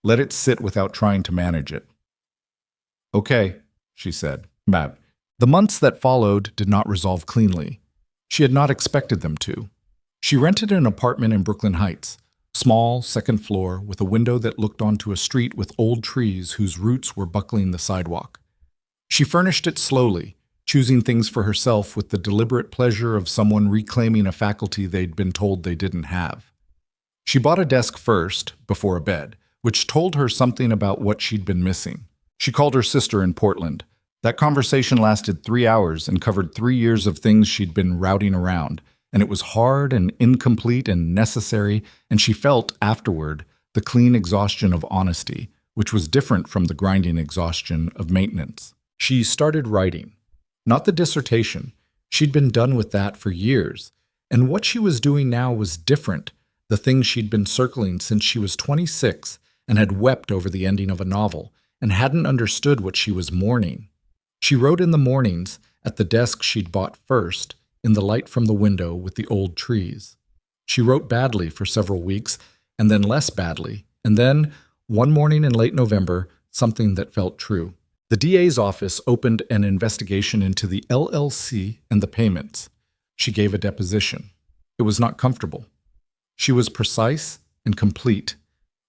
let it sit without trying to manage it. Okay, she said. Matt. The months that followed did not resolve cleanly. She had not expected them to. She rented an apartment in Brooklyn Heights, small, second floor, with a window that looked onto a street with old trees whose roots were buckling the sidewalk. She furnished it slowly, choosing things for herself with the deliberate pleasure of someone reclaiming a faculty they'd been told they didn't have. She bought a desk first, before a bed, which told her something about what she'd been missing. She called her sister in Portland. That conversation lasted 3 hours and covered 3 years of things she'd been routing around, and it was hard and incomplete and necessary, and she felt, afterward, the clean exhaustion of honesty, which was different from the grinding exhaustion of maintenance. She started writing. Not the dissertation. She'd been done with that for years, and what she was doing now was different, the thing she'd been circling since she was 26 and had wept over the ending of a novel, and hadn't understood what she was mourning. She wrote in the mornings, at the desk she'd bought first, in the light from the window with the old trees. She wrote badly for several weeks, and then less badly, and then, one morning in late November, something that felt true. The DA's office opened an investigation into the LLC and the payments. She gave a deposition. It was not comfortable. She was precise and complete,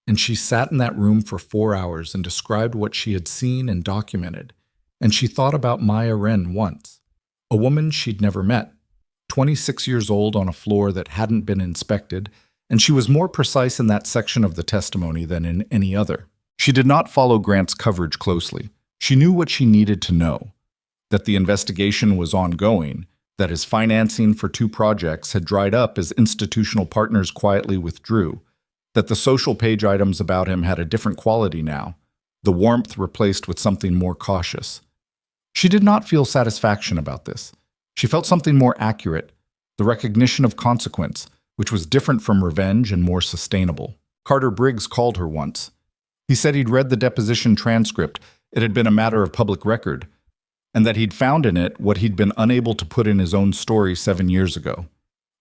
and she sat in that room for 4 hours and described what she had seen and documented. And she thought about Maya Wren once, a woman she'd never met, 26 years old on a floor that hadn't been inspected, and she was more precise in that section of the testimony than in any other. She did not follow Grant's coverage closely. She knew what she needed to know, that the investigation was ongoing, that his financing for 2 projects had dried up as institutional partners quietly withdrew, that the social page items about him had a different quality now, the warmth replaced with something more cautious. She did not feel satisfaction about this. She felt something more accurate, the recognition of consequence, which was different from revenge and more sustainable. Carter Briggs called her once. He said he'd read the deposition transcript, it had been a matter of public record, and that he'd found in it what he'd been unable to put in his own story 7 years ago.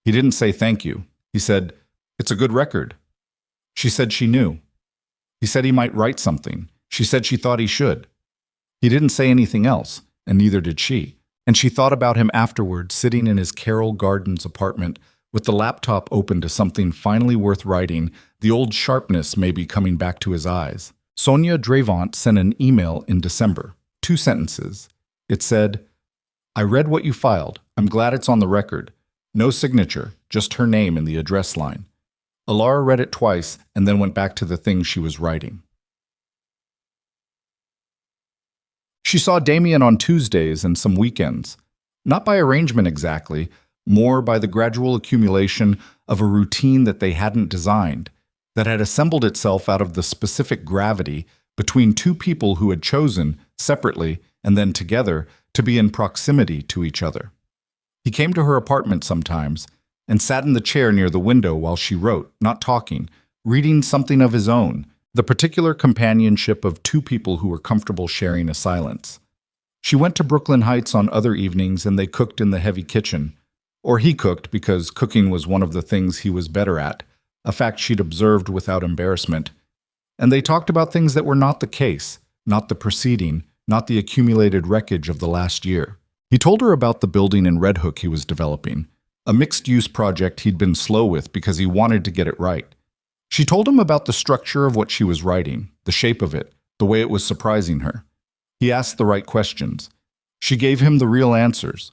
He didn't say thank you. He said, "It's a good record." She said she knew. He said he might write something. She said she thought he should. He didn't say anything else, and neither did she. And she thought about him afterward, sitting in his Carroll Gardens apartment, with the laptop open to something finally worth writing, the old sharpness maybe coming back to his eyes. Sonia Dravant sent an email in December. 2 sentences. It said, "I read what you filed. I'm glad it's on the record. No signature, just her name in the address line." Alara read it twice and then went back to the thing she was writing. She saw Damien on Tuesdays and some weekends. Not by arrangement exactly, more by the gradual accumulation of a routine that they hadn't designed, that had assembled itself out of the specific gravity between 2 people who had chosen, separately and then together, to be in proximity to each other. He came to her apartment sometimes and sat in the chair near the window while she wrote, not talking, reading something of his own, the particular companionship of 2 people who were comfortable sharing a silence. She went to Brooklyn Heights on other evenings and they cooked in the heavy kitchen. Or he cooked because cooking was one of the things he was better at, a fact she'd observed without embarrassment. And they talked about things that were not the case, not the proceeding, not the accumulated wreckage of the last year. He told her about the building in Red Hook he was developing, a mixed-use project he'd been slow with because he wanted to get it right. She told him about the structure of what she was writing, the shape of it, the way it was surprising her. He asked the right questions. She gave him the real answers.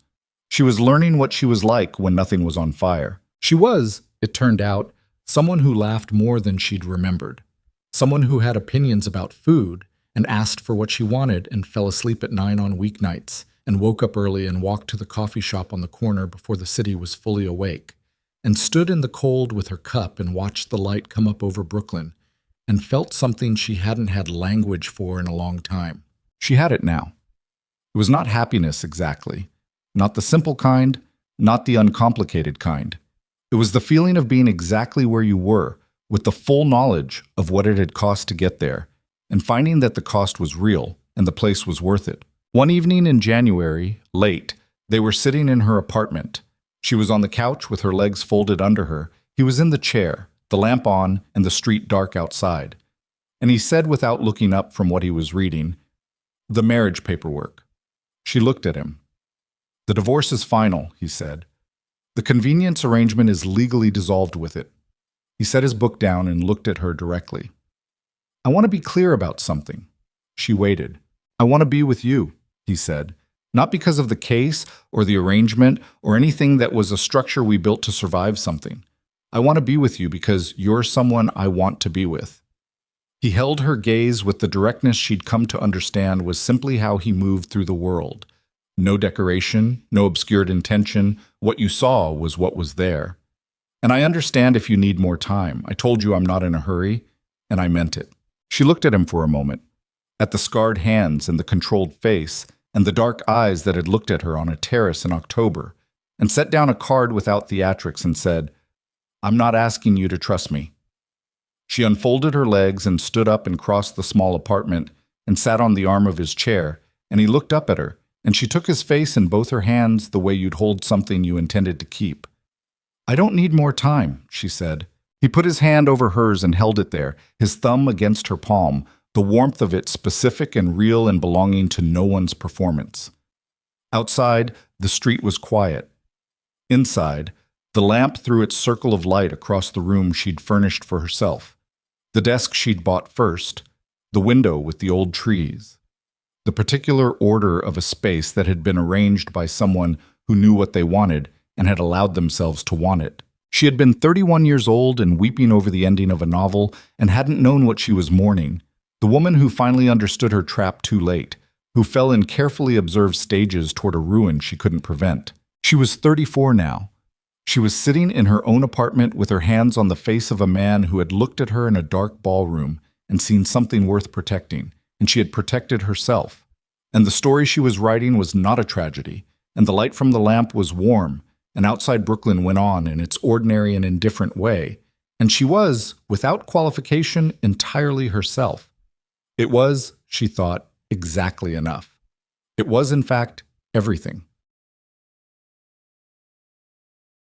She was learning what she was like when nothing was on fire. She was, it turned out, someone who laughed more than she'd remembered. Someone who had opinions about food and asked for what she wanted and fell asleep at 9 on weeknights and woke up early and walked to the coffee shop on the corner before the city was fully awake, and stood in the cold with her cup and watched the light come up over Brooklyn, and felt something she hadn't had language for in a long time. She had it now. It was not happiness exactly, not the simple kind, not the uncomplicated kind. It was the feeling of being exactly where you were, with the full knowledge of what it had cost to get there, and finding that the cost was real and the place was worth it. One evening in January, late, they were sitting in her apartment. She was on the couch with her legs folded under her. He was in the chair, the lamp on, and the street dark outside. And he said without looking up from what he was reading, "The marriage paperwork." She looked at him. "The divorce is final," he said. "The convenience arrangement is legally dissolved with it." He set his book down and looked at her directly. "I want to be clear about something." She waited. "I want to be with you," he said. "Not because of the case or the arrangement or anything that was a structure we built to survive something. I want to be with you because you're someone I want to be with." He held her gaze with the directness she'd come to understand was simply how he moved through the world. No decoration, no obscured intention. What you saw was what was there. "And I understand if you need more time. I told you I'm not in a hurry, and I meant it." She looked at him for a moment, at the scarred hands and the controlled face, and the dark eyes that had looked at her on a terrace in October, and set down a card without theatrics and said, "I'm not asking you to trust me." She unfolded her legs and stood up and crossed the small apartment and sat on the arm of his chair, and he looked up at her, and she took his face in both her hands the way you'd hold something you intended to keep. "I don't need more time," she said. He put his hand over hers and held it there, his thumb against her palm, the warmth of it specific and real and belonging to no one's performance. Outside, the street was quiet. Inside, the lamp threw its circle of light across the room she'd furnished for herself, the desk she'd bought first, the window with the old trees, the particular order of a space that had been arranged by someone who knew what they wanted and had allowed themselves to want it. She had been 31 years old and weeping over the ending of a novel and hadn't known what she was mourning. The woman who finally understood her trap too late, who fell in carefully observed stages toward a ruin she couldn't prevent. She was 34 now. She was sitting in her own apartment with her hands on the face of a man who had looked at her in a dark ballroom and seen something worth protecting, and she had protected herself. And the story she was writing was not a tragedy, and the light from the lamp was warm, and outside Brooklyn went on in its ordinary and indifferent way, and she was, without qualification, entirely herself. It was, she thought, exactly enough. It was, in fact, everything.